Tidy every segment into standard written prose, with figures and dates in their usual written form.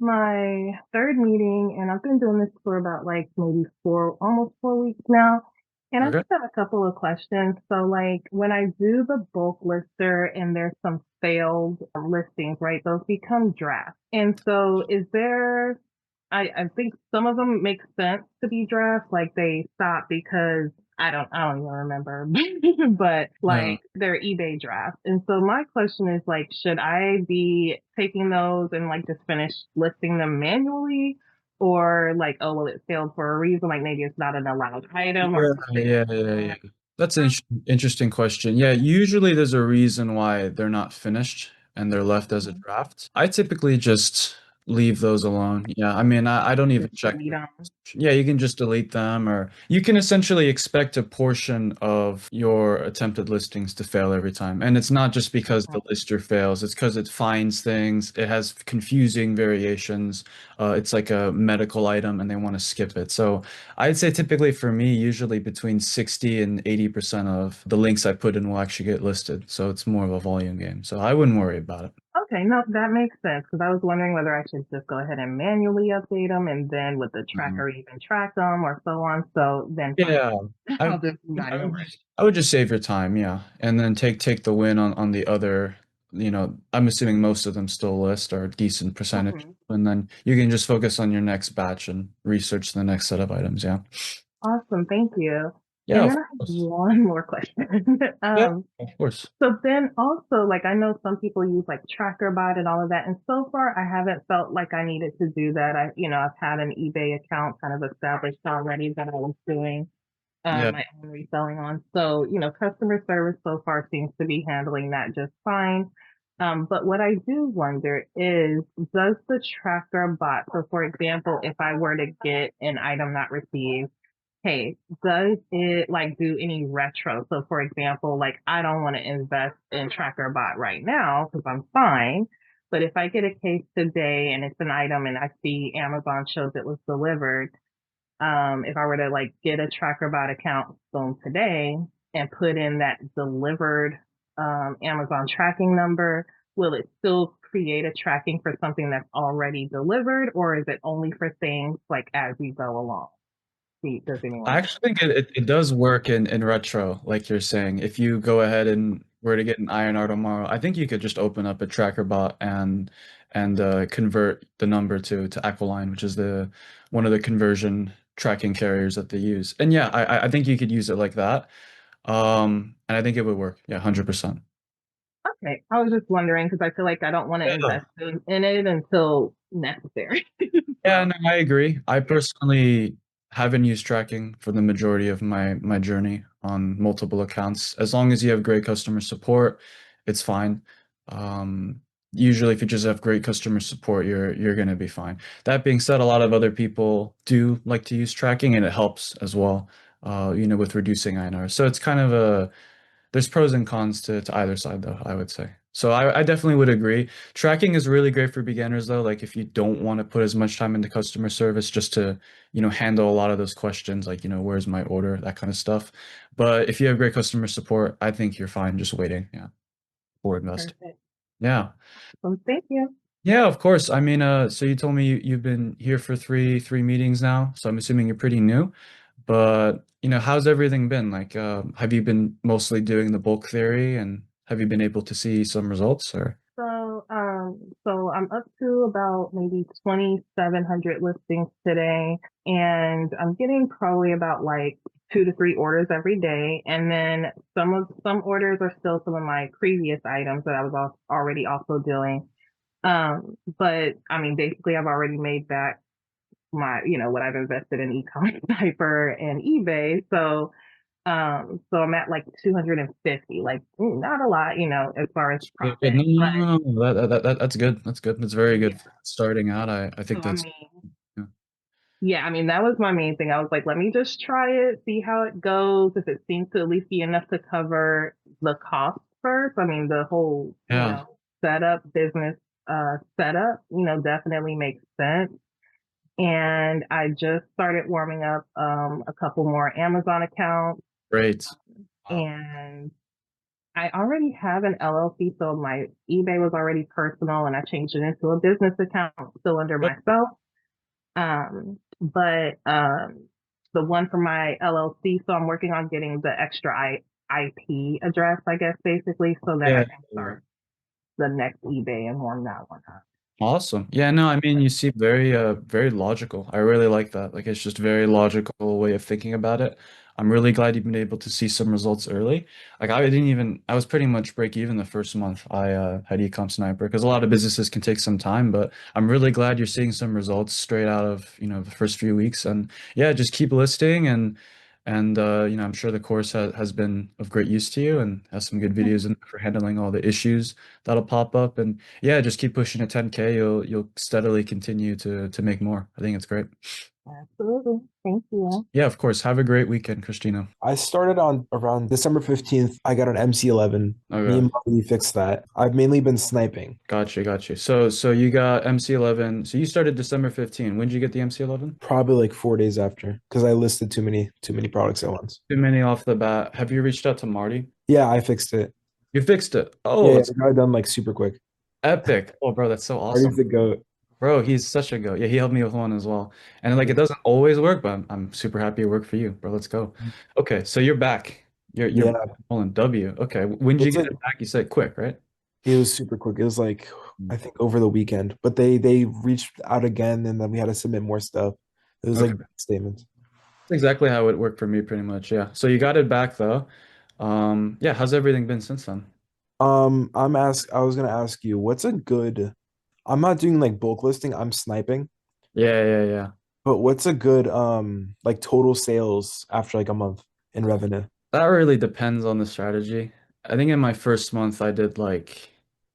my third meeting, and I've been doing this for about like maybe almost 4 weeks now. And I Okay. just have a couple of questions. So, like, when I do the bulk lister and there's some failed listings, right? Those become drafts. And so, I think some of them make sense to be drafts, like they stop because I don't even remember, but Yeah. like they're eBay drafts. And so my question is like, should I be taking those and like just finish listing them manually? Or like, oh, well, it failed for a reason. Like maybe it's not an allowed item or Yeah, something yeah, like yeah, yeah. that. That's an interesting question. Yeah, usually there's a reason why they're not finished and they're left as a Mhm. draft. I typically just leave those alone. Yeah, I mean, I don't even Just check delete them. them. Yeah, you can just delete them, or you can essentially expect a portion of your attempted listings to fail every time. And it's not just because the lister fails, it's because it finds things, it has confusing variations. It's like a medical item and they want to skip it. So I'd say typically for me, usually between 60 and 80% of the links I put in will actually get listed. So it's more of a volume game. So I wouldn't worry about it. Okay, no, that makes sense because I was wondering whether I should just go ahead and manually update them and then would the Mhm. tracker even track them or so on. So then fine. Yeah, I, I'll just not I even would worry. just, I would just save your time, yeah, and then take the win on the other. I'm assuming most of them still list or a decent percentage, Mhm. and then you can just focus on your next batch and research the next set of items. Yeah, Awesome, thank you. yeah, And of then I have course. one more question. Yeah, of course. So then also, like, I know some people use like TrackerBot and all of that, and so far I haven't felt like I needed to do that. I've had an eBay account kind of established already that I was doing Yeah, my own reselling on. So, customer service so far seems to be handling that just fine. But what I do wonder is, does the tracker bot, so for example, if I were to get an item not received, hey, does it like do any retro? So for example, like I don't want to invest in tracker bot right now because I'm fine. But if I get a case today and it's an item and I see Amazon shows it was delivered, if I were to like get a TrackerBot account phone today and put in that delivered Amazon tracking number, will it still create a tracking for something that's already delivered, or is it only for things like as you go along? See, does anyone I know? actually think it does work in retro, like you're saying. If you go ahead and were to get an INR tomorrow, I think you could just open up a tracker bot and convert the number to Aquiline, which is the one of the conversion tracking carriers that they use. And yeah, I think you could use it like that. And I think it would work. Yeah, 100%. Okay, I was just wondering because I feel like I don't want to Yeah. invest in it until necessary. Yeah, So no, I agree. I yeah. personally haven't used tracking for the majority of my journey on multiple accounts. As long as you have great customer support, it's fine. Um, Usually, if you just have great customer support, you're gonna be fine. That being said, a lot of other people do like to use tracking, and it helps as well. With reducing INR. So it's kind of there's pros and cons to either side, though, I would say. So I definitely would agree. Tracking is really great for beginners, though. Like if you don't want to put as much time into customer service just to, handle a lot of those questions, like, where's my order, that kind of stuff. But if you have great customer support, I think you're fine just waiting, yeah, for invest. Perfect. Yeah. So thank you. Yeah, of course. I mean, so you told me you've been here for three meetings now, so I'm assuming you're pretty new. But, how's everything been? Like, have you been mostly doing the bulk theory and have you been able to see some results or? So I'm up to about maybe 2,700 listings today, and I'm getting probably about like 2 to 3 orders every day. And then some orders are still some of my previous items that I was already also doing. But I mean, basically, I've already made back what I've invested in ecomsniper and eBay. So I'm at like 250, like not a lot, as far as Good, good. profit, No, but no, no, no, no. That's good. That's good. That's very good yeah. for starting out. I So think I that's, mean, yeah. yeah, I mean that was my main thing. I was like, let me just try it, see how it goes. If it seems to at least be enough to cover the cost first. I mean, the whole, Yeah, business setup, definitely makes sense. And I just started warming up a couple more Amazon accounts great. Wow. and I already have an LLC, so my eBay was already personal and I changed it into a business account still under Yep. myself. But the one for my LLC, so I'm working on getting the extra IP address, I guess, basically, so that I Yeah. can start the next eBay and warm that one up. Awesome. Yeah, no, I mean, you seem very logical. I really like that. Like it's just very logical way of thinking about it. I'm really glad you've been able to see some results early. Like I was pretty much break even the first month I had ecomsniper because a lot of businesses can take some time, but I'm really glad you're seeing some results straight out of, the first few weeks. And yeah, just keep listing and I'm sure the course has been of great use to you and has some good videos in there for handling all the issues that'll pop up. And yeah, just keep pushing to 10K. You'll steadily continue to make more. I think it's great. Absolutely. Thank you. Yeah, of course. Have a great weekend, Christina. I started on around December 15th. I got an MC11. Me Okay. and Marty fixed that. I've mainly been sniping, Gotcha. So you got MC11. So you started December 15. When did you get the MC11? probably like 4 days after, because I listed too many products at once. Too many off the bat. Have you reached out to Marty? Yeah, I fixed it. You fixed it. Yeah, Oh, yeah, it's I got it done like super quick. epic. Oh, bro, that's so Marty's awesome. the goat. Bro, he's such a go. Yeah, he helped me with one as well. And like it doesn't always work, but I'm super happy it worked for you, bro. Let's go. Okay, so you're back. You're Yeah, pulling W. Okay. When did you it's get like it back? You said quick, right? it was super quick. It was like I think over the weekend, but they reached out again, and then we had to submit more stuff. It was like Okay. statements. That's exactly how it worked for me pretty much. Yeah. So you got it back though. Yeah, how's everything been since then? I was gonna ask you, what's a good? I'm not doing like bulk listing. I'm sniping. Yeah. But what's a good like total sales after like a month in revenue? That really depends on the strategy. I think in my first month I did like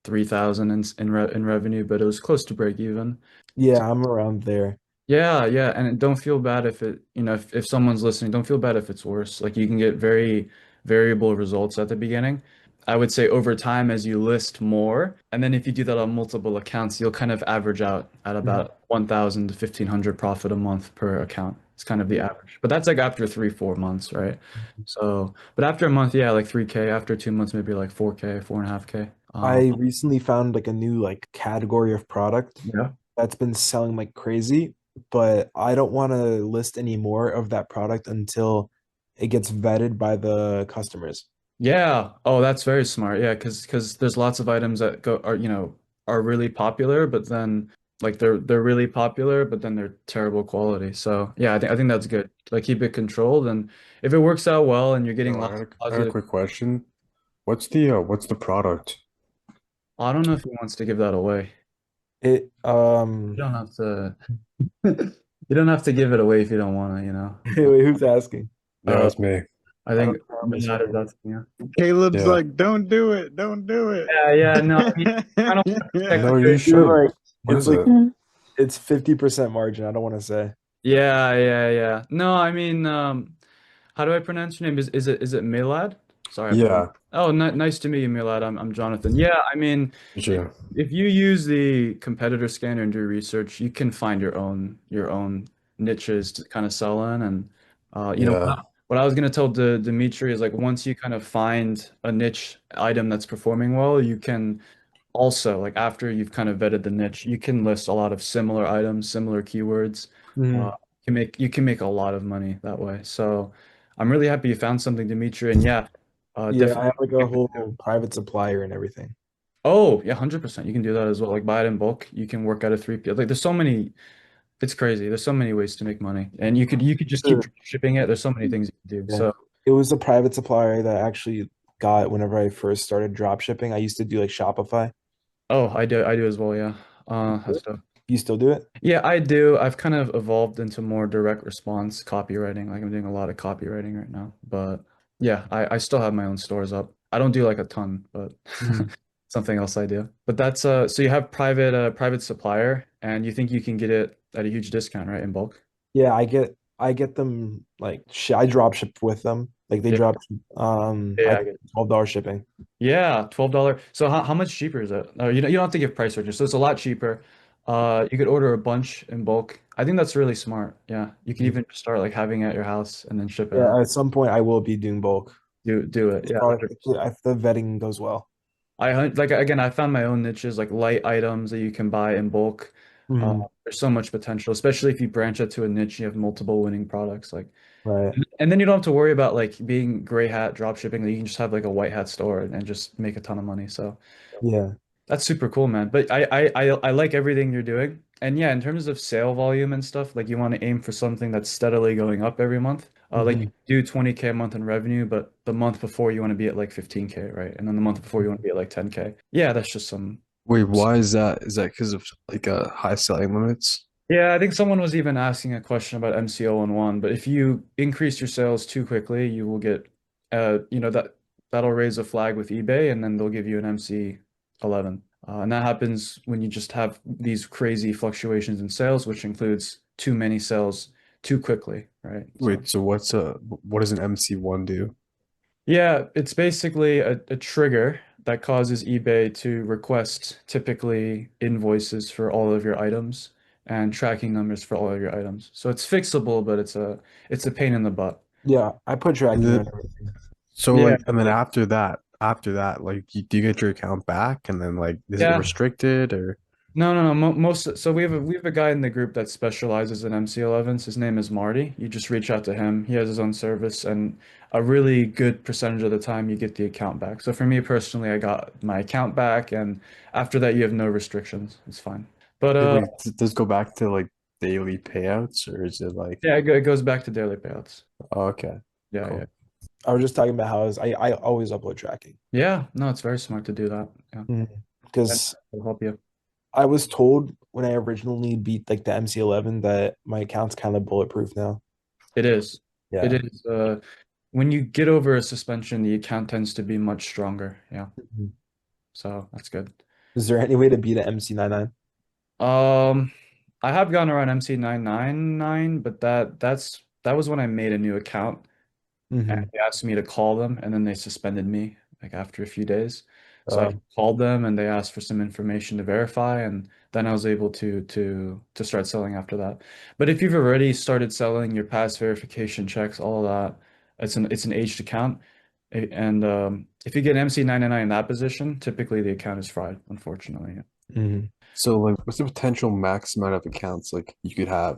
3,000 in revenue, but it was close to break even. Yeah, I'm around there. Yeah, and don't feel bad if if someone's listening, don't feel bad if it's worse. Like you can get very variable results at the beginning. I would say over time as you list more, and then if you do that on multiple accounts, you'll kind of average out at Mhm. about 1,000 to 1,500 profit a month per account. It's kind of the average. But that's like after 3, 4 months, right? So, but after a month, yeah, like 3K. After 2 months, maybe like 4K, 4.5K. I recently found like a new like category of product Yeah. that's been selling like crazy, but I don't want to list any more of that product until it gets vetted by the customers. Yeah. Oh, that's very smart. Yeah, because there's lots of items that are really popular, but then like they're really popular, but then they're terrible quality. So yeah, I think that's good. Like keep it controlled, and if it works out well and you're getting Yo, lots of I had a positive, quick question. What's the product? I don't know if he wants to give that away. It You don't have to. You don't have to give it away if you don't want to. wait, who's asking? Yeah, Uh, it's me. I I think don't know Milad myself. is asking. Yeah. Caleb's Yeah. like, don't do it, don't do it. Yeah. No, I mean, I don't want to protect No, the you good. You're should. like What it's is like it? it's 50% margin. I don't want to say. Yeah. No, I mean, how do I pronounce your name? Is it Milad? Sorry if I'm. Yeah, Oh, nice to meet you, Milad. I'm Jonathan. Yeah, I mean, did if you? if you use the competitor scanner and do research, you can find your own niches to kind of sell in. And Yeah, what I was gonna tell Dimitri is like once you kind of find a niche item that's performing well, you can also like after you've kind of vetted the niche, you can list a lot of similar items, similar keywords. Mhm. You can make a lot of money that way. So I'm really happy you found something, Dimitri. And yeah, Yeah, I definitely. have like a whole private supplier and everything. Oh, yeah, 100%. You can do that as well. Like buy it in bulk. You can work out a 3P. Like there's so many, it's crazy. There's so many ways to make money. And you could just keep Sure. shipping it. There's so many things you can do. Yeah. So, It was a private supplier that I actually got whenever I first started drop shipping. I used to do like Shopify. oh, I do as well, yeah. That's stuff. You still do it? Yeah, I do. I've kind of evolved into more direct response copywriting. Like I'm doing a lot of copywriting right now. But yeah, I still have my own stores up. I don't do like a ton, but Mhm. something else I do. But that's so you have private supplier and you think you can get it at a huge discount, right, in bulk? Yeah, I get them like I drop ship with them. Like they Yeah, drop I yeah, I pay get it. $12 shipping. Yeah, $12. So how much cheaper is it? You don't have to give price ranges, so it's a lot cheaper. You could order a bunch in bulk. I think that's really smart. Yeah, you could Mhm. even start like having it at your house and then ship it out. Yeah, at some point I will be doing bulk. do it. this Yeah. product, if the vetting goes well. Like again, I found my own niches, like light items that you can buy in bulk. Mhm. There's so much potential, especially if you branch out to a niche, you have multiple winning products. Like, Right. and then you don't have to worry about like being gray hat drop shipping. You can just have like a white hat store and just make a ton of money. So Yeah. that's super cool, man. But I like everything you're doing. And yeah, in terms of sale volume and stuff, like you want to aim for something that's steadily going up every month. Like you Mhm. do 20K a month in revenue, but the month before you want to be at like 15K, right? And then the month before you want to be at like 10K. Yeah, that's just some. Wait, why is that? Is that because of like high selling limits? Yeah, I think someone was even asking a question about MCO in one, but if you increase your sales too quickly, you will get, that'll raise a flag with eBay, and then they'll give you an MC 11. And that happens when you just have these crazy fluctuations in sales, which includes too many sales too quickly, right? So, Wait, so what does an MC1 do? yeah, it's basically a trigger that causes eBay to request typically invoices for all of your items and tracking numbers for all of your items. So it's fixable, but it's a pain in the butt. Yeah. I put And tracking the, on everything. so Yeah. like, and then after that, like, do you get your account back, and then like, is it Yeah. restricted or? No, no, no. Most so we have a guy in the group that specializes in MC11s. His name is Marty. You just reach out to him. He has his own service, and a really good percentage of the time you get the account back. So for me personally, I got my account back, and after that you have no restrictions. It's fine. But Wait, does it go back to like daily payouts, or is it like? yeah, it goes back to daily payouts. Oh, okay, Yeah, cool. yeah. I was just talking about how I always upload tracking. Yeah, no, it's very smart to do that. Yeah. And Because it'll help you. I was told when I originally beat like the MC11 that my account's kind of bulletproof now. It is. It Yeah. is. When you get over a suspension, the account tends to be much stronger. Yeah. Mhm. So that's good. Is there any way to beat an MC99? Um, I have gone around MC999, but that was when I made a new account and Mm-hmm. they asked me to call them and then they suspended me like after a few days. So I called them and they asked for some information to verify and then I was able to start selling after that. But if you've already started selling your past verification checks, all of that, it's an aged account. And if you get MC99 in that position, typically the account is fried, unfortunately. Mm-hmm. So like, what's the potential max amount of accounts like you could have?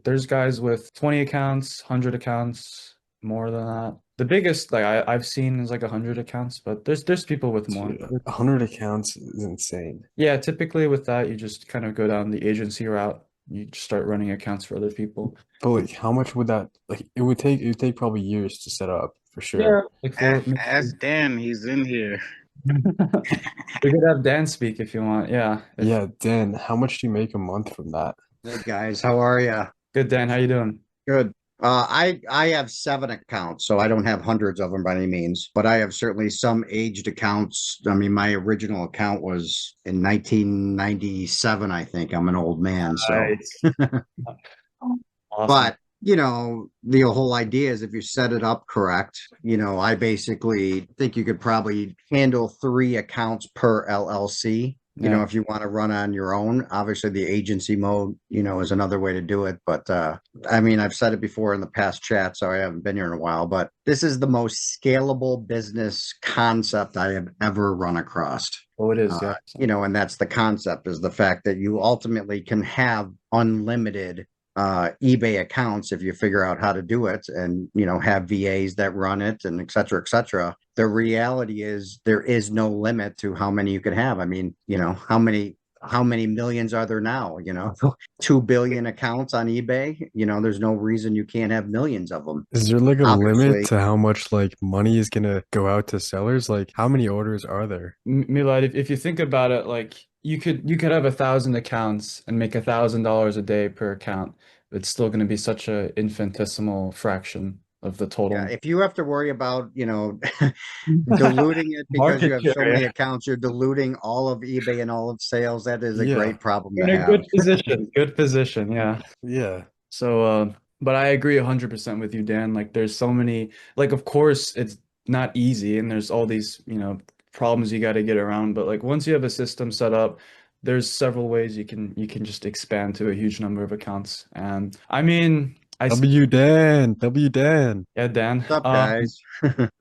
There's guys with 20 accounts, 100 accounts, more than that. The biggest like I've seen is like 100 accounts, but there's people with more. Dude, 100 accounts is insane. Yeah, typically with that, you just kind of go down the agency route. You just start running accounts for other people. But like, how much would that like? It would take probably years to set up for Yeah, sure. like four. Ask Dan, he's in here. We could have Dan speak if you want. Yeah, Yeah, Dan, how much do you make a month from that? Hey guys, how are you? good, Dan. How you doing? Good. I have 7 accounts, so I don't have hundreds of them by any means, but I have certainly some aged accounts. I mean, my original account was in 1997, I think. I'm an old man, so. Nice. Awesome. But, the whole idea is if you set it up correct, I basically think you could probably handle 3 accounts per LLC. Yeah. If you want to run on your own, obviously the agency mode, is another way to do it. But I mean, I've said it before in the past chat, so I haven't been here in a while, but this is the most scalable business concept I have ever run across. Oh, it is. Yeah. And that's the concept, is the fact that you ultimately can have unlimited eBay accounts if you figure out how to do it and, have VAs that run it and et cetera, et cetera. The reality is there is no limit to how many you can have. I mean, how many millions are there now? 2 billion accounts on eBay. There's no reason you can't have millions of them. Is there like a Obviously. limit to how much like money is gonna go out to sellers? Like, how many orders are there? Milad, if you think about it, like you could have 1,000 accounts and make $1,000 a day per account. It's still going to be such a infinitesimal fraction of the total. Yeah, if you have to worry about, diluting it because you have so many accounts, you're diluting all of eBay and all of sales. That is a great problem You're to in a have. good position. Good position. Yeah. Yeah. So, but I agree 100% with you, Dan. Like, there's so many, like, of course, it's not easy, and there's all these, problems you got to get around. But like, once you have a system set up, there's several ways you can just expand to a huge number of accounts. And I mean, I W Dan, W Dan. yeah, Dan. What's up, guys?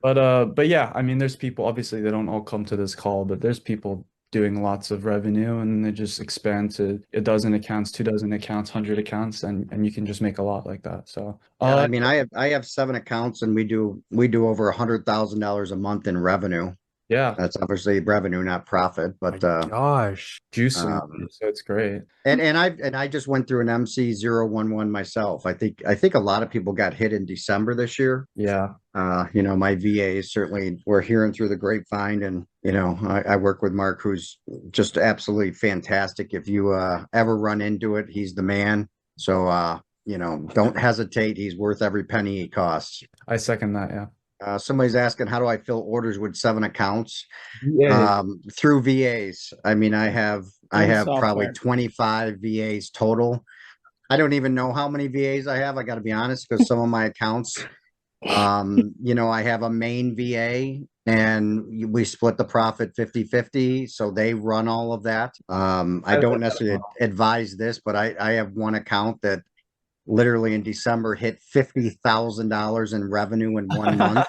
But yeah, I mean, there's people, obviously they don't all come to this call, but there's people doing lots of revenue and they just expand to a dozen accounts, 2 dozen accounts, 100 accounts, and you can just make a lot like that. So, Yeah, I mean, I have 7 accounts, and we do over $100,000 a month in revenue. yeah, That's obviously revenue, not profit. My But gosh. juicing, um, so it's great. I just went through an MC011 myself. I think a lot of people got hit in December this year. Yeah. My VAs certainly were hearing through the grapevine, and I work with Mark, who's just absolutely fantastic. If you ever run into it, he's the man. So don't hesitate. He's worth every penny he costs. I second that, yeah. Somebody's asking, how do I fill orders with 7 accounts? Yeah. Through VAs. I mean, I have probably software. 25 VAs total. I don't even know how many VAs I have. I got to be honest, because some of my accounts, I have a main VA and we split the profit 50-50. So they run all of that. I don't necessarily advise this, but I have one account that literally in December hit $50,000 in revenue in 1 month.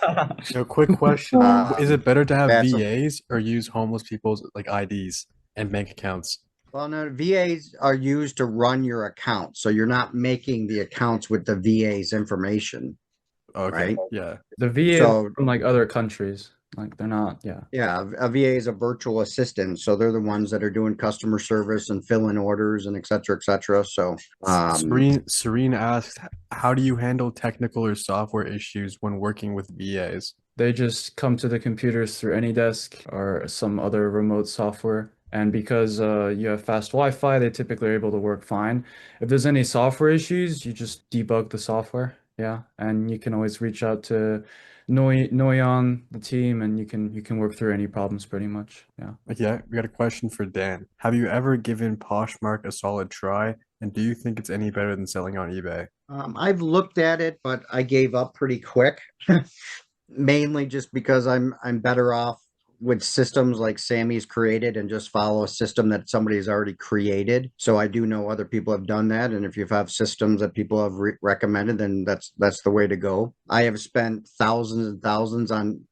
No, quick question. Is it better to have that's a- VAs or use homeless people's like IDs and bank accounts? Well, no, VAs are used to run your account. So you're not making the accounts with the VA's information, Okay, right? yeah. The VA So from like other countries, like they're not, yeah. yeah, a VA is a virtual assistant. So they're the ones that are doing customer service and filling orders and et cetera, et cetera. So Serene asks, how do you handle technical or software issues when working with VAs? They just come to the computers through AnyDesk or some other remote software. And because you have fast Wi-Fi, they typically are able to work fine. If there's any software issues, you just debug the software. Yeah. And you can always reach out to Noi on the team and you can work through any problems pretty much. Yeah. Yeah, we got a question for Dan. Have you ever given Poshmark a solid try? And do you think it's any better than selling on eBay? I've looked at it, but I gave up pretty quick, mainly just because I'm better off with systems like Sammy's created and just follow a system that somebody's already created. So I do know other people have done that, and if you have systems that people have recommended, then that's the way to go. I have spent thousands and thousands on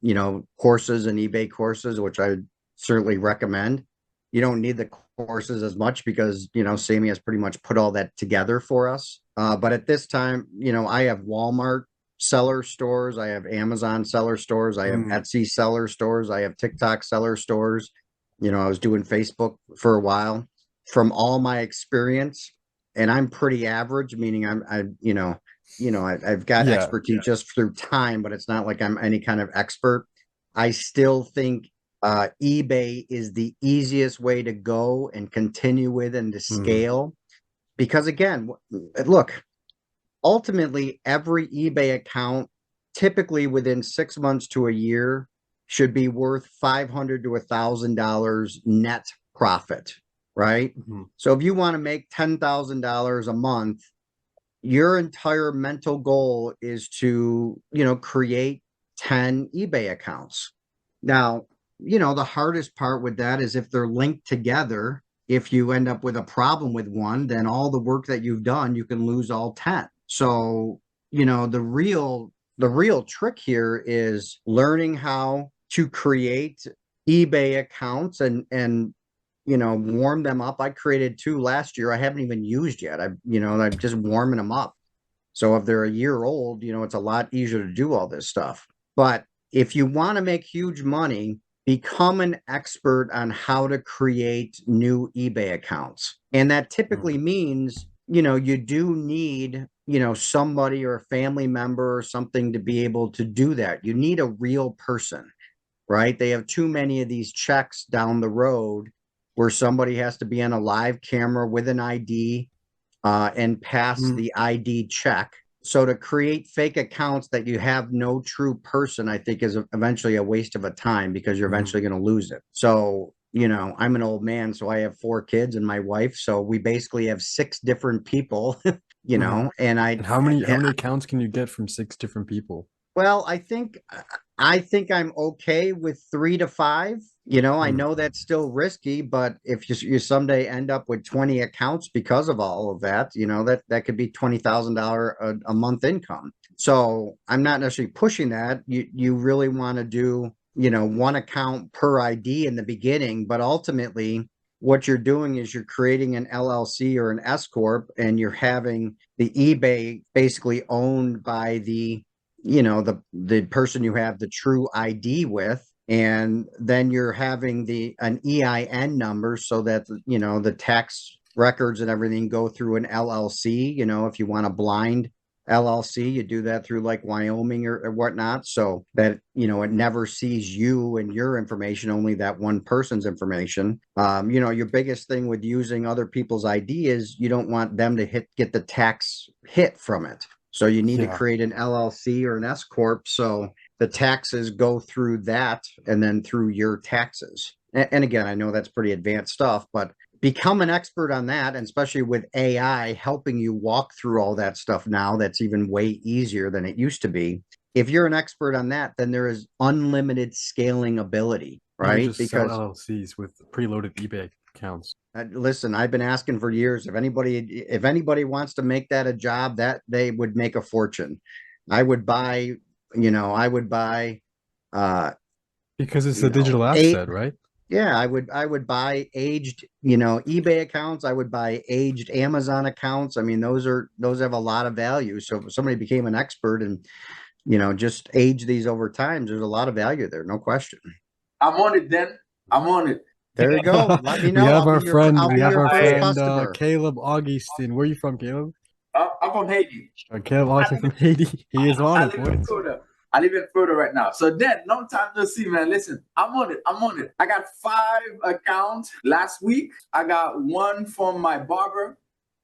courses and eBay courses, which I certainly recommend. You don't need the courses as much because Sammy has pretty much put all that together for us. But at this time, I have Walmart seller stores, I have Amazon seller stores, I have Etsy seller stores, I have TikTok seller stores. I was doing Facebook for a while. From all my experience, and I'm pretty average, meaning I've got expertise just through time, but it's not like I'm any kind of expert. I still think eBay is the easiest way to go and continue with and to scale. Because again, look, ultimately, every eBay account, typically within 6 months to a year, should be worth $500 to $1,000 net profit, right? So if you want to make $10,000 a month, your entire mental goal is to, create 10 eBay accounts. Now, the hardest part with that is if they're linked together. If you end up with a problem with one, then all the work that you've done, you can lose all 10. So, the real trick here is learning how to create eBay accounts and warm them up. I created 2 last year. I haven't even used yet. I'm just warming them up. So if they're a year old, it's a lot easier to do all this stuff. But if you want to make huge money, become an expert on how to create new eBay accounts. And that typically means, you do need, somebody or a family member or something to be able to do that. You need a real person, right? They have too many of these checks down the road where somebody has to be on a live camera with an ID and pass the ID check. So to create fake accounts that you have no true person, I think is eventually a waste of a time because you're eventually going to lose it. So, I'm an old man, so I have 4 kids and my wife. So we basically have 6 different people, and And how many accounts can you get from 6 different people? Well, I think I'm okay with 3 to 5. I know that's still risky, but if you someday end up with 20 accounts because of all of that, that could be $20,000 a month income. So I'm not necessarily pushing that. You really want to do, one account per ID in the beginning, but ultimately what you're doing is you're creating an LLC or an S-Corp, and you're having the eBay basically owned by the person you have the true ID with, and then you're having an EIN number so that the tax records and everything go through an LLC. If you want a blind LLC, you do that through like Wyoming or whatnot, so that it never sees you and your information, only that one person's information. Your biggest thing with using other people's ID is you don't want them to get the tax hit from it. So you need to create an LLC or an S Corp, so the taxes go through that and then through your taxes. And again, I know that's pretty advanced stuff, but become an expert on that, and especially with AI helping you walk through all that stuff now, that's even way easier than it used to be. If you're an expert on that, then there is unlimited scaling ability, You can right? just sell Because LLCs with preloaded eBay accounts. listen, I've been asking for years. If anybody wants to make that a job, that they would make a fortune. I would buy, Because it's a digital asset, right? yeah, I would buy aged, eBay accounts. I would buy aged Amazon accounts. I mean, those have a lot of value. So if somebody became an expert and, just age these over time, there's a lot of value there, no question. I'm on it, then. I'm on it. There you go. Let me know. We have I'll our be your, friend, I'll be your first customer. Caleb Augustin. Where are you from, Caleb? I'm from Haiti. Caleb Augustin from Haiti. He is on I it, live in boys. Florida. I live in Florida right now. So then, long time no see, man. Listen, I'm on it. I'm on it. I got 5 accounts last week. I got one from my barber.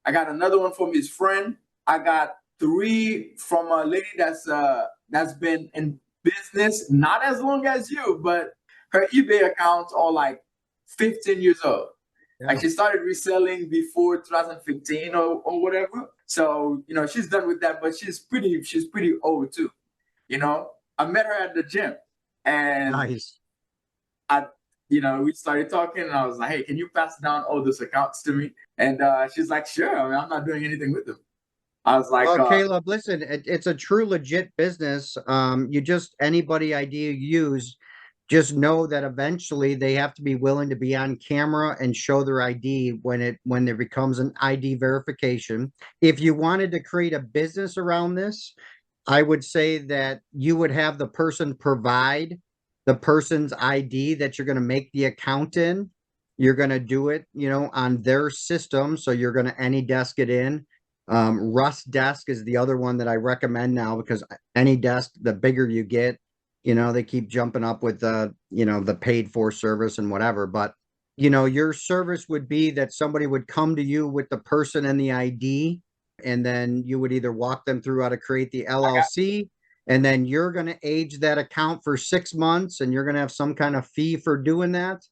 I got another one from his friend. I got 3 from a lady that's been in business not as long as you, but her eBay accounts are like 15 years old. Yeah. Like, she started reselling before 2015 or whatever. So, she's done with that, but she's pretty old too. I met her at the gym, and Nice. we started talking, and I was like, hey, can you pass down all those accounts to me? And she's like, sure. I mean, I'm not doing anything with them. I was like, Well, Caleb, listen, it's a true legit business. Anybody idea you use, just know that eventually they have to be willing to be on camera and show their ID when there becomes an ID verification. If you wanted to create a business around this, I would say that you would have the person provide the person's ID that you're going to make the account in. You're going to do it, on their system. So you're going to AnyDesk it in. Rust Desk is the other one that I recommend now, because AnyDesk, the bigger you get, they keep jumping up with the paid for service and whatever. But, your service would be that somebody would come to you with the person and the ID, and then you would either walk them through how to create the LLC, and then you're going to age that account for 6 months, and you're going to have some kind of fee for doing that.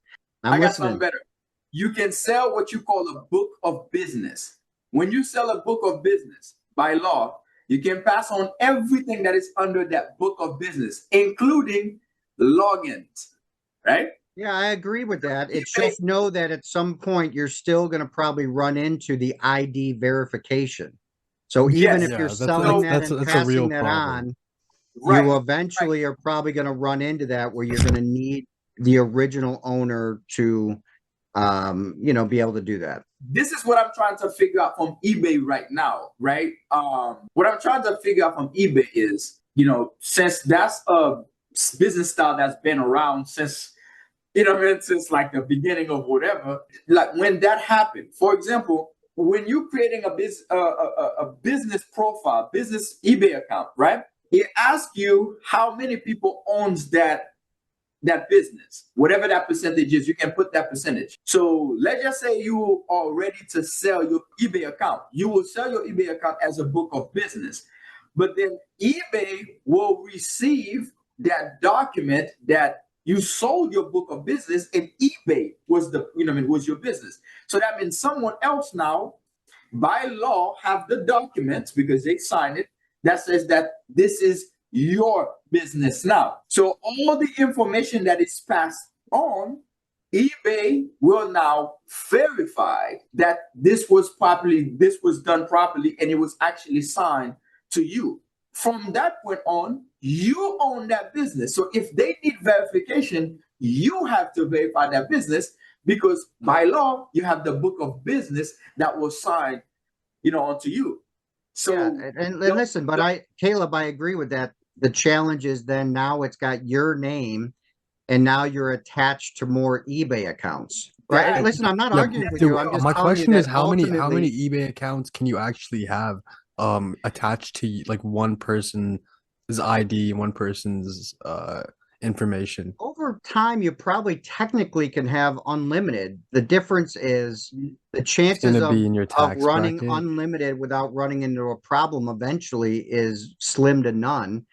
I got something better. You can sell what you call a book of business. When you sell a book of business, by law, you can pass on everything that is under that book of business, including logins, right? Yeah, I agree with that. It's just know that at some point you're still going to probably run into the ID verification. So even if you're selling that and passing that on, you eventually are probably going to run into that, where you're going to need the original owner to, be able to do that. This is what I'm trying to figure out from eBay right now, right? What I'm trying to figure out from eBay is, since that's a business style that's been around since, since like the beginning of whatever, like when that happened, for example, when you're creating a business profile, business eBay account, right? It asks you how many people owns that business, whatever that percentage is, you can put that percentage. So let's just say you are ready to sell your eBay account. You will sell your eBay account as a book of business, but then eBay will receive that document that you sold your book of business, and eBay was was your business. So that means someone else now, by law, have the documents, because they sign it, that says that this is your business now. So all the information that is passed on, eBay will now verify that this was done properly, and it was actually signed to you. From that point on, you own that business. So if they need verification, you have to verify that business, because by law, you have the book of business that was signed, onto you. So Yeah, and listen, but Caleb, I agree with that. The challenge is then now it's got your name, and now you're attached to more eBay accounts, right? That- Listen, I'm not Yeah, arguing with dude, you. I'm just my telling you question is that how many ultimately, eBay accounts can you actually have attached to like one person's ID, one person's information? over time, you probably technically can have unlimited. The difference is the It's chances gonna be in your of tax running bracket. unlimited without running into a problem eventually is slim to none.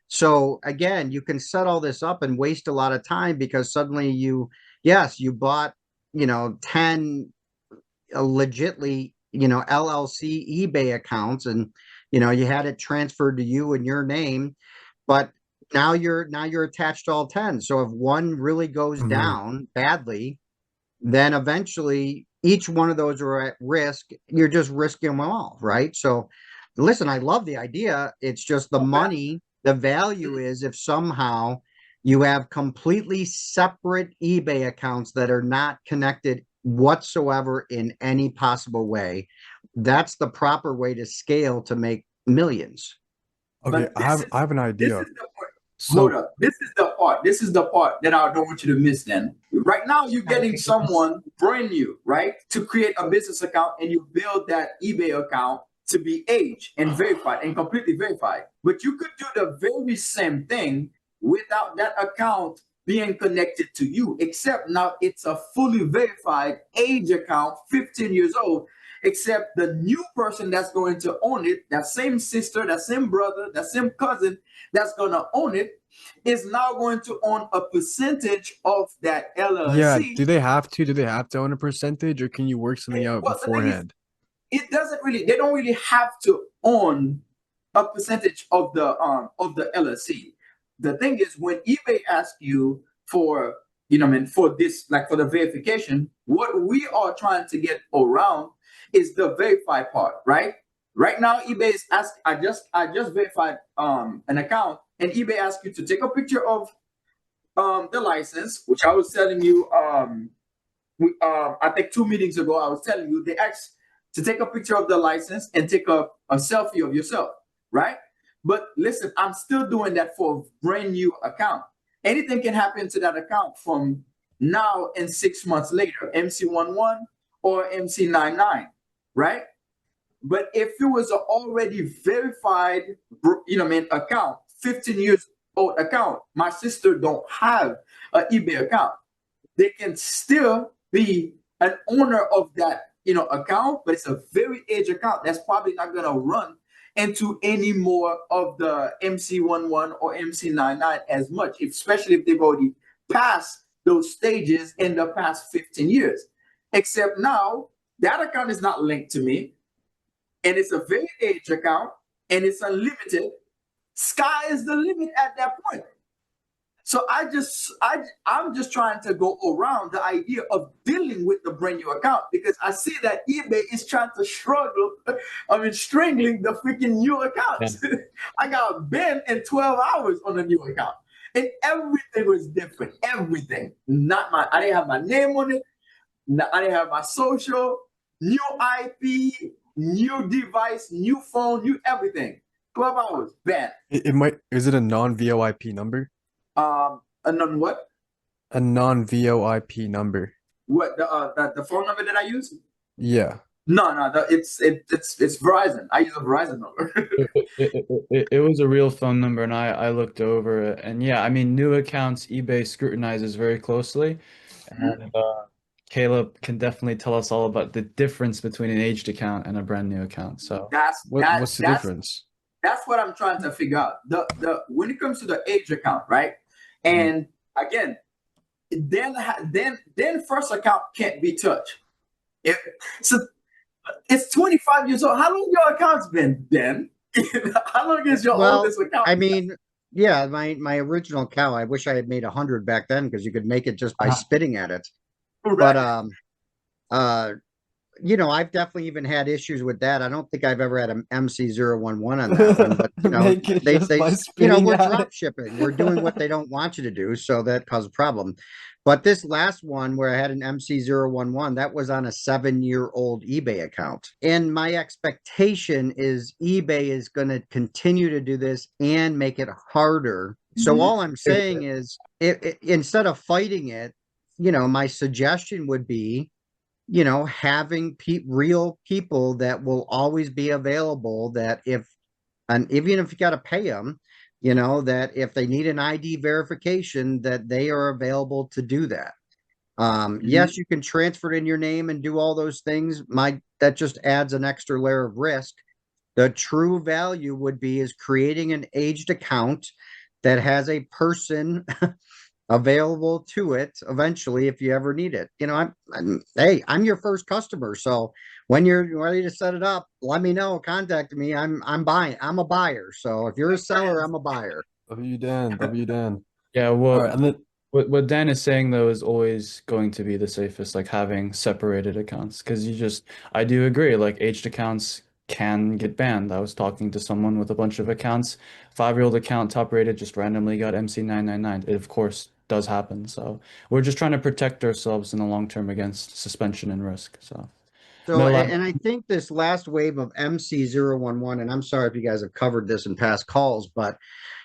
So again, you can set all this up and waste a lot of time, because suddenly you bought, 10 legitly, LLC eBay accounts, and, you had it transferred to you in your name, but now you're attached to all 10. So if one really goes Mhm. down badly, then eventually each one of those are at risk. You're just risking them all, right? So listen, I love the idea. It's just the money, the value is if somehow you have completely separate eBay accounts that are not connected whatsoever in any possible way. That's the proper way to scale to make millions. Okay, But I have an this idea. is the part. Hold So up. This is the part. This is the part that I don't want you to miss then. Right now, you're getting someone brand new, right? To create a business account, and you build that eBay account to be aged and verified and completely verified. But you could do the very same thing without that account being connected to you, except now it's a fully verified age account, 15 years old, except the new person that's going to own it, that same sister, that same brother, that same cousin that's going to own it, is now going to own a percentage of that yeah, LLC. do they have to? Do they have to own a percentage, or can you work something out Well, the thing is, beforehand? they don't really have to own a percentage of the LLC. The thing is, when eBay asks you for, for this, like for the verification, what we are trying to get around is the verified part, right? Right now, eBay is asked. I just verified an account, and eBay asks you to take a picture of the license, which I was telling you I think 2 meetings ago, I was telling you they asked to take a picture of the license and take a selfie of yourself, right? But listen, I'm still doing that for a brand new account. Anything can happen to that account from now and 6 months later, MC11 or MC99, right? But if it was an already verified, account, 15 years old account, my sister don't have an eBay account. They can still be an owner of that, account, but it's a very aged account that's probably not going to run into any more of the MC11 or MC99 as much, especially if they've already passed those stages in the past 15 years. Except now that account is not linked to me, and it's a very aged account, and it's unlimited. Sky is the limit at that point. So I'm just trying to go around the idea of dealing with the brand new account, because I see that eBay is trying to strangling the freaking new accounts. Yeah. I got banned in 12 hours on a new account, and everything was different. Everything, I didn't have my name on it. I didn't have my social, new IP, new device, new phone, new everything. 12 hours banned. Is it a non-VoIP number? A non what? A non-VoIP number. What, the phone number that I use? Yeah. No, it's Verizon. I use a Verizon number. It was a real phone number, and I looked over it, and yeah, I mean, new accounts eBay scrutinizes very closely, and Caleb can definitely tell us all about the difference between an aged account and a brand new account. So what's the difference? That's what I'm trying to figure out. The when it comes to the age account, right? And again, then first account can't be touched. So it's 25 years old. How long your account's been, Dan? How long is your oldest account? I mean, yeah, my original cow, I wish I had made 100 back then because you could make it just by spitting at it. But Right. uh you know, I've definitely even had issues with that. I don't think I've ever had an MC011 on that one, but you know, Make it just by you know, spitting we're at drop it. shipping. We're doing what they don't want you to do, so that caused a problem. But this last one where I had an MC011, that was on a 7-year-old eBay account. And my expectation is eBay is going to continue to do this and make it harder. So all I'm saying is, instead of fighting it, you know, my suggestion would be, you know, having real people that will always be available, that if, and even if you got to pay them, you know, that if they need an ID verification, that they are available to do that. Yes, you can transfer it in your name and do all those things. That just adds an extra layer of risk. The true value would be is creating an aged account that has a person available to it eventually if you ever need it. You know, hey, I'm your first customer, so when you're ready to set it up, let me know. Contact me. I'm buying. I'm a buyer. So if you're a seller, I'm a buyer. W Dan, W Dan. Yeah, All right, and then what Dan is saying though is always going to be the safest, like having separated accounts, because I do agree, like aged accounts can get banned. I was talking to someone with a bunch of accounts, 5-year-old account, top rated, just randomly got MC999. It of course does happen. So we're just trying to protect ourselves in the long term against suspension and risk. So So, no, and I think this last wave of MC011, and I'm sorry if you guys have covered this in past calls, but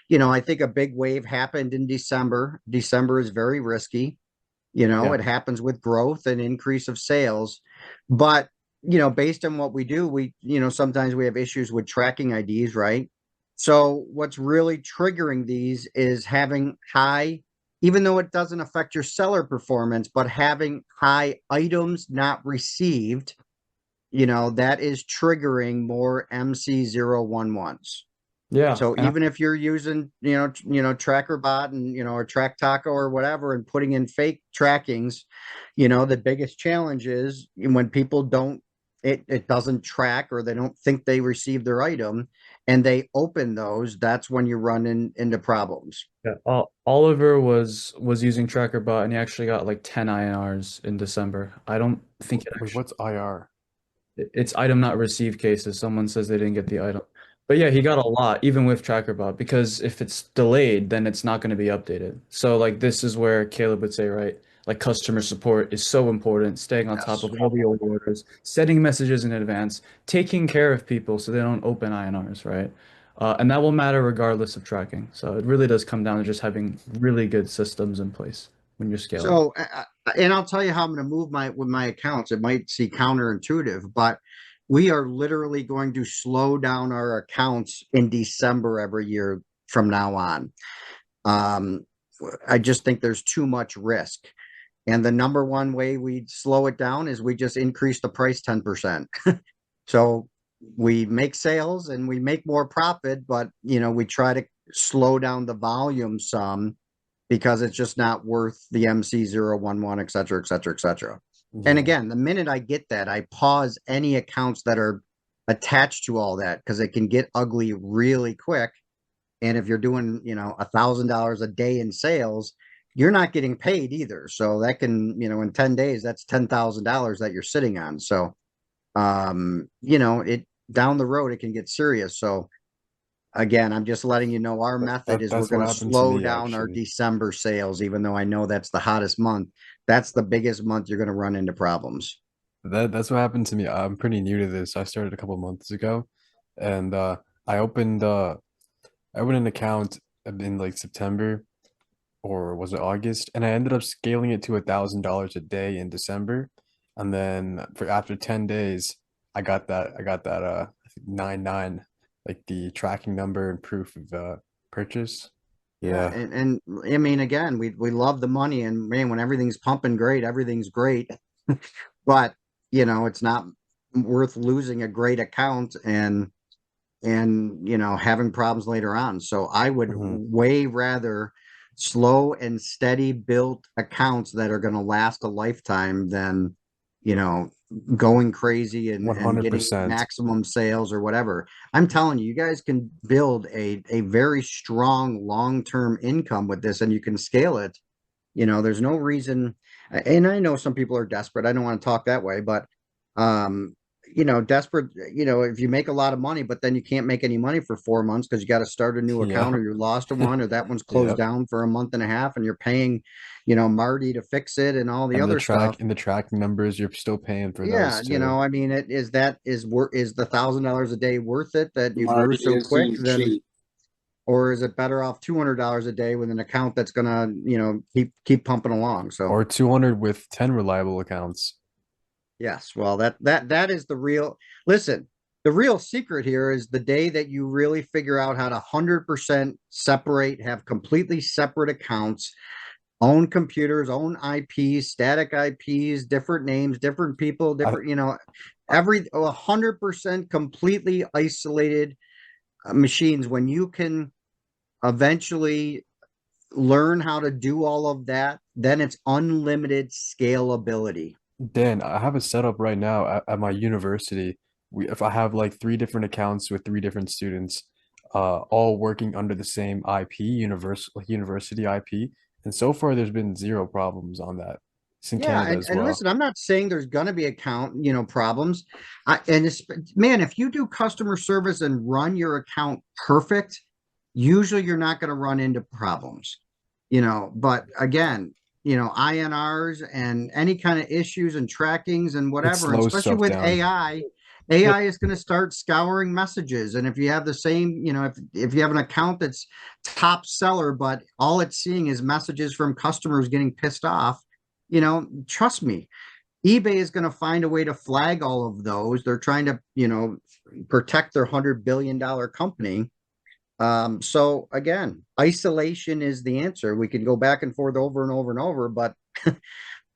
you know, I think a big wave happened in December. December is very risky. You know, yeah, it happens with growth and increase of sales. But, you know, based on what we do, you know, sometimes we have issues with tracking IDs, right? So what's really triggering these is having high, even though it doesn't affect your seller performance, but having high items not received, you know, that is triggering more MC011s. yeah, So and even if you're using, TrackerBot and, you know, or Track Taco or whatever, and putting in fake trackings, you know, the biggest challenge is when people don't, it doesn't track, or they don't think they received their item and they open those, that's when you run into problems. yeah. Oliver was using TrackerBot and he actually got like 10 INRs in December. I don't think it wait, actually. what's IR? It's item not received cases. Someone says they didn't get the item. But yeah, he got a lot, even with TrackerBot, because if it's delayed, then it's not going to be updated. So like this is where Caleb would say, right? Like customer support is so important, staying on top Yes. of all the old orders, setting messages in advance, taking care of people so they don't open INRs, right? And that will matter regardless of tracking. So it really does come down to just having really good systems in place when you're scaling. So, and I'll tell you how I'm going to move with my accounts. It might seem counterintuitive, but we are literally going to slow down our accounts in December every year from now on. Um, I just think there's too much risk. And the number one way we slow it down is we just increase the price 10%. So we make sales and we make more profit, but you know, we try to slow down the volume some because it's just not worth the MC011, et cetera, et cetera, et cetera. And Yeah. again, the minute I get that, I pause any accounts that are attached to all that because it can get ugly really quick. And if you're doing, you know, $1,000 a day in sales, you're not getting paid either. So that can, you know, in 10 days, that's $10,000 that you're sitting on. So, you know, it down the road, it can get serious. So again, I'm just letting you know our method is we're That's what going to happened to slow me down our actually. December sales, even though I know that's the hottest month. That's the biggest month you're going to run into problems. That's what happened to me. I'm pretty new to this. I started a couple months ago, and I opened an account in like September, or was it August? And I ended up scaling it to $1,000 a day in December, and then for after 10 days, I got that I think 99, like the tracking number and proof of purchase. Yeah, Yeah. and I mean, again, we love the money, and man, when everything's pumping great, everything's great. But you know, it's not worth losing a great account and you know, having problems later on. So I would Mhm. way rather slow and steady built accounts that are going to last a lifetime than you know, going crazy and getting 100%. maximum sales or whatever. I'm telling you, you guys can build a very strong long-term income with this, and you can scale it. You know, there's no reason, and I know some people are desperate. I don't want to talk that way, but um, you know, desperate, you know, if you make a lot of money, but then you can't make any money for 4 months because you got to start a new Yeah. account, or you lost one, or that one's closed Yep. down for a month and a half, and you're paying, you know, Marty to fix it and all the And the other stuff. tracking numbers, you're still paying for Yeah, those you too. know, I mean, is the $1,000 a day worth it that you grew Marty so is quick? the Then, G. or is it better off $200 a day with an account that's gonna, you know, keep pumping along? So Or 200 with 10 reliable accounts. yes, well, that is the real. Listen, the real secret here is the day that you really figure out how to 100% separate, have completely separate accounts, own computers, own IPs, static IPs, different names, different people, I, different, you know, every 100% completely isolated machines. When you can eventually learn how to do all of that, then it's unlimited scalability. Dan, I have a setup right now at my university. If I have like three different accounts with three different students, all working under the same IP, university IP, and so far there's been zero problems on that. It's in Yeah, Canada as and well. listen, I'm not saying there's going to be account, you know, problems. And it's, man, if you do customer service and run your account perfect, usually you're not going to run into problems, you know. But again, you know, INRs and any kind of issues and trackings and It whatever, and slows especially stuff with down. AI is going to start scouring messages. And if you have the same, you know, if you have an account that's top seller, but all it's seeing is messages from customers getting pissed off, you know, trust me, eBay is going to find a way to flag all of those. They're trying to, you know, protect their $100 billion company. So again, isolation is the answer. We can go back and forth over and over and over, but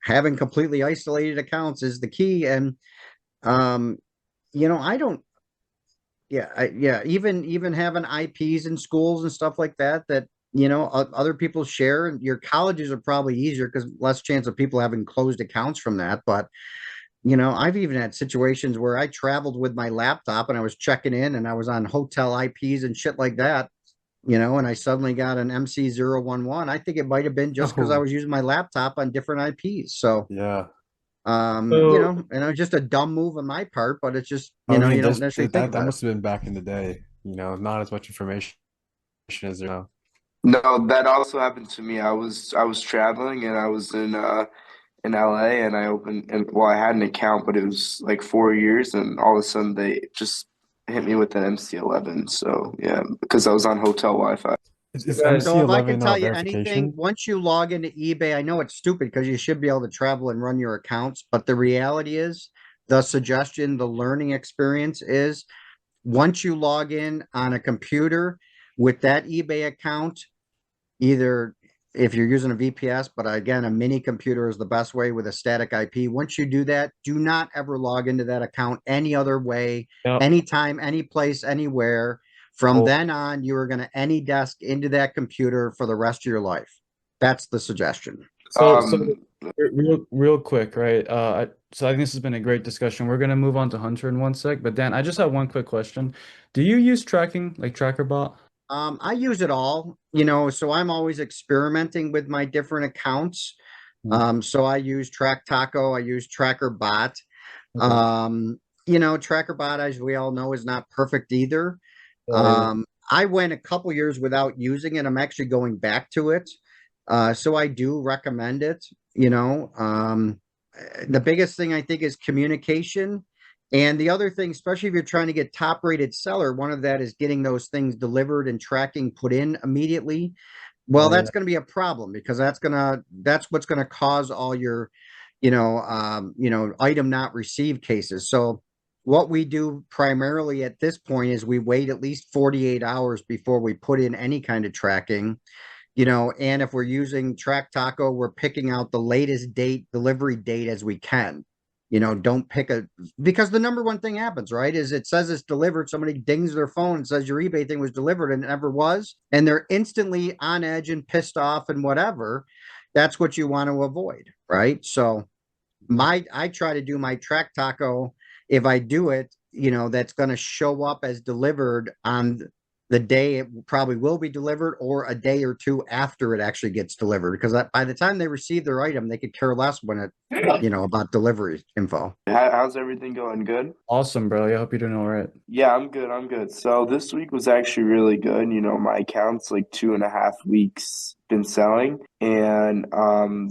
having completely isolated accounts is the key. And um, you know, I don't, yeah, even having IPs in schools and stuff like that, that, you know, other people share. And your colleges are probably easier because less chance of people having closed accounts from that. But, you know, I've even had situations where I traveled with my laptop and I was checking in and I was on hotel IPs and shit like that, you know, and I suddenly got an MC011. I think it might have been just because I Oh, was using my laptop on different IPs. So, yeah. you So know, and it was just a dumb move on my part, but it's just, I you know, mean, you don't necessarily think that about it. must have been back in the day, not as much information as there now. No, that also happened to me. I was traveling and I was in LA and I opened and well I had an account but it was like 4 years and all of a sudden they just hit me with an MC11. So yeah, because I was on hotel Wi-Fi. Is guys, So if I can MC11 tell you anything, verification? once you log into eBay, I know it's stupid because you should be able to travel and run your accounts, but the reality is, the suggestion, the learning experience is, once you log in on a computer with that eBay account, either if you're using a VPS, but again, a mini computer is the best way with a static IP. Once you do that, do not ever log into that account any other way, yeah, anytime, any place, anywhere. From well, then on, you are going to AnyDesk into that computer for the rest of your life. That's the suggestion. so Um, real quick, right? So I think this has been a great discussion. We're gonna move on to Hunter in one sec, but Dan, I just have one quick question. Do you use tracking like TrackerBot? I use it all, you know, so I'm always experimenting with my different accounts. Mm, So I use Track Taco, I use TrackerBot. okay. You know, TrackerBot, as we all know, is not perfect either. Yeah, yeah. I went a couple years without using it. I'm actually going back to it. So I do recommend it, you know. The biggest thing I think is communication. And the other thing, especially if you're trying to get top rated seller, one of that is getting those things delivered and tracking put in immediately. Well, Oh that's yeah. going to be a problem because that's what's going to cause all your, you know, item not received cases. So what we do primarily at this point is we wait at least 48 hours before we put in any kind of tracking, you know, and if we're using Track Taco, we're picking out the latest delivery date as we can. You know, don't pick because the number one thing happens, right? Is it says it's delivered. Somebody dings their phone and says your eBay thing was delivered and it never was. And they're instantly on edge and pissed off and whatever. That's what you want to avoid, right? So I try to do my track taco. If I do it, that's going to show up as delivered on the day it probably will be delivered, or a day or two after it actually gets delivered. Because by the time they receive their item, they could care less about delivery info. How's everything going? Good? Awesome, bro. I hope you're doing all right. Yeah, I'm good. I'm good. So this week was actually really good. My account's like 2.5 weeks been selling, and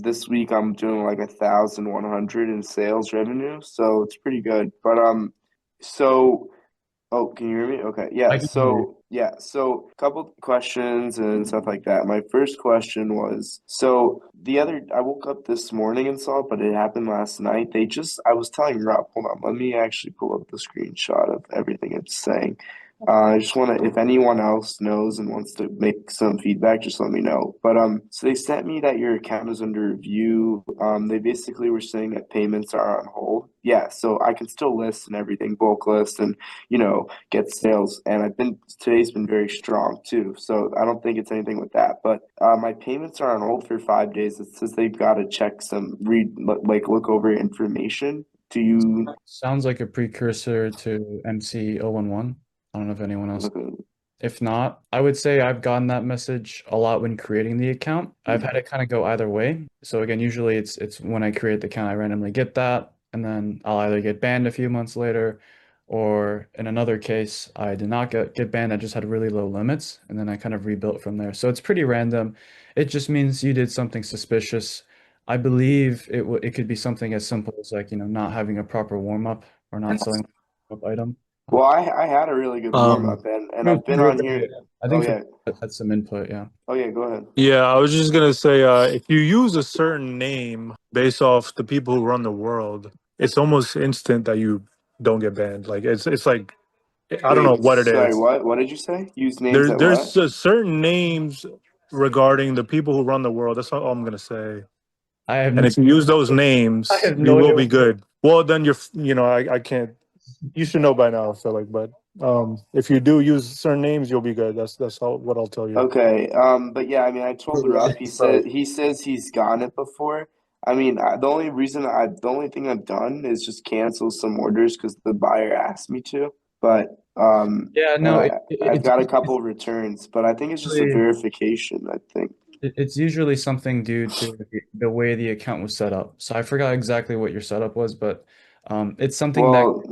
this week I'm doing like 1,100 in sales revenue, so it's pretty good. But so oh, can you hear me? Okay. I Yeah. can hear you. So a couple questions and stuff like that. My first question was, I woke up this morning and saw it, but it happened last night. I was telling Rob, hold on, let me actually pull up the screenshot of everything it's saying. I just want to, if anyone else knows and wants to make some feedback, just let me know. But so they sent me that your account is under review. They basically were saying that payments are on hold. Yeah, so I can still list and everything, bulk list and get sales. And today's been very strong too. So I don't think it's anything with that. But my payments are on hold for 5 days. It says they've got to check look over information. Do you? Sounds like a precursor to MC 011. I don't know if anyone else. Okay. If not, I would say I've gotten that message a lot when creating the account. I've had it kind of go either way. So again, usually it's when I create the account, I randomly get that, and then I'll either get banned a few months later, or in another case, I did not get banned. I just had really low limits, and then I kind of rebuilt from there. So it's pretty random. It just means you did something suspicious. I believe it could be something as simple as like, not having a proper warm up or not selling a warm-up item. Well, I had a really good warm up, and I've been on here. I think had some input, yeah. Oh yeah, go ahead. Yeah, I was just gonna say, if you use a certain name based off the people who run the world, it's almost instant that you don't get banned. Like it's like I don't know Wait, what it sorry, is. what did you say? Use names at There's what? certain names regarding the people who run the world. That's all I'm gonna say. I have And if you use those names, I have you no will idea be good. Well, then I can't. You should know by now. I feel like, but if you do use certain names, you'll be good. That's what I'll tell you. Okay. But yeah, I mean, I told Ruff. He says he's gotten it before. I mean, the only thing I've done is just cancel some orders because the buyer asked me to. But Yeah, and no, I've got a couple of returns, but I think it's just a usually verification. I think. it's usually something due to the way the account was set up. So I forgot exactly what your setup was, but it's something that Well,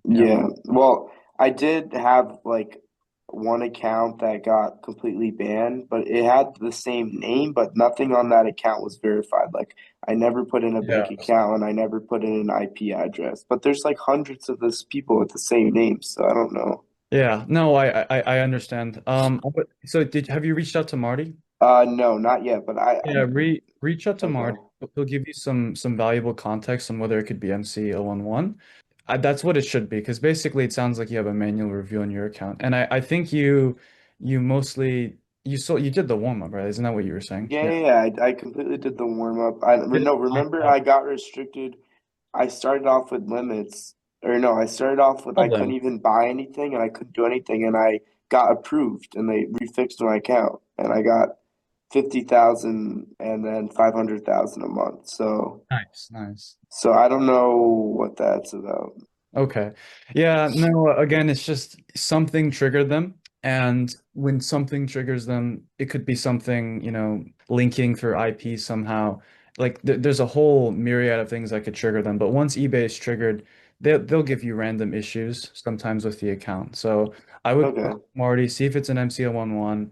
yeah. yeah. Well, I did have like one account that got completely banned, but it had the same name, but nothing on that account was verified. Like I never put in a Yeah. bank account and I never put in an IP address. But there's like hundreds of those people with the same name, so I don't know. Yeah, no, I understand. So have you reached out to Marty? No, not yet, but Yeah, reach out to Marty. okay. He'll give you some valuable context on whether it could be MC011. That's what it should be, because basically it sounds like you have a manual review on your account. And I think you mostly you did the warm up, right? Isn't that what you were saying? I completely did the warm up. No, remember Yeah. I got restricted. I started off with limits, or no, I started off with I couldn't even buy anything and I couldn't do anything, and I got approved and they refixed my account and I got 50,000 and then 500,000 a month. So Nice. I don't know what that's about. Okay. Yeah, no, again, it's just something triggered them. And when something triggers them, it could be something, linking through IP somehow. Like there's a whole myriad of things that could trigger them. But once eBay is triggered, they'll give you random issues sometimes with the account. So I would Okay. Marty, see if it's an MC011.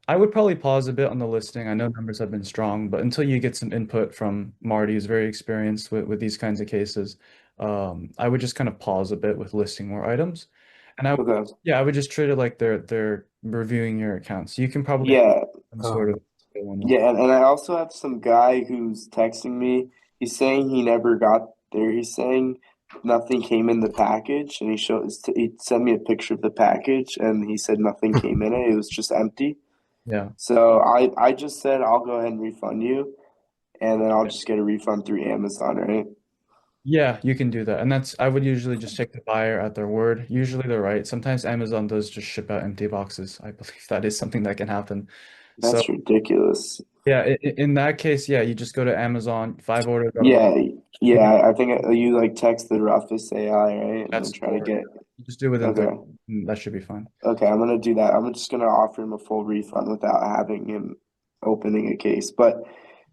I would probably pause a bit on the listing. I know numbers have been strong, but until you get some input from Marty, who's very experienced with these kinds of cases, I would just kind of pause a bit with listing more items. And Okay. I would just treat it like they're reviewing your account. So you can probably have Yeah. some sort of one. Yeah, and I also have some guy who's texting me. He's saying he never got there. He's saying nothing came in the package, and he sent me a picture of the package, and he said nothing came in it. It was just empty. Yeah. So I just said I'll go ahead and refund you, and then I'll just get a refund through Amazon, right? Yeah, you can do that. And I would usually just take the buyer at their word. Usually they're right. Sometimes Amazon does just ship out empty boxes. I believe that is something that can happen. So That's ridiculous. yeah, in that case, yeah, you just go to Amazon, 5 orders out of Yeah, yeah. I think you like text the roughest AI, right? And then that's try to get. you just do it within Okay. 30. That should be fine. Okay, I'm gonna do that. I'm just gonna offer him a full refund without having him opening a case. But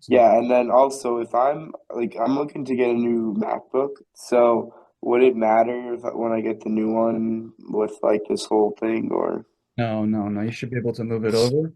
yeah, and then also if I'm looking to get a new MacBook, so would it matter when I get the new one with like this whole thing or No, no, no. You should be able to move it over,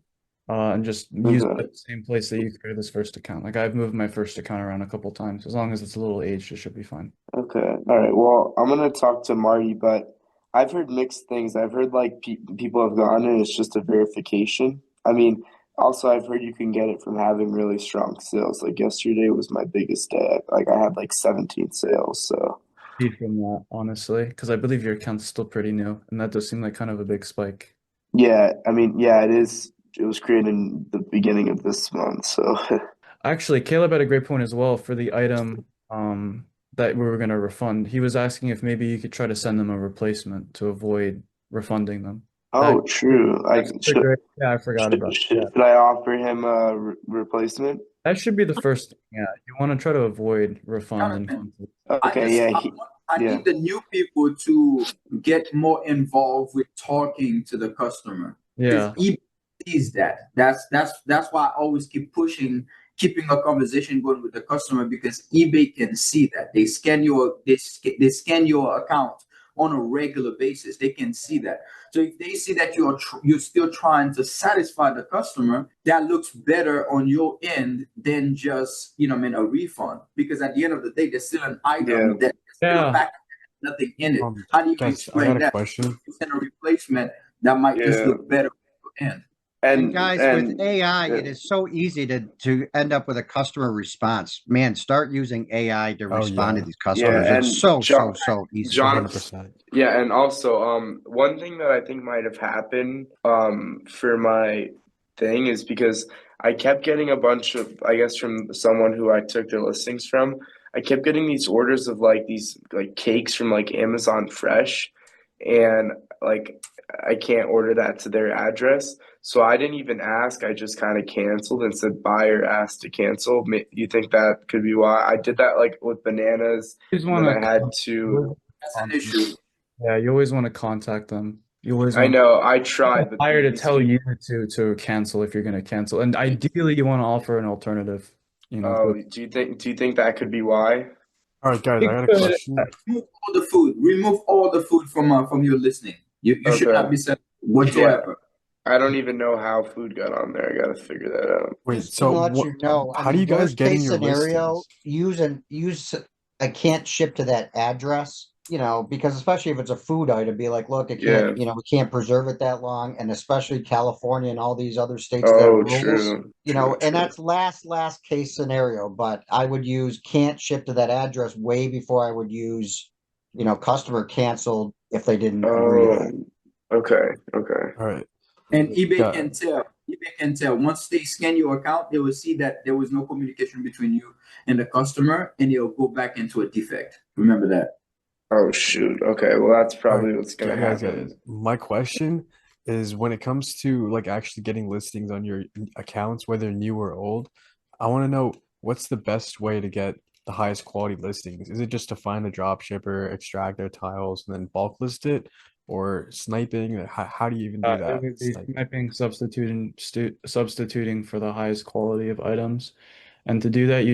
and just use it okay. at the same place that you created this first account. Like I've moved my first account around a couple times. As long as it's a little aged, it should be fine. Okay. All right. Well, I'm gonna talk to Marty, but I've heard mixed things. I've heard like pe people have gone and it's just a verification. I mean, also I've heard you can get it from having really strong sales. Like yesterday was my biggest day. Like I had like 17 sales. So Feed from that, honestly, because I believe your account's still pretty new, and that does seem like kind of a big spike. yeah, I mean, yeah, it is. It was created in the beginning of this month. So Actually, Caleb had a great point as well for the item that we were going to refund. He was asking if maybe you could try to send them a replacement to avoid refunding them. oh, true. I That's super great. Yeah, I forgot about that. should I offer him a re replacement? That should be the first thing. Yeah, you want to try to avoid refund and Jonathan, cancel. Okay, yeah, I yeah. need the new people to get more involved with talking to the customer. Yeah. Because eBay sees that. That's why I always keep pushing, keeping a conversation going with the customer because eBay can see that. They scan your account on a regular basis. They can see that. So if they see that you're still trying to satisfy the customer, that looks better on your end than just a refund. Because at the end of the day, there's still an item that's still back, nothing in it. How do you Guys, I got explain a that? question. If you send a replacement, that might just look better on your end. And guys, with AI, it is so easy to end up with a customer response. Man, start using AI to respond to these customers. Yeah, it's and so easy. John, 100%. yeah, and also one thing that I think might have happened for my thing is because I kept getting a bunch of, I guess from someone who I took their listings from, I kept getting these orders of like these like cakes from like Amazon Fresh, and like I can't order that to their address. So I didn't even ask. I just kind of canceled and said buyer asked to cancel. You think that could be why? I did that like with bananas, You always and then want I had to. That's an issue. Yeah, you always want to contact them. You always I want know, I tried, but buyer to these tell people. you to cancel if you're going to cancel. And ideally, you want to offer an alternative. You know, Oh, do you think that could be why? All right, guys, I got a question. Remove all the food. Remove all the food from your listing. You should not Okay. be selling whatsoever. I don't even know how food got on there. I gotta figure that out. Wait, Just to so let what, you know, I how do mean, you guys worst get in case your scenario, listings? use I can't ship to that address, because especially if it's a food item, be like, look, it Yeah. can't, we can't preserve it that long, and especially California and all these other states that have Oh, rules, true. True, and that's last case scenario. But I would use can't ship to that address way before I would use, customer canceled if they didn't agree to it. Okay. Okay. All right. And eBay Yeah. can tell. eBay can tell. Once they scan your account, they will see that there was no communication between you and the customer, and it'll go back into a defect. Remember that. Oh, shoot. Okay. Well, that's All probably right, what's gonna guys, happen. my question is when it comes to like actually getting listings on your accounts, whether new or old, I want to know what's the best way to get the highest quality listings? Is it just to find a drop shipper, extract their tiles, and then bulk list it, or sniping? How do you even do it that? would be Sniping. sniping, substituting for the highest quality of items. And to do that,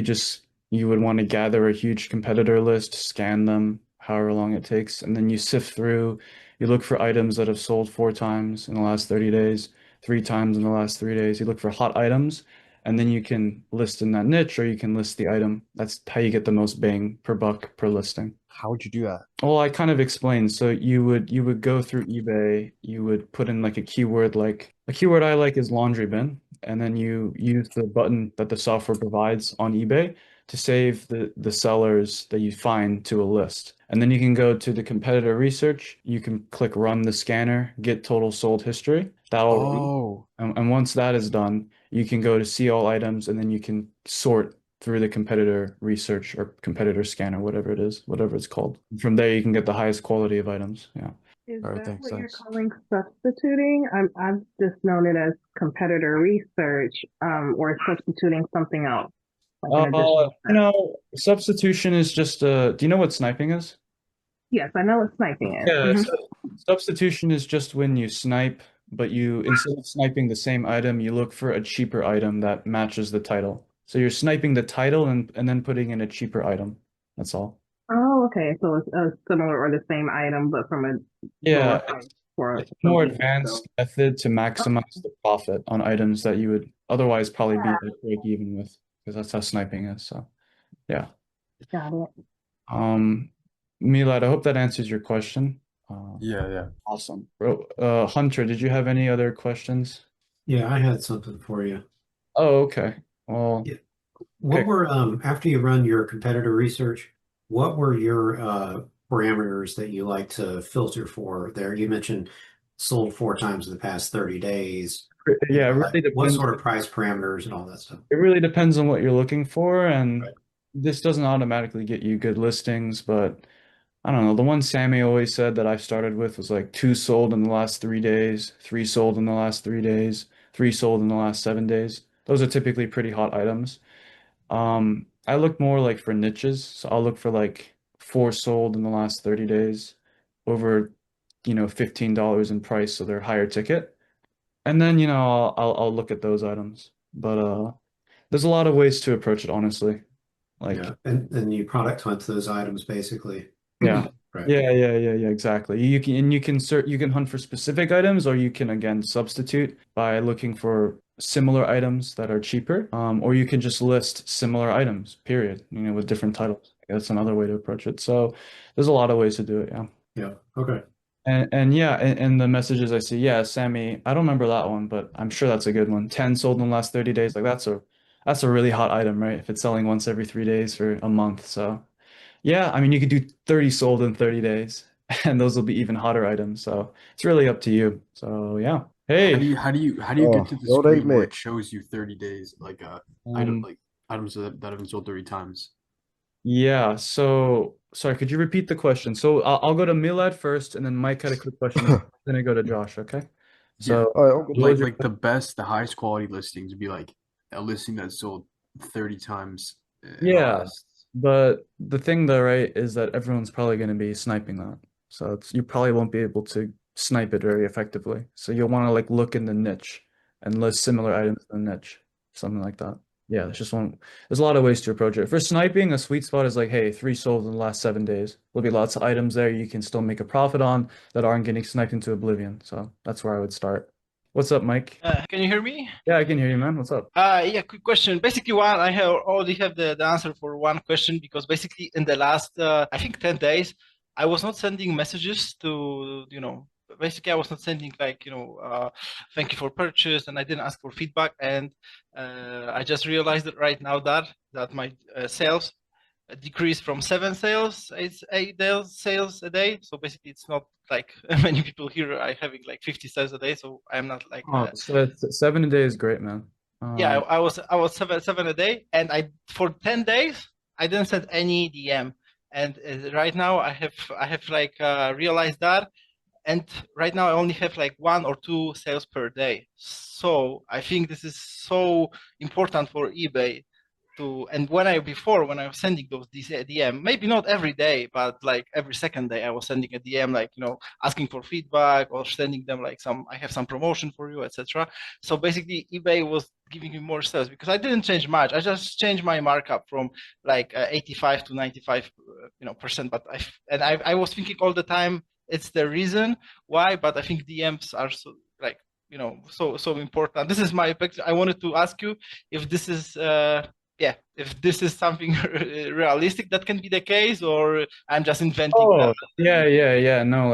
you would want to gather a huge competitor list, scan them, however long it takes, and then you sift through. You look for items that have sold 4 times in the last 30 days, 3 times in the last 3 days. You look for hot items, and then you can list in that niche or you can list the item. That's how you get the most bang per buck per listing. How would you do that? Well, I kind of explained. So you would go through eBay, you would put in like a keyword I like is laundry bin, and then you use the button that the software provides on eBay to save the sellers that you find to a list. And then you can go to the competitor research, you can click run the scanner, get total sold history. That'll run. Oh, And once that is done, you can go to see all items and then you can sort through the competitor research or competitor scanner, whatever it is, whatever it's called. From there, you can get the highest quality of items. Yeah. Is All right, that thanks, what you're thanks. calling substituting? I've just known it as competitor research, or substituting something else, like an additional step. Substitution is just do you know what sniping is? Yes, I know what sniping is. Yeah, so substitution is just when you snipe, but you instead of sniping the same item, you look for a cheaper item that matches the title. So you're sniping the title and then putting in a cheaper item. That's all. Oh, okay. So it's a similar or the same item, but from a lower Yeah, price for it's a more something else. advanced method to maximize the profit on items that you would otherwise probably be like break even with, because that's how sniping is. So yeah. Got it. Milad, I hope that answers your question. Yeah. Awesome. Bro, Hunter, did you have any other questions? Yeah, I had something for you. Oh, okay. Well, Yeah. What okay. were after you run your competitor research, what were your parameters that you like to filter for there? You mentioned sold 4 times in the past 30 days. Yeah, it Like really what depends. sort of price parameters and all that stuff? It really depends on what you're looking for, and Right. this doesn't automatically get you good listings, but I don't know. The one Sammy always said that I started with was like 2 sold in the last 3 days, 3 sold in the last 3 days, 3 sold in the last 7 days. Those are typically pretty hot items. I look more like for niches, so I'll look for like 4 sold in the last 30 days, over, $15 in price, so they're higher ticket. And then, I'll look at those items. But there's a lot of ways to approach it, honestly. Like, Yeah, and you product hunt those items basically. yeah. Right. Yeah, exactly. You can hunt for specific items, or you can again substitute by looking for similar items that are cheaper. Or you can just list similar items, period, with different titles. That's another way to approach it. So there's a lot of ways to do it, yeah. Yeah. Okay. And yeah, and the messages I see, yeah, Sammy, I don't remember that one, but I'm sure that's a good one. 10 sold in the last 30 days. Like that's a really hot item, right? If it's selling once every 3 days for a month. So yeah, I mean, you could do 30 sold in 30 days, and those will be even hotter items. So it's really up to you. So yeah. How do Hey, you how do you how do you Oh, get to the don't hate screen where me. it shows you 30 days like um, items that have been sold 30 times? yeah. So sorry, could you repeat the question? So I'll go to Milad first, and then Mike had a quick question. Then I go to Josh. Okay. Yeah. So All right, what was your Like the highest quality listings would be like a listing that sold 30 times in the Yeah, last. but the thing though, right, is that everyone's probably going to be sniping that. So you probably won't be able to snipe it very effectively. So you'll want to like look in the niche and list similar items in the niche, something like that. Yeah, there's a lot of ways to approach it. For sniping, a sweet spot is like, hey, 3 sold in the last 7 days. There'll be lots of items there you can still make a profit on that aren't getting sniped into oblivion. So that's where I would start. What's up, Mike? Can you hear me? Yeah, I can hear you, man. What's up? Yeah, quick question. Basically, I already have the answer for one question because basically in the last I think 10 days, I was not sending messages to basically I was not sending like thank you for purchase, and I didn't ask for feedback, and I just realized that right now that my sales decreased from 7 sales, 8 sales a day. So basically, it's not like many people here are having like 50 sales a day. So I'm not like Oh, so 7 a day is great, man. yeah, I was seven a day, and for 10 days I didn't send any DM, and right now I have like realized that, and right now I only have like 1 or 2 sales per day. So I think this is so important for eBay and when I was sending those DM, maybe not every day, but like every second day I was sending a DM, like asking for feedback or sending them like I have some promotion for you, etc. So basically eBay was giving me more sales because I didn't change much. I just changed my markup from like 85 to 95 percent. But I was thinking all the time it's the reason why, but I think DMs are so like so important. This is my picture. I wanted to ask you if this is if this is something realistic that can be the case, or I'm just inventing Oh, that. yeah. No,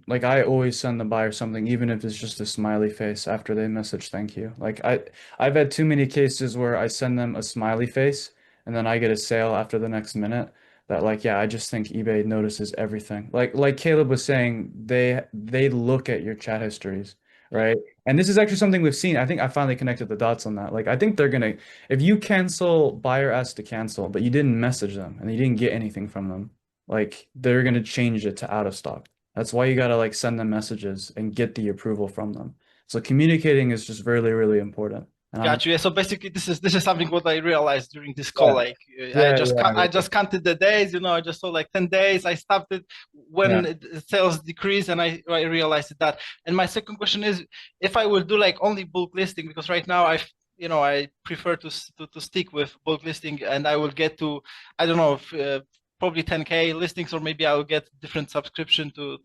like I always send the buyer something, even if it's just a smiley face after they message thank you. Like I've had too many cases where I send them a smiley face and then I get a sale after the next minute. That like, yeah, I just think eBay notices everything. Like Caleb was saying, they look at your chat histories, right? And this is actually something we've seen. I think I finally connected the dots on that. Like I think they're gonna, if you cancel, buyer asks to cancel, but you didn't message them and you didn't get anything from them, like they're gonna change it to out of stock. That's why you gotta like send them messages and get the approval from them. So communicating is just really, really important. And Got you. Yeah, so basically, this is something what I realized during this Yeah. call. Like, Yeah, I just counted the days. I just saw like 10 days. I stopped it when sales decreased, and I realized that. And my second question is, if I will do like only bulk listing, because right now I prefer to stick with bulk listing, and I will get to, I don't know, if, probably 10K listings, or maybe I'll get different subscription to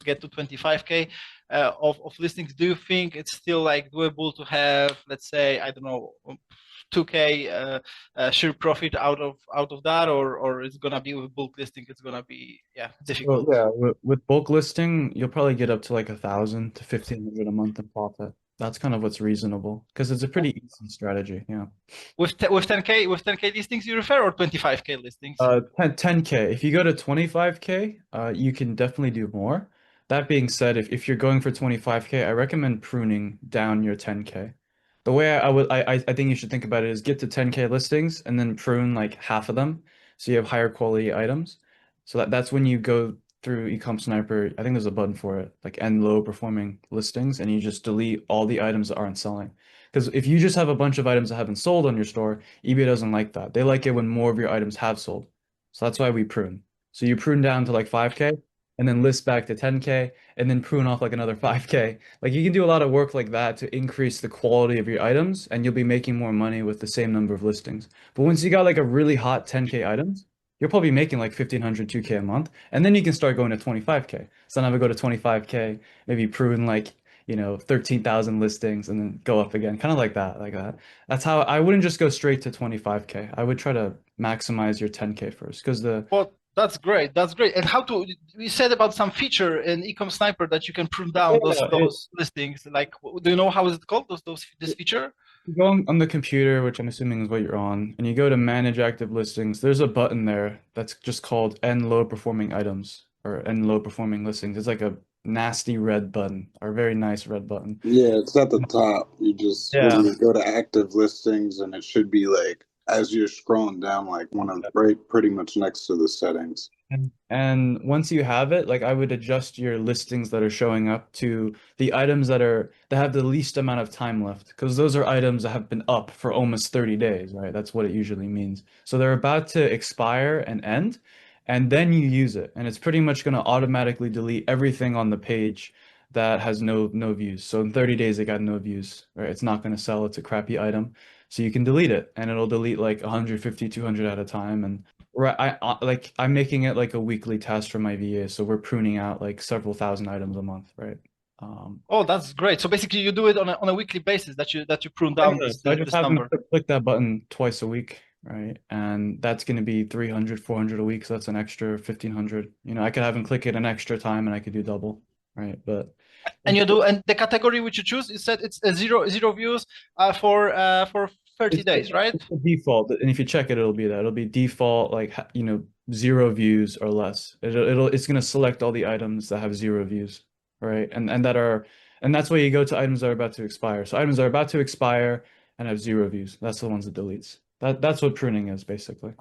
get to 25K of listings. Do you think it's still like doable to have, let's say, I don't know, 2K share profit out of that, or it's gonna be with bulk listing, it's gonna be difficult? Yeah, with bulk listing, you'll probably get up to like 1,000 to 1,500 a month in profit. That's kind of what's reasonable because it's a pretty easy strategy. Yeah. With 10K listings you refer, or 25K listings? 10K. If you go to 25K, you can definitely do more. That being said, if you're going for 25K, I recommend pruning down your 10K. The way I think you should think about it is get to 10K listings and then prune like half of them so you have higher quality items. So that's when you go through ecomsniper. I think there's a button for it, like end low performing listings, and you just delete all the items that aren't selling. Because if you just have a bunch of items that haven't sold on your store, eBay doesn't like that. They like it when more of your items have sold. So that's why we prune. So you prune down to like 5K and then list back to 10K and then prune off like another 5K. Like you can do a lot of work like that to increase the quality of your items and you'll be making more money with the same number of listings. But once you got like a really hot 10K items, you're probably making like 1,500, 2K a month. And then you can start going to 25K. So now we go to 25K, maybe prune like 13,000 listings and then go up again, kind of like that, That's how I wouldn't just go straight to 25K. I would try to maximize your 10K first because Well, that's great. That's great. And you said about some feature in ecomsniper that you can prune down those listings. Like, do you know how is it called? This feature? You go on the computer, which I'm assuming is what you're on, and you go to manage active listings. There's a button there that's just called end low performing items or end low performing listings. It's like a nasty red button or a very nice red button. Yeah, it's at the top. You just when you go to active listings, and it should be like as you're scrolling down, like pretty much next to the settings. And once you have it, like I would adjust your listings that are showing up to the items that have the least amount of time left, because those are items that have been up for almost 30 days, right? That's what it usually means. So they're about to expire and end, and then you use it, and it's pretty much going to automatically delete everything on the page that has no views. So in 30 days, it got no views, right? It's not going to sell. It's a crappy item. So you can delete it, and it'll delete like 150, 200 at a time. And I'm making it like a weekly task for my VA, so we're pruning out like several thousand items a month, right? Oh, that's great. So basically, you do it on a weekly basis that you prune down this number. Click that button twice a week, right? And that's going to be 300, 400 a week, so that's an extra 1,500. I could have him click it an extra time, and I could do double, right? But and the category which you choose, you said it's a zero views for 30 days, right? It's the default, and if you check it, it'll be that. It'll be default, like 0 views or less. It's going to select all the items that have 0 views, right? And that's why you go to items that are about to expire. So items that are about to expire and have 0 views. That's the ones it deletes. That's what pruning is basically.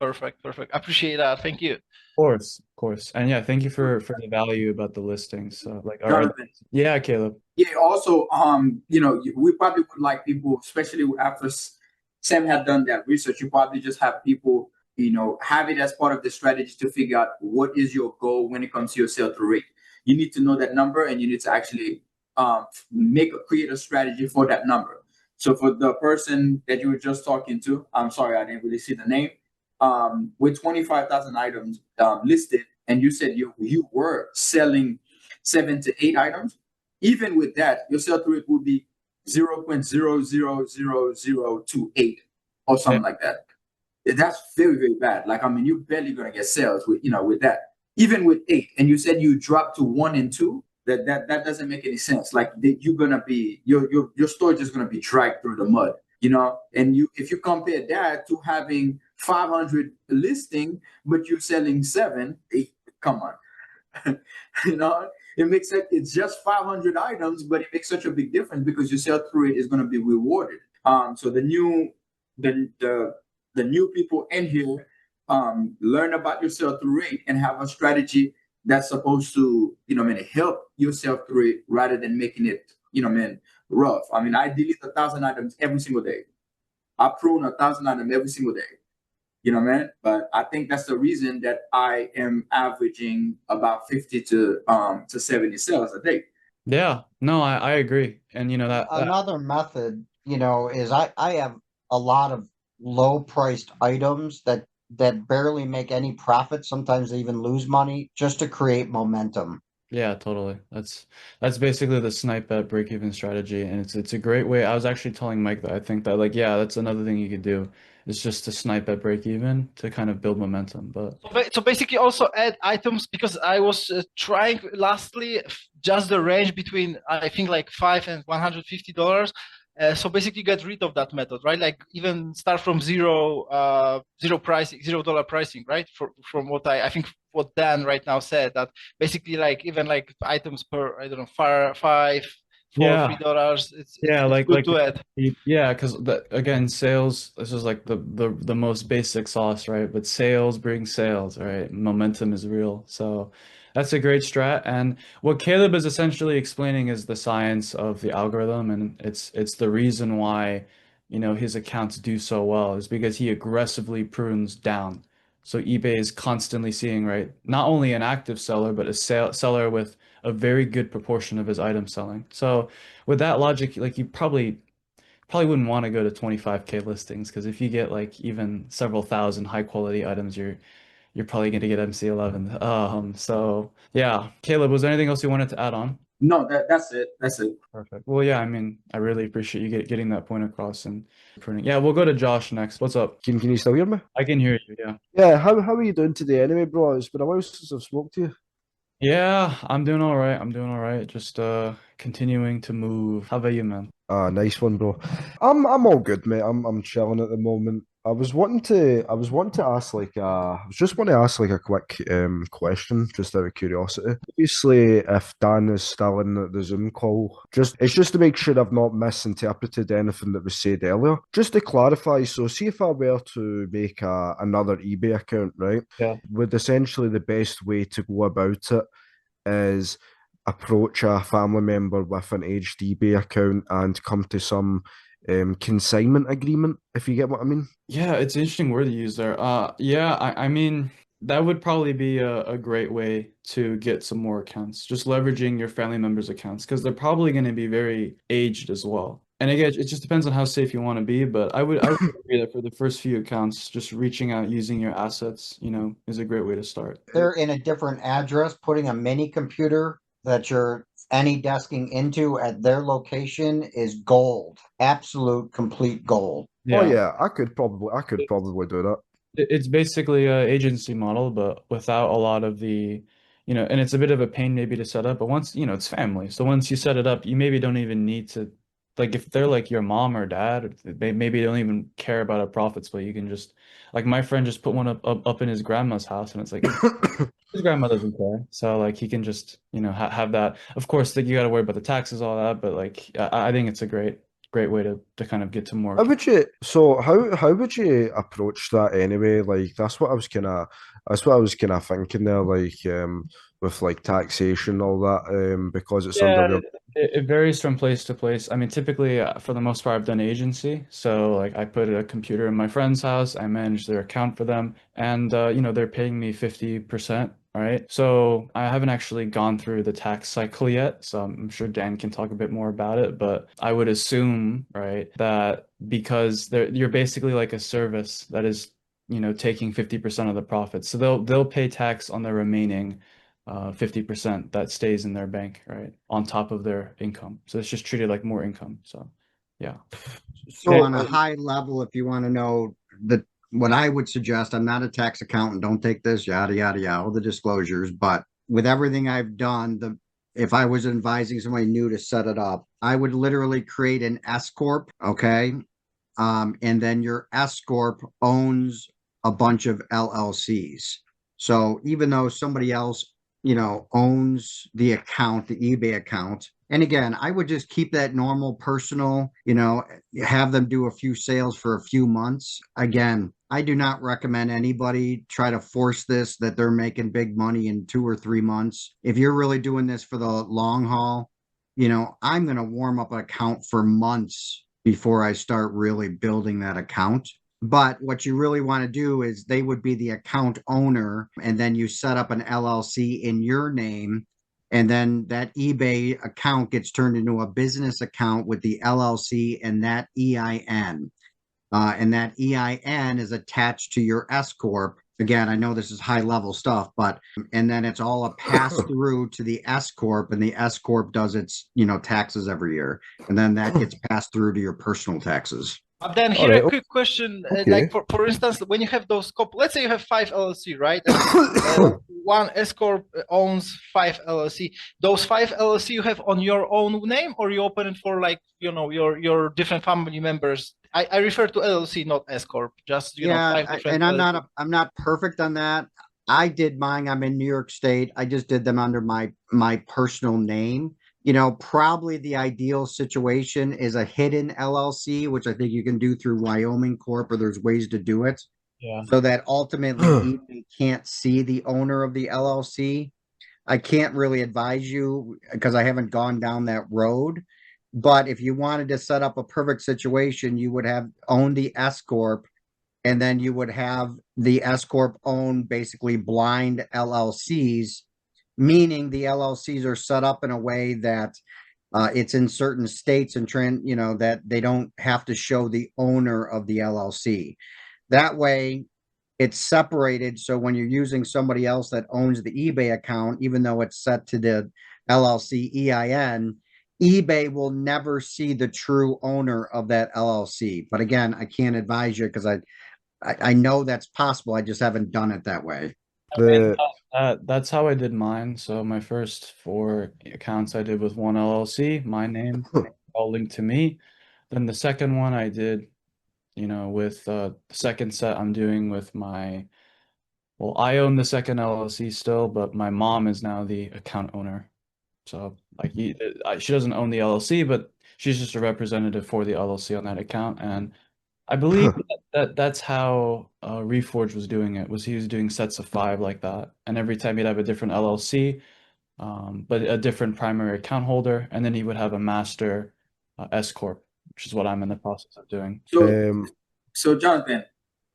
Perfect. I appreciate that. Thank you. Of course. And yeah, thank you for the value about the listings. So yeah, Caleb. Yeah, also, we probably would like people, especially after Sam had done that research, you probably just have people, have it as part of the strategy to figure out what is your goal when it comes to your sell-through rate. You need to know that number, and you need to actually create a strategy for that number. So for the person that you were just talking to, I'm sorry, I didn't really see the name, with 25,000 items listed, and you said you were selling 7 to 8 items, even with that, your sell-through rate would be 0.000028 or something like that. That's very, very bad. Like, you're barely gonna get sales with that. Even with 8, and you said you dropped to 1 and 2, that doesn't make any sense. Like, you're gonna be your storage is gonna be dragged through the mud. And if you compare that to having 500 listing, but you're selling 7, come on. It makes it's just 500 items, but it makes such a big difference because your sell-through rate is going to be rewarded. So the new people in here learn about your sell-through rate and have a strategy that's supposed to, help yourself through it rather than making it, rough. I mean, I delete 1,000 items every single day. I prune 1,000 items every single day. But I think that's the reason that I am averaging about 50 to 70 sales a day. Yeah, no, I agree. And that Another method, is I have a lot of low priced items that barely make any profit. Sometimes they even lose money just to create momentum. yeah, totally. That's basically the snipe at break-even strategy, and it's a great way. I was actually telling Mike that I think that like yeah, that's another thing you could do is just to snipe at break-even to kind of build momentum. But So basically also add items, because I was trying lastly just the range between I think like $5 and $150. So basically get rid of that method, right? Like even start from zero pricing, $0 pricing, right? From what I think what Dan right now said, that basically like even like items per, I don't know, five, yeah, $3, it's yeah, good to add. yeah, because again, sales, this is like the most basic sauce, right? But sales bring sales, right? Momentum is real. So that's a great strat. And what Caleb is essentially explaining is the science of the algorithm, and it's the reason why, his accounts do so well is because he aggressively prunes down. So eBay is constantly seeing, right, not only an active seller, but a seller with a very good proportion of his item selling. So with that logic, like you probably wouldn't want to go to 25K listings because if you get like even several thousand high quality items, you're probably going to get MC11. So yeah, Caleb, was there anything else you wanted to add on? No, that's it. That's it. Perfect. Well, yeah, I mean, I really appreciate you getting that point across and pruning. Yeah, we'll go to Josh next. What's up? Can you still hear me? I can hear you. Yeah. Yeah, how are you doing today anyway, bro? It's been a while since I've spoke to you. Yeah, I'm doing all right. I'm doing all right. Just continuing to move. How about you, man? Ah, nice one, bro. I'm all good, mate. I'm chilling at the moment. I was wanting to ask I was just want to ask like a quick question just out of curiosity. Obviously, if Dan is still in the Zoom call, it's just to make sure I've not misinterpreted anything that was said earlier. Just to clarify, so see if I were to make another eBay account, right? Yeah. Would essentially the best way to go about it is approach a family member with an aged eBay account and come to some consignment agreement, if you get what I mean. Yeah, it's an interesting word to use there. Yeah, I mean, that would probably be a great way to get some more accounts, just leveraging your family members' accounts, because they're probably going to be very aged as well. And again, it just depends on how safe you want to be, but I would agree that for the first few accounts, just reaching out using your assets, is a great way to start. They're in a different address, putting a mini computer that you're AnyDesking into at their location is gold. Absolute complete gold. Oh Yeah. yeah, I could probably do that. It's basically a agency model, but without a lot of the, and it's a bit of a pain maybe to set up, but once, it's family. So once you set it up, you maybe don't even need to, like if they're like your mom or dad, they maybe don't even care about a profit split. You can just, like my friend just put one up in his grandma's house and it's like, his grandma doesn't care. So like he can just, have that. Of course, like you got to worry about the taxes, all that, but like I think it's a great way to kind of get to more. How would you approach that anyway? Like that's what I was kind of thinking there, like with like taxation and all that, because it's under your. It varies from place to place. I mean, typically, for the most part, I've done agency. So, like, I put a computer in my friend's house, I manage their account for them, and they're paying me 50%, right? So, I haven't actually gone through the tax cycle yet, so I'm sure Dan can talk a bit more about it, but I would assume, right, that because you're basically like a service that is, taking 50% of the profits. So they'll pay tax on the remaining 50% that stays in their bank, right, on top of their income. So it's just treated like more income. So, yeah. So on a high level, if you want to know what I would suggest, I'm not a tax accountant. Don't take this, yada yada yada, all the disclosures. But with everything I've done, if I was advising somebody new to set it up, I would literally create an S-Corp, okay, and then your S-Corp owns a bunch of LLCs. So even though somebody else owns the account, the eBay account, And again, I would just keep that normal personal, have them do a few sales for a few months. Again, I do not recommend anybody try to force this that they're making big money in 2 or 3 months. If you're really doing this for the long haul, I'm going to warm up an account for months before I start really building that account. But what you really want to do is they would be the account owner, and then you set up an LLC in your name. And then that eBay account gets turned into a business account with the LLC and that EIN. And that EIN is attached to your S-Corp. Again, I know this is high level stuff, and then it's all a pass through to the S-Corp, and the S-Corp does its, taxes every year. And then that gets passed through to your personal taxes. Then here a quick question, like for instance, when you have those, let's say you have 5 LLC, right? And, one S-Corp owns 5 LLC. Those 5 LLC you have on your own name, or you open it for like, your different family members? I refer to LLC, not S-Corp, just, 5 different and I'm not perfect on that. I did mine. I'm in New York State. I just did them under my personal name. Probably the ideal situation is a hidden LLC, which I think you can do through Wyoming Corp, or there's ways to do it. Yeah. So that ultimately eBay can't see the owner of the LLC. I can't really advise you because I haven't gone down that road. But if you wanted to set up a perfect situation, you would have owned the S-Corp, and then you would have the S-Corp own basically blind LLCs, meaning the LLCs are set up in a way that it's in certain states and that they don't have to show the owner of the LLC. That way, it's separated. So when you're using somebody else that owns the eBay account, even though it's set to the LLC EIN, eBay will never see the true owner of that LLC. But again, I can't advise you because I know that's possible. I just haven't done it that way. That's how I did mine. So my first 4 accounts I did with one LLC, my name, all linked to me. Then the second one I did, with the second set I'm doing with I own the second LLC still, but my mom is now the account owner. So like she doesn't own the LLC, but she's just a representative for the LLC on that account. And I believe that's how Reforge was doing it. He was doing sets of 5 like that, and every time he'd have a different LLC, but a different primary account holder, and then he would have a master S-Corp, which is what I'm in the process of doing. So Jonathan,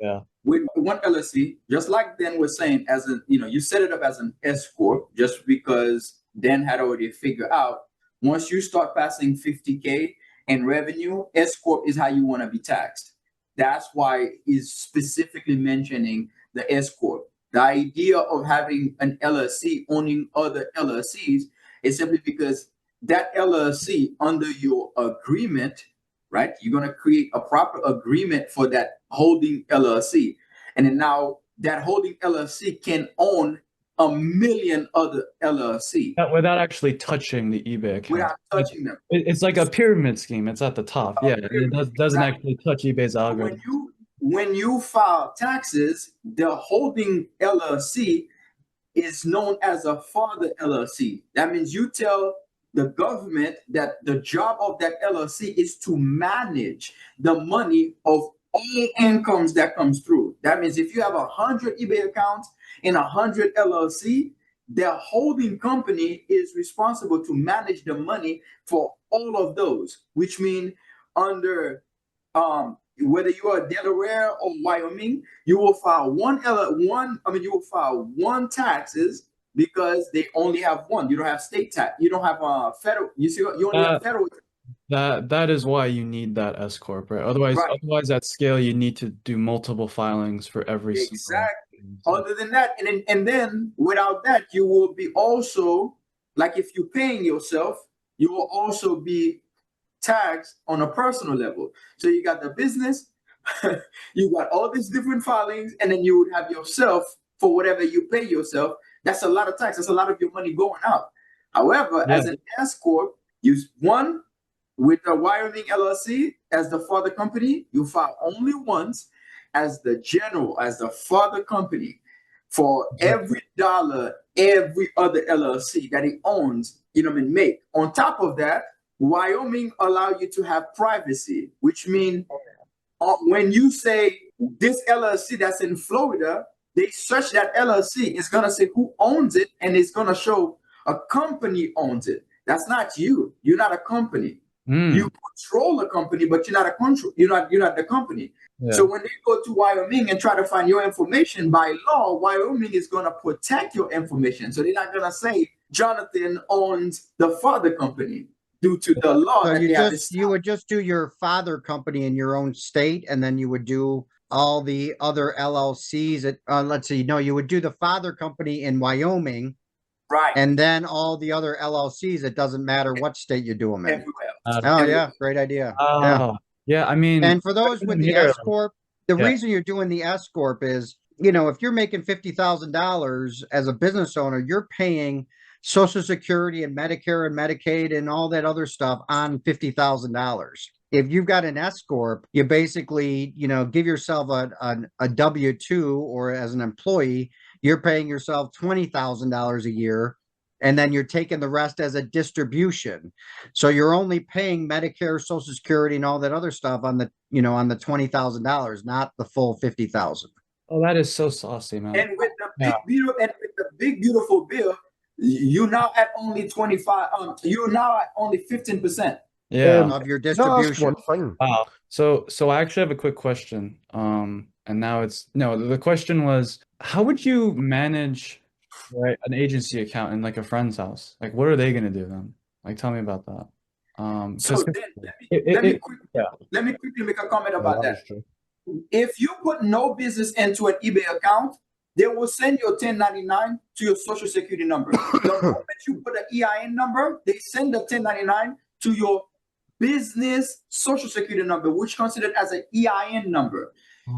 yeah, with one LLC, just like Dan was saying, you set it up as an S-Corp just because Dan had already figured out once you start passing 50K in revenue, S-Corp is how you want to be taxed. That's why he's specifically mentioning the S-Corp. The idea of having an LLC owning other LLCs is simply because that LLC under your agreement, right? You're going to create a proper agreement for that holding LLC. And then now that holding LLC can own a million other LLC. Without actually touching the eBay account. Without touching them. It's like a pyramid scheme. It's at the top. Yeah, it doesn't actually touch eBay's algorithm. When you file taxes, the holding LLC is known as a father LLC. That means you tell the government that the job of that LLC is to manage the money of all incomes that comes through. That means if you have 100 eBay accounts and 100 LLC, their holding company is responsible to manage the money for all of those, which means under whether you are Delaware or Wyoming, you will file you will file one taxes because they only have one. You don't have state tax. You don't have federal. You only have federal. That is why you need that S-Corp, right? Otherwise at scale you need to do multiple filings for every exactly. Other than that, and then without that, you will be also, like if you're paying yourself, you will also be taxed on a personal level. So you got the business, you got all these different filings, and then you would have yourself for whatever you pay yourself. That's a lot of tax. That's a lot of your money going out. However, as an S-Corp, one with the Wyoming LLC as the father company, you file only once as the father company. For every dollar every other LLC that he owns, make. On top of that, Wyoming allow you to have privacy, which means when you say this LLC that's in Florida, they search that LLC. It's gonna say who owns it, and it's gonna show a company owns it. That's not you. You're not a company. You control a company, but you're not a control. You're not the company. Yeah. So when they go to Wyoming and try to find your information, by law, Wyoming is gonna protect your information. So they're not gonna say Jonathan owns the father company due to the law. So that you they have just you would just do your father company in your own state, and then you would do all the other LLCs. Let's see, no, you would do the father company in Wyoming, right, and then all the other LLCs. It doesn't matter what state you do them in. everywhere. Oh yeah, great idea. Yeah. Yeah, I mean, And for those with the here, S-Corp, the yeah. reason you're doing the S-Corp is, if you're making $50,000 as a business owner, you're paying Social Security and Medicare and Medicaid and all that other stuff on $50,000. If you've got an S-Corp, you basically, give yourself a W-2, or as an employee, you're paying yourself $20,000 a year, and then you're taking the rest as a distribution. So you're only paying Medicare, Social Security, and all that other stuff on the $20,000, not the full $50,000. Oh, that is so saucy, man. And with the big beautiful bill, you now at only 25. You're now at only 15%. Yeah. Of your Can I ask distribution. one thing? Wow. So I actually have a quick question. And now the question was, how would you manage, right, an agency account in like a friend's house? Like, what are they gonna do then? Like, tell me about that. So then, let me quickly make a comment about that. If you put no business into an eBay account, they will send you a 1099 to your Social Security number. The moment you put an EIN number, they send the 1099 to your business Social Security number, which is considered as an EIN number.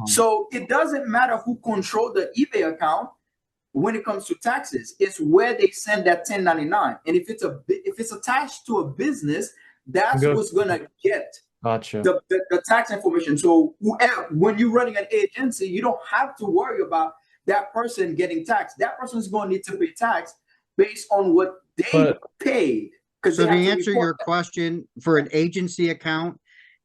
So it doesn't matter who controls the eBay account when it comes to taxes. It's where they send that 1099, and if it's attached to a business, that's what's gonna get the tax information. So when you're running an agency, you don't have to worry about that person getting taxed. That person's going to need to pay tax based on what they paid. So to answer your question, for an agency account,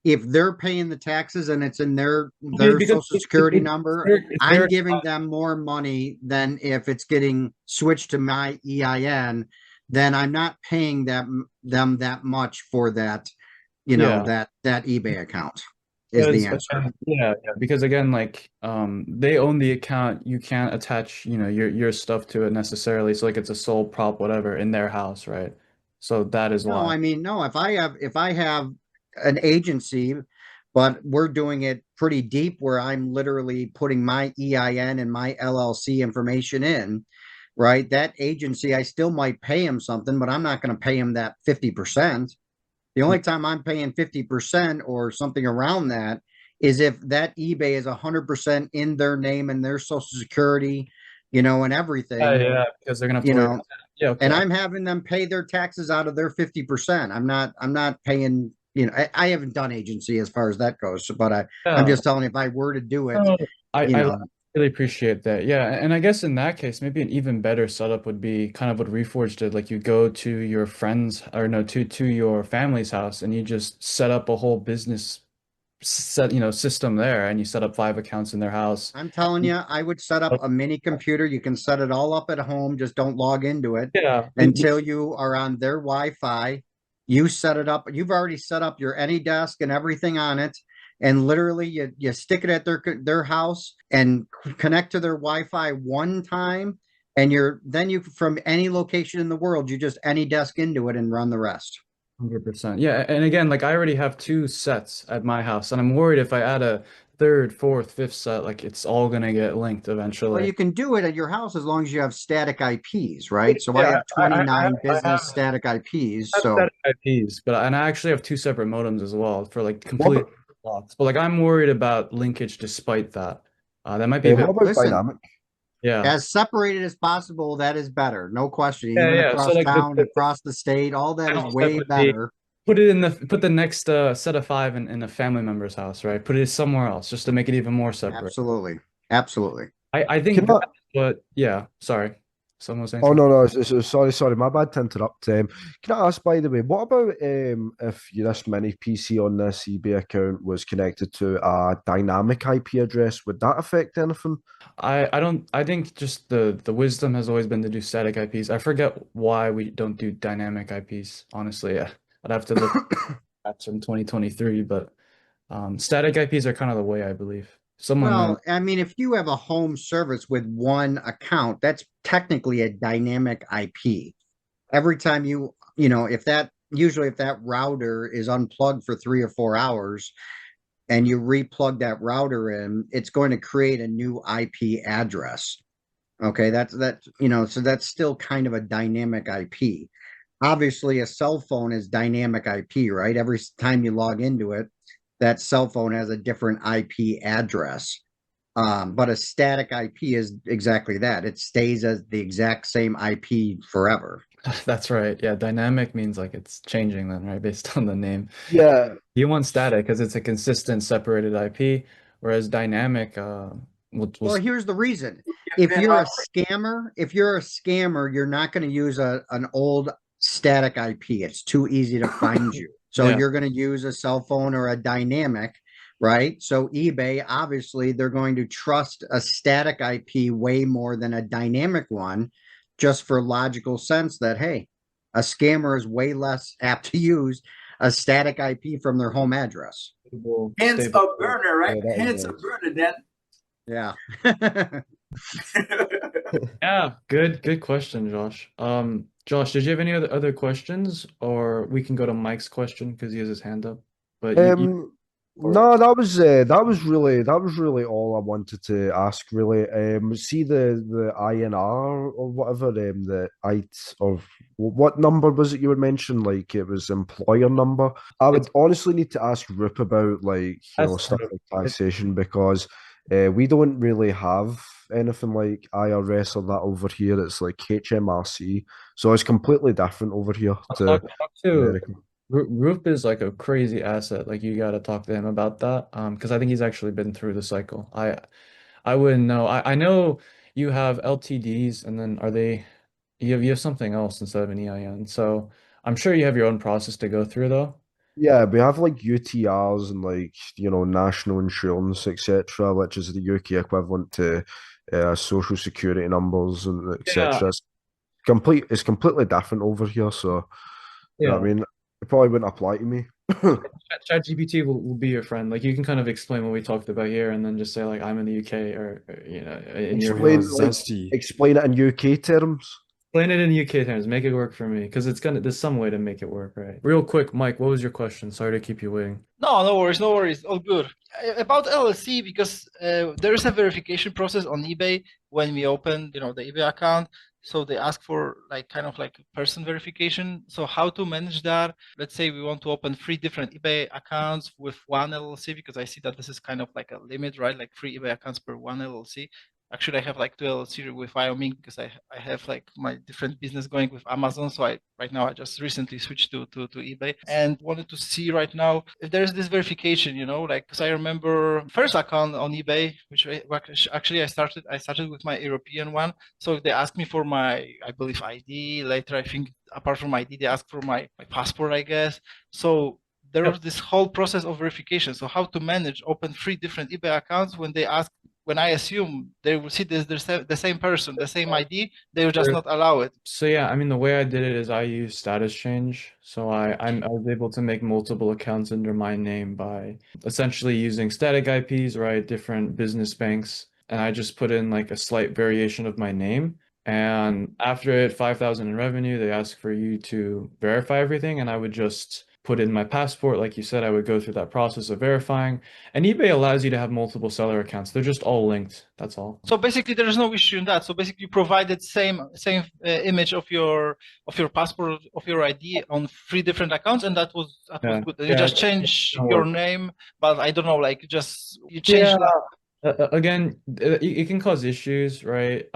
if they're paying the taxes and it's in their Social Security number, I'm giving them more money than if it's getting switched to my EIN. Then I'm not paying them that much for that, that eBay account is the answer. Yeah, because again, like they own the account, you can't attach, your stuff to it necessarily. So like it's a sole prop, whatever, in their house, right? So that is why. No, I mean, no, if I have an agency, but we're doing it pretty deep where I'm literally putting my EIN and my LLC information in, right? That agency, I still might pay him something, but I'm not going to pay him that 50%. The only time I'm paying 50% or something around that is if that eBay is 100% in their name and their Social Security, and everything. Yeah, because they're gonna, and I'm having them pay their taxes out of their 50%. I'm not paying. I haven't done agency as far as that goes, but I'm just telling you, if I were to do it, I really appreciate that. Yeah, and I guess in that case, maybe an even better setup would be kind of what Reforge did. Like you go to your friends, or no, to your family's house, and you just set up a whole business system there, and you set up 5 accounts in their house. I'm telling you, I would set up a mini computer. You can set it all up at home. Just don't log into it until you are on their Wi-Fi. You set it up. You've already set up your AnyDesk and everything on it. And literally you stick it at their house and connect to their Wi-Fi one time. And then you, from any location in the world, you just AnyDesk into it and run the rest. 100%. Yeah, and again, like I already have 2 sets at my house, and I'm worried if I add a 3rd, 4th, 5th set, like it's all gonna get linked eventually. Well, you can do it at your house as long as you have static IPs, right? So I have 29 business static IPs. Static IPs, and I actually have 2 separate modems as well for like complete blocks. But like I'm worried about linkage despite that. That might be a bit. What about dynamic? Yeah, as separated as possible, that is better, no question. Even across so like town, across the state, all that is way better. Put the next set of 5 in a family member's house, right? Put it somewhere else just to make it even more separate. Absolutely. I think but yeah, sorry. Someone was saying Oh something. no, sorry, my bad to interrupt. Can I ask, by the way, what about if this mini PC on this eBay account was connected to a dynamic IP address? Would that affect anything? I don't I think just the wisdom has always been to do static IPs. I forget why we don't do dynamic IPs, honestly. Yeah. I'd have to look at from 2023, but static IPs are kind of the way, I believe. Someone Well, I mean, if you have a home service with one account, that's technically a dynamic IP. Every time if that router is unplugged for 3 or 4 hours and you replug that router in, it's going to create a new IP address. Okay, so that's still kind of a dynamic IP. Obviously, a cell phone is dynamic IP, right? Every time you log into it, that cell phone has a different IP address. But a static IP is exactly that. It stays as the exact same IP forever. That's right. Yeah, dynamic means like it's changing then, right? Based on the name. Yeah. You want static because it's a consistent separated IP, whereas dynamic, Well, here's the reason. If you're a scammer, you're not going to use an old static IP. It's too easy to find you. So Yeah. you're going to use a cell phone or a dynamic, right? So eBay, obviously, they're going to trust a static IP way more than a dynamic one, just for logical sense that, hey, a scammer is way less apt to use a static IP from their home address. Hence a burner, right? Yeah, that is Hence a nice. burner then. Yeah. Yeah, good question, Josh. Josh, did you have any other questions, or we can go to Mike's question because he has his hand up. But No, that was really all I wanted to ask. Really, see the INR or whatever, the IT of what number was it you would mention? Like it was employer number. I would honestly need to ask Rup about stuff like taxation because we don't really have anything like IRS or that over here. It's like HMRC, so it's completely different over here to talk to America. Roop is like a crazy asset. Like you got to talk to him about that. Because I think he's actually been through the cycle. I wouldn't know. I know you have LTDs, and then you have something else instead of an EIN. So I'm sure you have your own process to go through though. Yeah, we have like UTRs and national insurance, etc., which is the UK equivalent to social security numbers and etc. It's completely different over here, so Yeah. I mean, it probably wouldn't apply to me. ChatGPT will be your friend. Like you can kind of explain what we talked about here, and then just say like I'm in the UK or in your Explain it in UK terms. Explain it in UK terms. Make it work for me because there's some way to make it work, right? Real quick, Mike, what was your question? Sorry to keep you waiting. No worries, all good. About LLC, because there is a verification process on eBay when we open, the eBay account. So they ask for kind of like person verification. So how to manage that? Let's say we want to open 3 different eBay accounts with one LLC, because I see that this is kind of like a limit, right? Like 3 eBay accounts per one LLC. Actually, I have like 2 LLC with Wyoming because I have like my different business going with Amazon. So right now I just recently switched to eBay and wanted to see right now if there's this verification, because I remember first account on eBay, which actually I started with my European one. So they asked me for my, I believe, ID. Later, I think apart from ID, they asked for my passport, I guess. So there was this whole process of verification. So how to manage open 3 different eBay accounts when I assume they will see this, the same person, the same ID, they will just not allow it. So yeah, I mean the way I did it is I used status change. So I was able to make multiple accounts under my name by essentially using static IPs, right? Different business banks, and I just put in like a slight variation of my name. And after it 5,000 in revenue, they ask for you to verify everything, and I would just put in my passport. Like you said, I would go through that process of verifying. And eBay allows you to have multiple seller accounts. They're just all linked. That's all. So basically, there is no issue in that. So basically, you provided same image of your passport, of your ID on 3 different accounts, and that was good. You just change your name, but I don't know, like you change. Again, it can cause issues, right?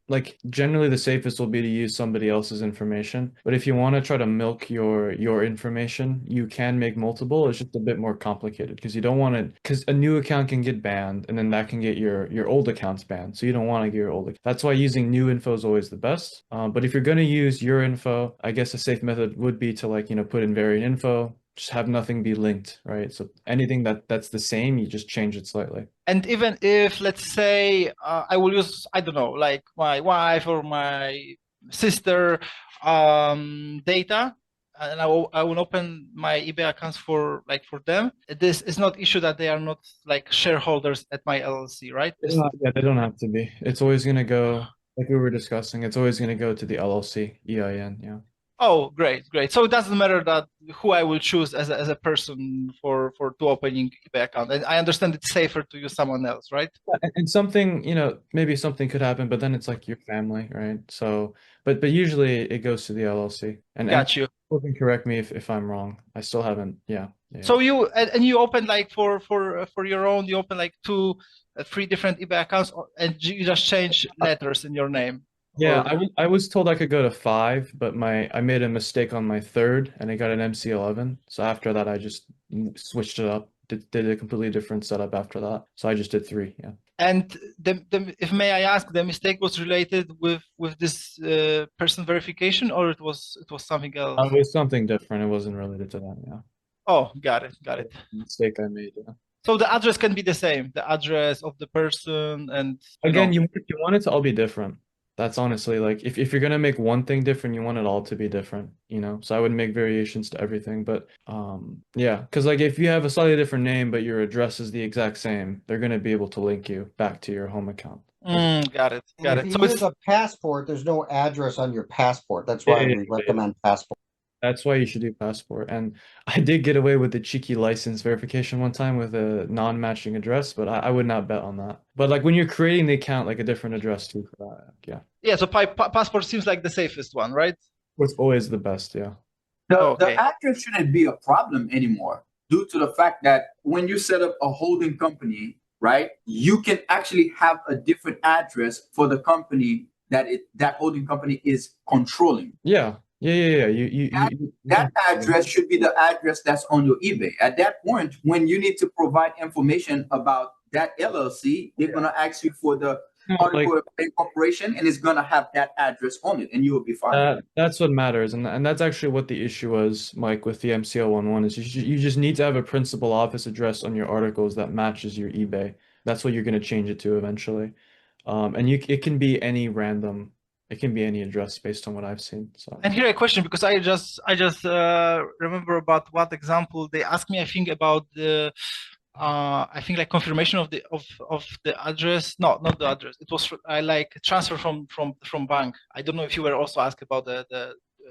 Like generally the safest will be to use somebody else's information. But if you want to try to milk your information, you can make multiple. It's just a bit more complicated because you don't want to, because a new account can get banned and then that can get your old accounts banned. So you don't want to get your old. That's why using new info is always the best. But if you're going to use your info, I guess a safe method would be to like, put in variant info, just have nothing be linked, right? So anything that's the same, you just change it slightly. And even if, let's say, I will use, I don't know, like my wife or my sister data, and I will open my eBay accounts for them. This is not issue that they are not like shareholders at my LLC, right? Yeah, they don't have to be. It's always going to go, like we were discussing, it's always going to go to the LLC, EIN, yeah. Oh, great. So it doesn't matter that who I will choose as a person for to opening eBay account. And I understand it's safer to use someone else, right? And something, maybe something could happen, but then it's like your family, right? So, but usually it goes to the LLC. Got you. You can correct me if I'm wrong. I still haven't, yeah. So you open like for your own, you open like 3 different eBay accounts, and you just change letters in your name. Yeah, I was told I could go to 5, but I made a mistake on my 3rd and I got an MC11. So after that, I just switched it up, did a completely different setup after that. So I just did 3, yeah. And if may I ask, the mistake was related with this person verification, or it was something else? It was something different. It wasn't related to that, yeah. Oh, got it. Mistake I made, yeah. So the address can be the same, the address of the person, and again, you want it to all be different. That's honestly like if you're gonna make one thing different, you want it all to be different, So I would make variations to everything, but yeah, because like if you have a slightly different name but your address is the exact same, they're gonna be able to link you back to your home account. Got it. If you use a passport, there's no address on your passport. That's why we recommend passport. That's why you should do passport. And I did get away with the cheeky license verification one time with a non-matching address, but I would not bet on that. But like when you're creating the account, like a different address too for that. Yeah. Yeah. So passport seems like the safest one, right? It's always the best. Yeah. The address shouldn't be a problem anymore due to the fact that when you set up a holding company, right, you can actually have a different address for the company that holding company is controlling. Yeah. Yeah. That address should be the address that's on your eBay. At that point, when you need to provide information about that LLC, they're going to ask you for the article of incorporation, and it's going to have that address on it, and you will be fine. That's what matters, and that's actually what the issue was, Mike, with the MCL11 is you just need to have a principal office address on your articles that matches your eBay. That's what you're going to change it to eventually, and it can be any random. It can be any address based on what I've seen. So. And here a question, because I just remember about what example they asked me. I think about the like confirmation of the address. No, not the address. It was I like transfer from bank. I don't know if you were also asked about the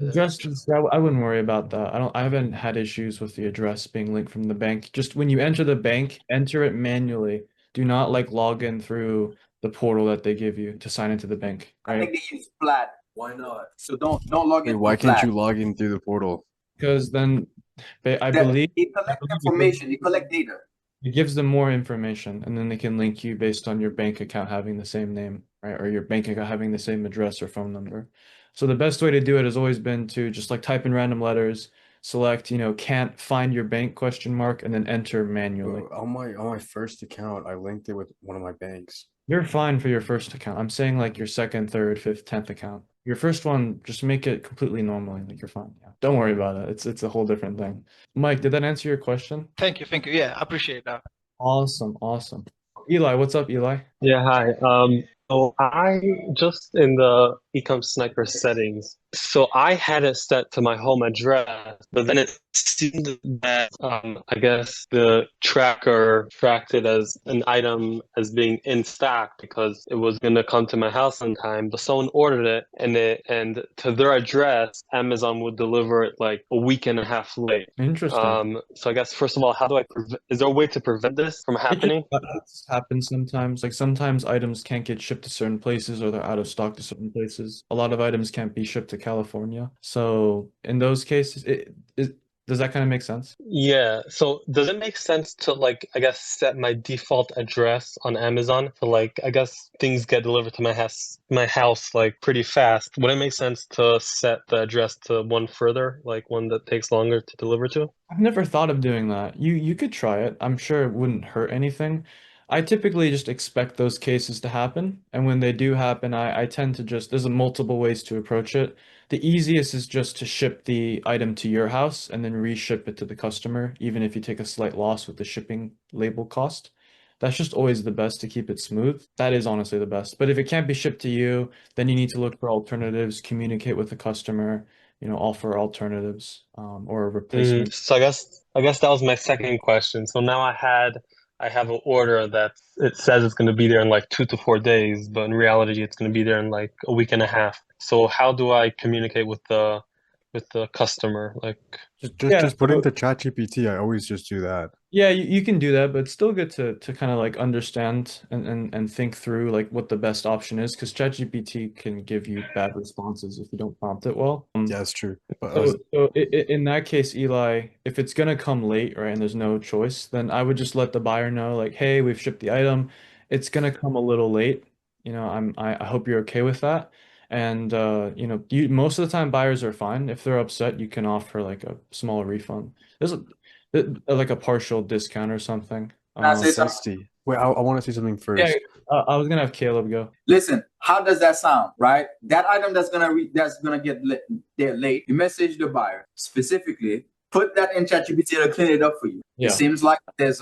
address. I wouldn't worry about that. I haven't had issues with the address being linked from the bank. Just when you enter the bank, enter it manually. Do not like log in through the portal that they give you to sign into the bank. Right? I think they use Plaid. Why not? So don't log in. Why can't you log in through the portal? Because then I believe it collects information. It collects data. It gives them more information, and then they can link you based on your bank account having the same name, right? Or your bank account having the same address or phone number. So the best way to do it has always been to just like type in random letters, select, can't find your bank ? And then enter manually. On my first account, I linked it with one of my banks. You're fine for your first account. I'm saying like your 2nd, 3rd, 5th, 10th account. Your first one, just make it completely normally. Like you're fine. Yeah. Don't worry about it. It's a whole different thing. Mike, did that answer your question? Thank you. Yeah, I appreciate that. Awesome. Eli, what's up, Eli? Yeah, hi. So I just in the ecomsniper settings. So I had it set to my home address, but then it seemed that I guess the tracker tracked it as an item as being in stock because it was gonna come to my house on time. But someone ordered it, and to their address, Amazon would deliver it like a week and a half late. Interesting. So I guess first of all, how do I is there a way to prevent this from happening? It happens sometimes. Like sometimes items can't get shipped to certain places or they're out of stock to certain places. A lot of items can't be shipped to California. So in those cases, Does that kind of make sense? Yeah. So does it make sense to like, I guess, set my default address on Amazon for like, I guess things get delivered to my house like pretty fast. Would it make sense to set the address to one further, like one that takes longer to deliver to? I've never thought of doing that. You could try it. I'm sure it wouldn't hurt anything. I typically just expect those cases to happen, and when they do happen, I tend to just there's multiple ways to approach it. The easiest is just to ship the item to your house and then reship it to the customer, even if you take a slight loss with the shipping label cost. That's just always the best to keep it smooth. That is honestly the best. But if it can't be shipped to you, then you need to look for alternatives, communicate with the customer, offer alternatives, or a replacement. So I guess that was my second question. So now I have an order that it says it's going to be there in like 2 to 4 days, but in reality it's going to be there in like a week and a half. So how do I communicate with the customer? Like, Yeah, Just put so into ChatGPT. I always just do that. yeah, you can do that, but it's still good to kind of like understand and think through like what the best option is, because ChatGPT can give you bad responses if you don't prompt it well. Yeah, it's true. But So in that case, Eli, if it's gonna come late, right, and there's no choice, then I would just let the buyer know, like, hey, we've shipped the item. It's gonna come a little late. I hope you're okay with that. And you most of the time buyers are fine. If they're upset, you can offer like a small refund. There's like a partial discount or something. Can I say something? Zesty. Wait, I want to say something Yeah, first. I was gonna have Caleb go. Listen, how does that sound, right? That item that's gonna get there late. You message the buyer specifically. Put that in ChatGPT to clean it up for you. Yeah. It seems like there's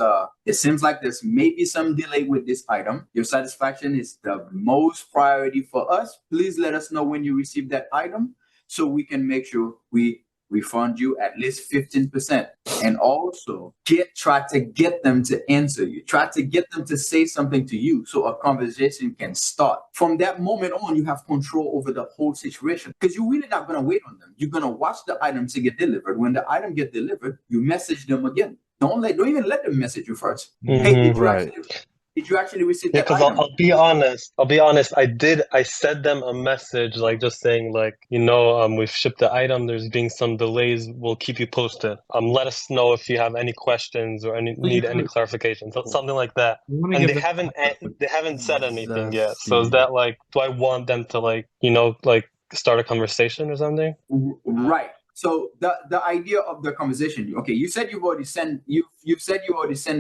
maybe some delay with this item. Your satisfaction is the most priority for us. Please let us know when you receive that item so we can make sure we refund you at least 15%. And also try to get them to answer you. Try to get them to say something to you so a conversation can start. From that moment on, you have control over the whole situation because you're really not going to wait on them. You're going to watch the item to get delivered. When the item get delivered, you message them again. Don't even let them message you first. Hey, did you actually receive yeah, that because item? I'll be honest. I sent them a message like just saying like, we've shipped the item. There's been some delays. We'll keep you posted. Let us know if you have any questions or need any clarification. So something like that. And they haven't said anything yet. So is that like, do I want them to like, start a conversation or something? Right. So the idea of the conversation, okay, you said you've already sent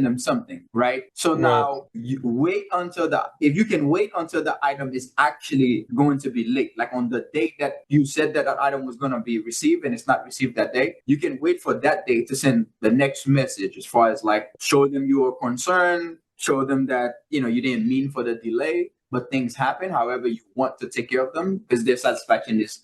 them something, right? So now you wait until if you can wait until the item is actually going to be late, like on the date that you said that item was going to be received and it's not received that day, you can wait for that day to send the next message as far as like show them you are concerned, show them that, you didn't mean for the delay, but things happen. However, you want to take care of them because their satisfaction is,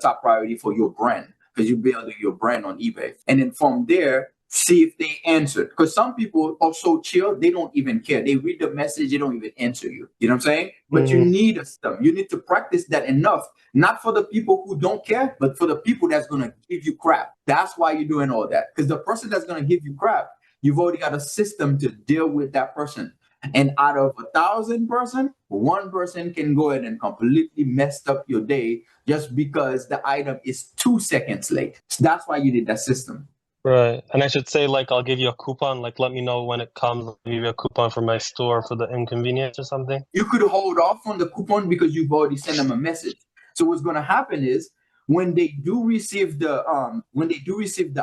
top priority for your brand. Because you're building your brand on eBay. And then from there, see if they answered. Because some people are so chill, they don't even care. They read the message, they don't even answer you. You know what I'm saying? But you need you need to practice that enough, not for the people who don't care, but for the people that's going to give you crap. That's why you're doing all that. Because the person that's going to give you crap, you've already got a system to deal with that person. And out of 1,000 person, one person can go ahead and completely messed up your day just because the item is 2 seconds late. So that's why you did that system. Right. And I should say, like, I'll give you a coupon, like, let me know when it comes. I'll give you a coupon for my store for the inconvenience or something. You could hold off on the coupon because you've already sent them a message. So what's going to happen is when they do receive the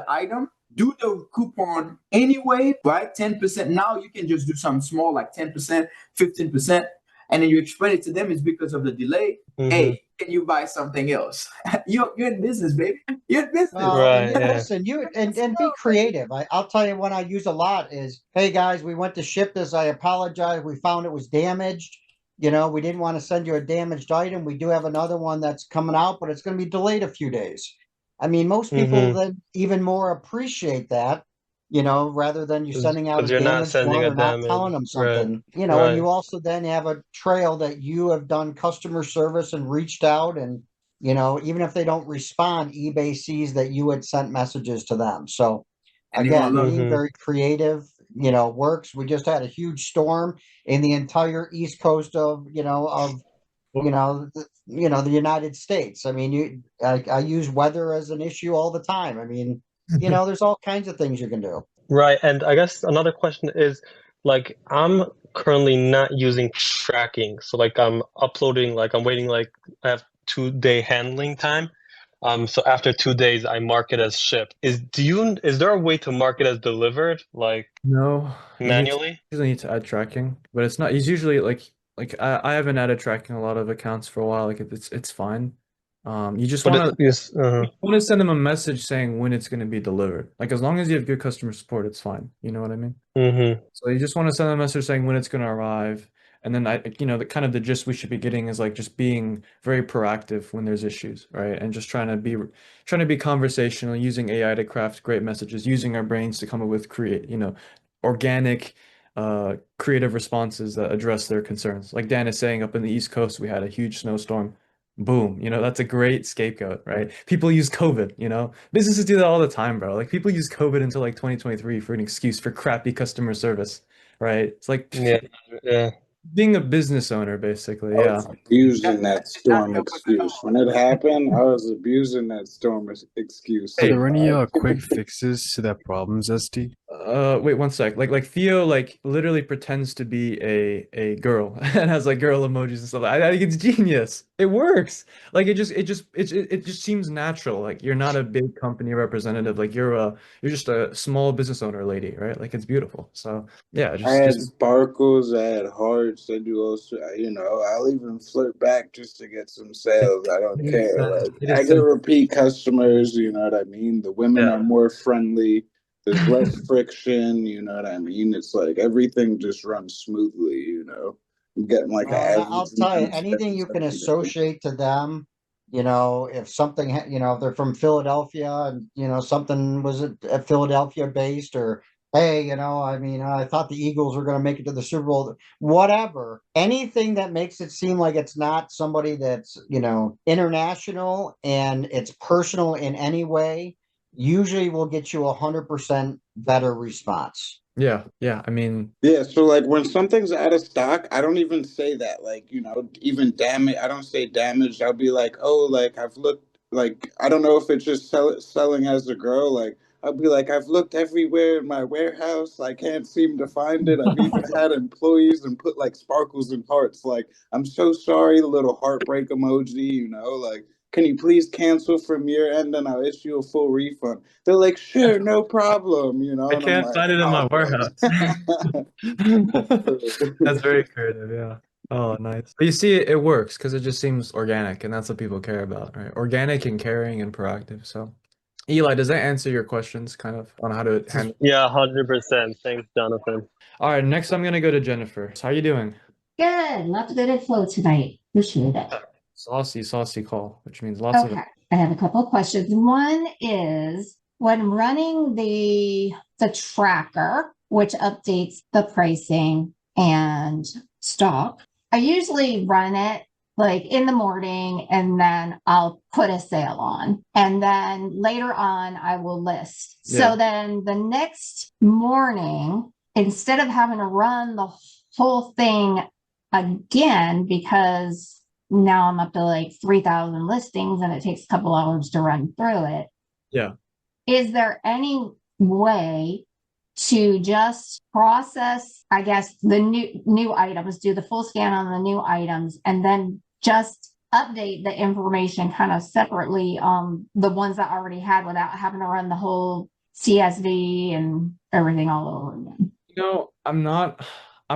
item, do the coupon anyway, right? 10%. Now you can just do something small like 10%, 15%. And then you explain it to them it's because of the delay. Hey, can you buy something else? You're in business, baby. You're in business. Listen, and be creative. I'll tell you what I use a lot is, hey guys, we went to ship this. I apologize. We found it was damaged. We didn't want to send you a damaged item. We do have another one that's coming out, but it's going to be delayed a few days. I mean, most people then even more appreciate that, rather than you sending out a damaged one or not telling them something, and you also then have a trail that you have done customer service and reached out and, even if they don't respond, eBay sees that you had sent messages to them. So again, being very creative, works. We just had a huge storm in the entire East Coast of the United States. I mean, I use weather as an issue all the time. I mean, You know, there's all kinds of things you can do. Right. And I guess another question is like I'm currently not using tracking. So like I'm uploading, like I'm waiting, like I have 2 day handling time. So after 2 days I mark it as shipped. Is there a way to mark it as delivered, like No, manually? usually need to add tracking, but it's not. It's usually like I haven't added tracking a lot of accounts for a while. Like it's fine. You just But want to uh-huh. send them a message saying when it's going to be delivered. Like as long as you have good customer support, it's fine. You know what I mean? Mm-hmm. So you just want to send a message saying when it's going to arrive. And then the kind of the gist we should be getting is like just being very proactive when there's issues, right? And just trying to be conversational, using AI to craft great messages, using our brains to come up with organic, creative responses that address their concerns. Like Dan is saying, up in the East Coast, we had a huge snowstorm. Boom, that's a great scapegoat, right? People use COVID, businesses do that all the time, bro. Like people use COVID until like 2023 for an excuse for crappy customer service, right? It's like Yeah, yeah. being a business owner, basically. I Yeah. was abusing that storm excuse. When it happened, I was abusing that storm excuse. Are Hey, there any quick fixes to that problem, Zesty? Wait one sec. Like Theo, like literally pretends to be a girl and has like girl emojis and stuff. I think it's genius. It works. Like it just seems natural. Like you're not a big company representative. Like you're just a small business owner lady, right? Like it's beautiful. So yeah, I just had sparkles, I had hearts, I do also, I'll even flirt back just to get some sales. I don't care. Like, it I is get so repeat customers, you know what I mean? The women yeah. are more friendly, there's less friction, you know what I mean? It's like everything just runs smoothly, I'm getting like an Well, and I'll average tell you, amount of anything sales you can every day. associate to them, if something, if they're from Philadelphia and, something was at Philadelphia based or, hey, I mean, I thought the Eagles were going to make it to the Super Bowl, whatever, anything that makes it seem like it's not somebody that's, international and it's personal in any way, usually will get you 100% better response. Yeah. I mean, Yeah, so like when something's out of stock, I don't even say that. Like, even damage, I don't say damaged. I'll be like, oh, like I've looked, like I don't know if it's just selling as a girl. Like I'll be like, I've looked everywhere in my warehouse. I can't seem to find it. I've even had employees and put like sparkles and hearts. Like, I'm so sorry, the little heartbreak emoji, like, can you please cancel from your end and I'll issue you a full refund? They're like, sure, no problem, I and I'm can't like, find it in my oh. warehouse. That's very creative, yeah. Oh, nice. But you see, it works because it just seems organic, and that's what people care about, right? Organic and caring and proactive. So, Eli, does that answer your questions kind of on how to handle? Yeah, 100%. Thanks, Jonathan. All right, next I'm gonna go to Jennifer. So how you doing? Good. Lots of good info tonight. Appreciate it. Saucy call, which means lots of it. Okay. I have a couple of questions. One is when running the tracker, which updates the pricing and stock, I usually run it like in the morning and then I'll put a sale on. And then later on I will list. Yeah. So then the next morning, instead of having to run the whole thing again, because now I'm up to like 3,000 listings and it takes a couple hours to run through it. Yeah. Is there any way to just process, I guess, the new items, do the full scan on the new items, and then just update the information kind of separately on the ones that I already had without having to run the whole CSV and everything all over again? I'm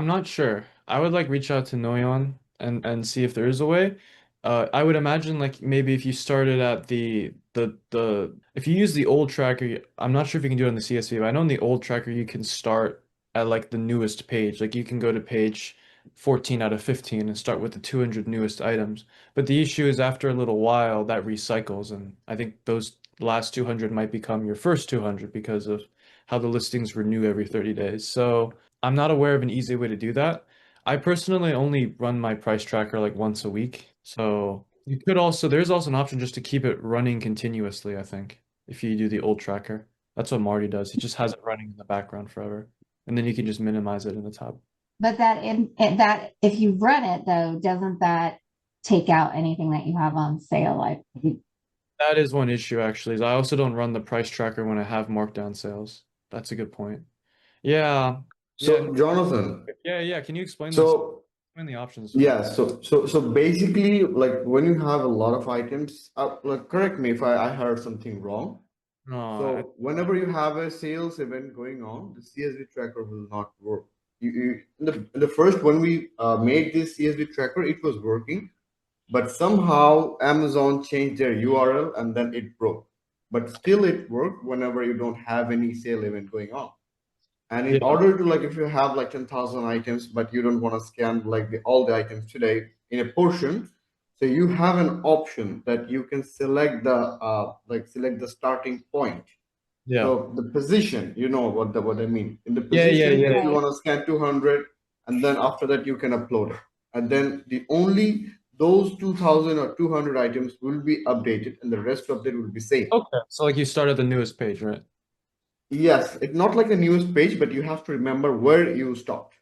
not sure. I would like reach out to Noyon and see if there is a way. I would imagine like maybe if you started at the if you use the old tracker, I'm not sure if you can do it on the CSV, but I know in the old tracker you can start at like the newest page. Like you can go to page 14 out of 15 and start with the 200 newest items. But the issue is after a little while that recycles, and I think those last 200 might become your first 200 because of how the listings renew every 30 days. So I'm not aware of an easy way to do that. I personally only run my price tracker like once a week. So there's also an option just to keep it running continuously, I think, if you do the old tracker. That's what Marty does. He just has it running in the background forever. And then you can just minimize it in the tab. But that if you run it though, doesn't that take out anything that you have on sale? Like That is one issue actually. Is I also don't run the price tracker when I have markdown sales. That's a good point. Yeah. So Jonathan, Yeah. Can you explain this? so Explain the options. yeah, so basically, like when you have a lot of items, like correct me if I heard something wrong. No, So whenever you have a sales event going on, the CSV tracker will not work. In the first when we made this CSV tracker, it was working, but somehow Amazon changed their URL and then it broke. But still it worked whenever you don't have any sale event going on. And in order to like, if you have like 10,000 items, but you don't want to scan like all the items today in a portion, so you have an option that you can select the starting point. Yeah. So the position, you know what I mean. In the Yeah, position, if you Right. want to scan 200, and then after that you can upload it. And then those 2,000 or 200 items will be updated, and the rest of it will be saved. Okay. So like you start at the newest page, right? Yes, it's not like the newest page, but you have to remember where you stopped.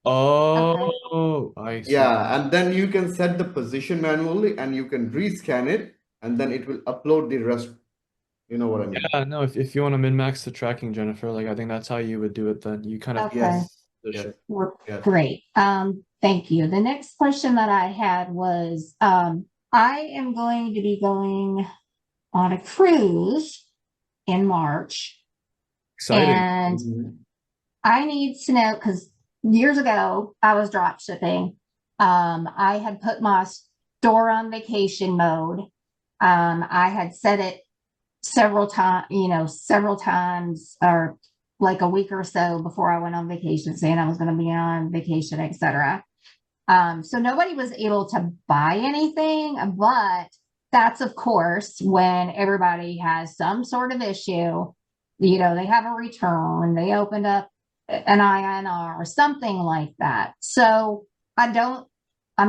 Oh, I see. Yeah, and then you can set the position manually, and you can rescan it, and then it will upload the rest. You know what I mean? Yeah, no, if you want to min-max the tracking, Jennifer, like I think that's how you would do it then. You kind of Okay. Yes. position. Yes. Great. Thank you. The next question that I had was, I am going to be going on a cruise in March, Exciting. and Mhm. I need to know, because years ago I was drop shipping. I had put my store on vacation mode. I had set it several times, or like a week or so before I went on vacation, saying I was going to be on vacation, etc. So nobody was able to buy anything, but that's of course when everybody has some sort of issue. They have a return, they opened up an INR or something like that. So I'm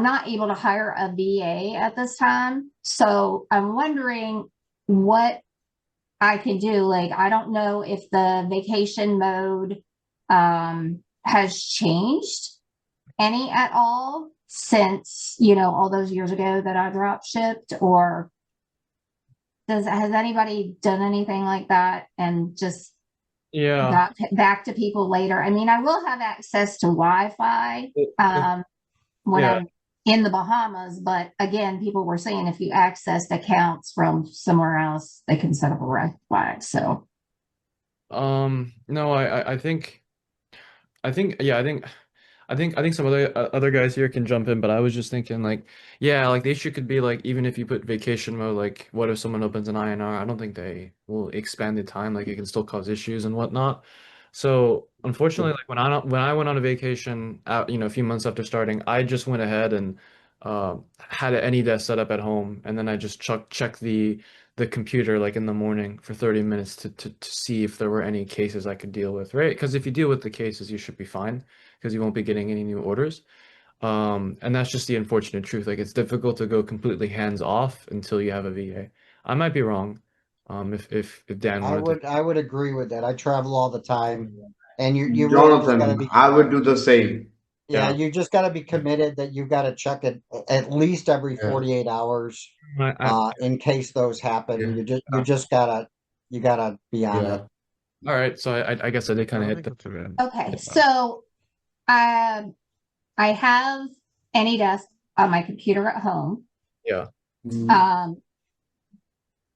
not able to hire a VA at this time. So I'm wondering what I can do. Like, I don't know if the vacation mode has changed any at all since, all those years ago that I drop shipped, or has anybody done anything like that and just Yeah. got back to people later? I mean, I will have access to Wi-Fi when Yeah. I'm in the Bahamas, but again, people were saying if you accessed accounts from somewhere else, they can set up a red flag. So No, I think some other guys here can jump in, but I was just thinking like, yeah, like the issue could be like even if you put vacation mode, like what if someone opens an INR? I don't think they will expand the time. Like it can still cause issues and whatnot. So unfortunately, like when I went on a vacation out, a few months after starting, I just went ahead and had an AnyDesk set up at home, and then I just check the computer like in the morning for 30 minutes to see if there were any cases I could deal with, right? Because if you deal with the cases, you should be fine because you won't be getting any new orders. And that's just the unfortunate truth. Like it's difficult to go completely hands off until you have a VA. I might be wrong. If Dan wanted to. I would agree with that. I travel all the time, and you really just got to Jonathan, be. I would do the same. Yeah, Yeah. you just got to be committed that you've got to check it at least every 48 hours, in case those happen. You just gotta be on Yeah. it. All right, so I guess I did kind of hit the. okay, so I have AnyDesk on my computer at home. Yeah.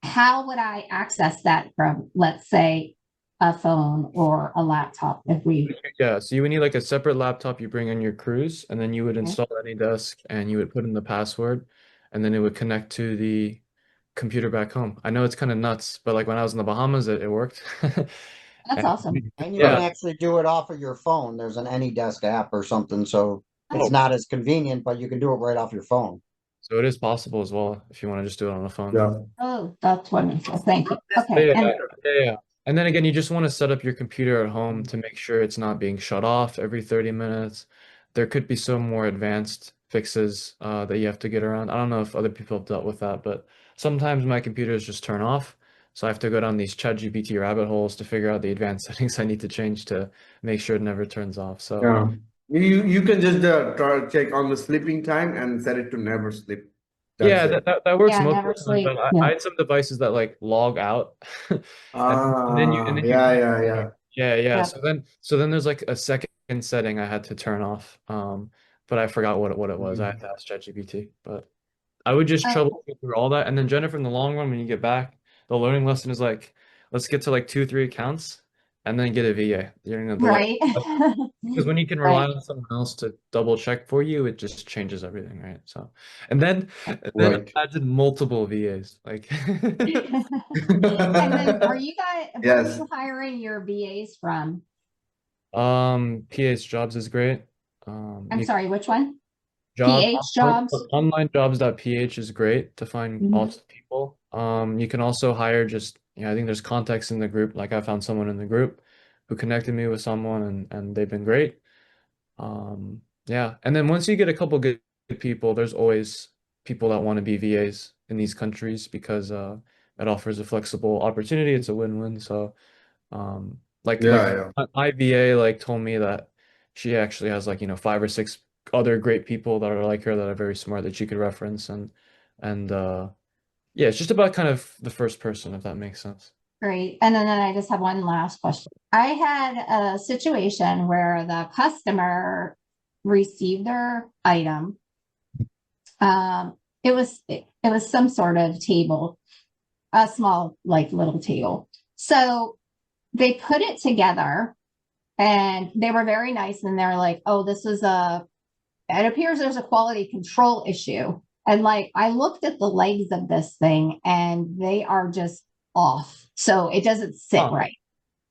How would I access that from, let's say, a phone or a laptop? Yeah, so you would need like a separate laptop you bring on your cruise, and then you would install AnyDesk and you would put in the password, and then it would connect to the computer back home. I know it's kind of nuts, but like when I was in the Bahamas, it worked. That's awesome. And you Yeah. can actually do it off of your phone. There's an AnyDesk app or something, so it's Oh. not as convenient, but you can do it right off your phone. So it is possible as well if you want to just do it on the phone. Yeah. Oh, that's wonderful. Thank you. Okay. Yeah. And then again, you just want to set up your computer at home to make sure it's not being shut off every 30 minutes. There could be some more advanced fixes that you have to get around. I don't know if other people have dealt with that, but sometimes my computers just turn off. So I have to go down these ChatGPT rabbit holes to figure out the advanced settings I need to change to make sure it never turns off. So Yeah. You can just try check on the sleeping time and set it to never sleep. Yeah, That's it. that works Yeah, most of never the time, sleep. but I Yeah. had some devices that like log out, and then you Yeah, yeah, yeah. yeah. Yep. So then there's like a second setting I had to turn off. But I forgot what it was. I had Mm. to ask ChatGPT, but I would just Uh, troubleshoot through all that. And then Jennifer, in the long run, when you get back, the learning lesson is like, let's get to like 2, 3 accounts, and then get a VA. You know, right. because when you can rely Right. on someone else to double check for you, it just changes everything, right? So, and then Right. I did multiple VAs, like. And then are you guys, where are Yes. you hiring your VAs from? PH Jobs is great. I'm You sorry, which one? job PH Jobs? onlinejobs.ph is great to find Mhm. awesome people. You can also hire just, I think there's contacts in the group. Like I found someone in the group who connected me with someone and they've been great. Yeah. And then once you get a couple good people, there's always people that want to be VAs in these countries because it offers a flexible opportunity. It's a win-win. So like Yeah, yeah. my VA like told me that she actually has like 5 or 6 other great people that are like her that are very smart that she could reference and yeah, it's just about kind of the first person, if that makes sense. Great. And then I just have one last question. I had a situation where the customer received their item. It was some sort of table, a small like little table. So they put it together and they were very nice and they're like, oh, it appears there's a quality control issue. And like I looked at the legs of this thing and they are just off. So it doesn't sit right.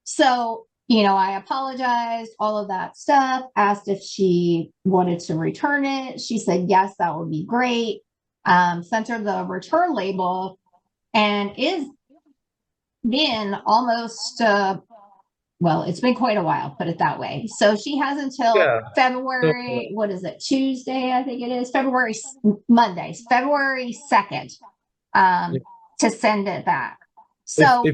So, I apologized, all of that stuff, asked if she wanted to return it. She said, yes, that would be great. Sent her the return label and is been almost, well, it's been quite a while, put it that way. So she has until Yeah. February, what is it, Tuesday, I think it is, Monday, February 2nd, to send it back. So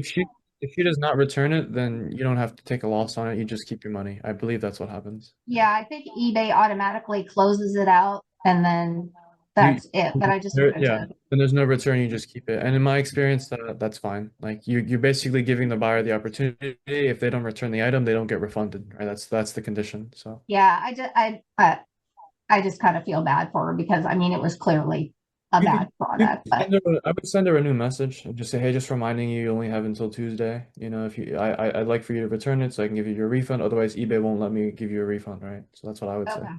If she does not return it, then you don't have to take a loss on it. You just keep your money. I believe that's what happens. yeah, I think eBay automatically closes it out and then that's it. But I just wanted Yeah, to. then there's no return, you just keep it. And in my experience, that's fine. Like you're basically giving the buyer the opportunity. If they don't return the item, they don't get refunded, right? That's the condition. So Yeah, I just kind of feel bad for her because I mean it was clearly a bad product. But I would send her a new message and just say, hey, just reminding you, you only have until Tuesday. If I'd like for you to return it so I can give you your refund. Otherwise, eBay won't let me give you a refund, right? So that's what I would say. okay,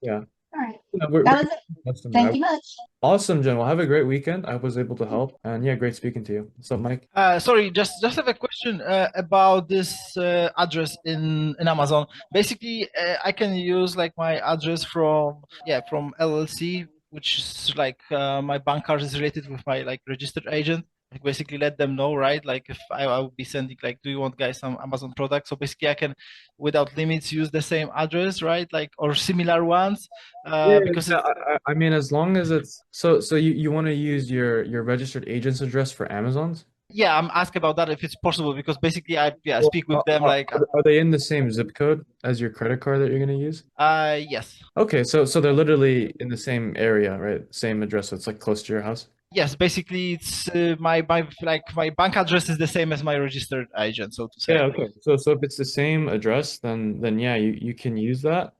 Yeah. all right, Yeah, that was it. customer. Thank you much. Awesome, Jen. Well, have a great weekend. I was able to help. And yeah, great speaking to you. What's up, Mike? Sorry, just have a question about this address in Amazon. Basically, I can use like my address from LLC, which is like my bank card is related with my like registered agent. Like basically let them know, right? Like if I will be sending like, do you want guys some Amazon products? So basically I can without limits use the same address, right? Like or similar ones. Because I mean, as long as it's so you want to use your registered agent's address for Amazon's? yeah, I'm asking about that if it's possible because basically I Well, speak with them like are they in the same zip code as your credit card that you're going to use? yes. Okay, so they're literally in the same area, right? Same address, so it's like close to your house. Yes, basically it's my bank address is the same as my registered agent, so to say. Yeah, okay. So if it's the same address, then yeah, you can use that.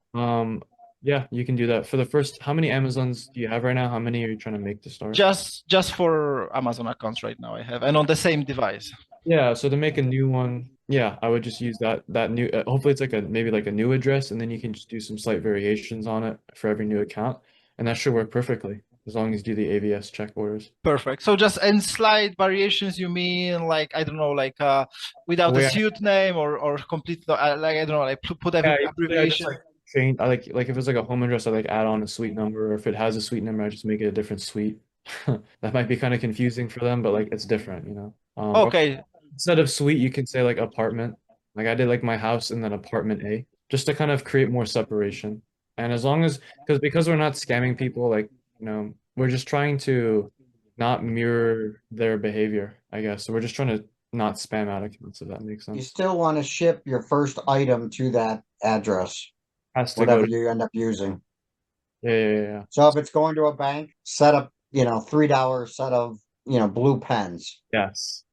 Yeah, you can do that. For the first, how many Amazons do you have right now? How many are you trying to make to start? Just for Amazon accounts right now I have, and on the same device. Yeah, so to make a new one, yeah, I would just use that new. Hopefully, it's like maybe like a new address, and then you can just do some slight variations on it for every new account, and that should work perfectly as long as you do the AVS check orders. Perfect. So just and slight variations, you mean like I don't know, like without a suit name or complete like I don't know, like put every abbreviation. Change. I like if it's like a home address, I like add on a suite number, or if it has a suite number, I just make it a different suite. That might be kind of confusing for them, but like it's different, Okay. Instead of suite, you can say like apartment. Like I did like my house and then apartment A, just to kind of create more separation. And as long as because we're not scamming people, like we're just trying to not mirror their behavior, I guess. So we're just trying to not spam out accounts, if that makes You sense. still want to ship your first item to that address, Has to whatever go to, you end up using. yeah. So if it's going to a bank, set up $3 set of, blue pens. Yes.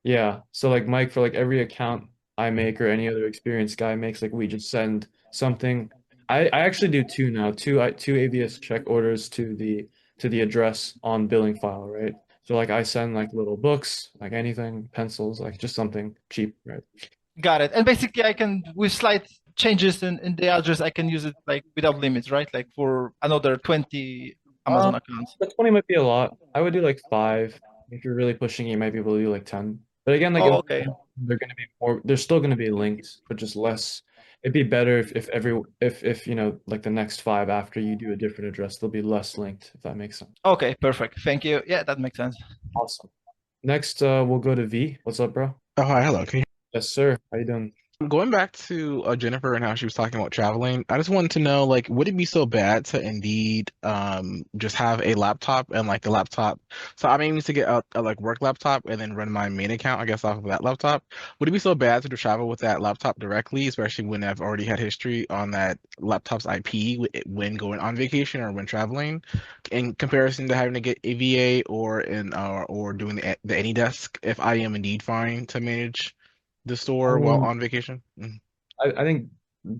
Yeah. So like Mike, for like every account I make or any other experienced guy makes, like we just send something. I actually do two now, two ABS check orders to the address on billing file, right? So like I send like little books, like anything, pencils, like just something cheap, right? Got it. And basically, I can, with slight changes in the address, I can use it like without limits, right? Like for another 20 Amazon accounts. But 20 might be a lot. I would do like 5. If you're really pushing it, you might be able to do like 10. But again, like Oh, okay. they're gonna be more, they're still gonna be linked, but just less. It'd be better if like the next 5 after you do a different address, they'll be less linked, if that makes sense. Okay, perfect. Thank you. Yeah, that makes sense. Awesome. Next, we'll go to V. What's up, bro? Oh, hi, hello. Can you Yes, sir. How you doing? Going back to Jennifer and how she was talking about traveling, I just wanted to know, like, would it be so bad to indeed just have a laptop and like a laptop? So I'm aiming to get a like work laptop and then run my main account, I guess, off of that laptop. Would it be so bad to travel with that laptop directly, especially when I've already had history on that laptop's IP when going on vacation or when traveling, in comparison to having to get a VA or doing the AnyDesk if I am indeed fine to manage the store while on vacation? I think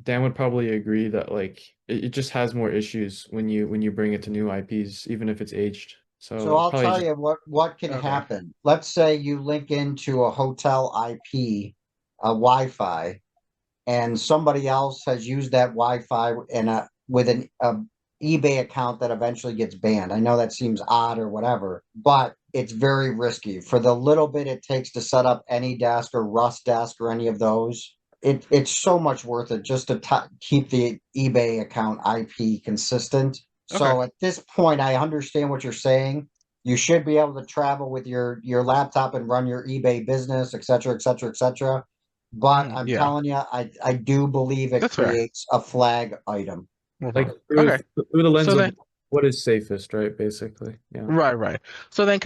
Dan would probably agree that like it just has more issues when you bring it to new IPs, even if it's aged. So So I'll probably tell just you what can happen. Let's say you link into a hotel IP, a Wi-Fi, and somebody else has used that Wi-Fi with an eBay account that eventually gets banned. I know that seems odd or whatever, but it's very risky. For the little bit it takes to set up AnyDesk or Desk or any of those, it's so much worth it just to keep the eBay account IP consistent. So at this point, I understand what you're saying. You should be able to travel with your laptop and run your eBay business, et cetera, et cetera, et cetera. But I'm yeah. telling you, I do believe it That's fair. creates a flag item. like Okay. through the lens So of then, what is safest, right? Basically. Yeah. right. So then,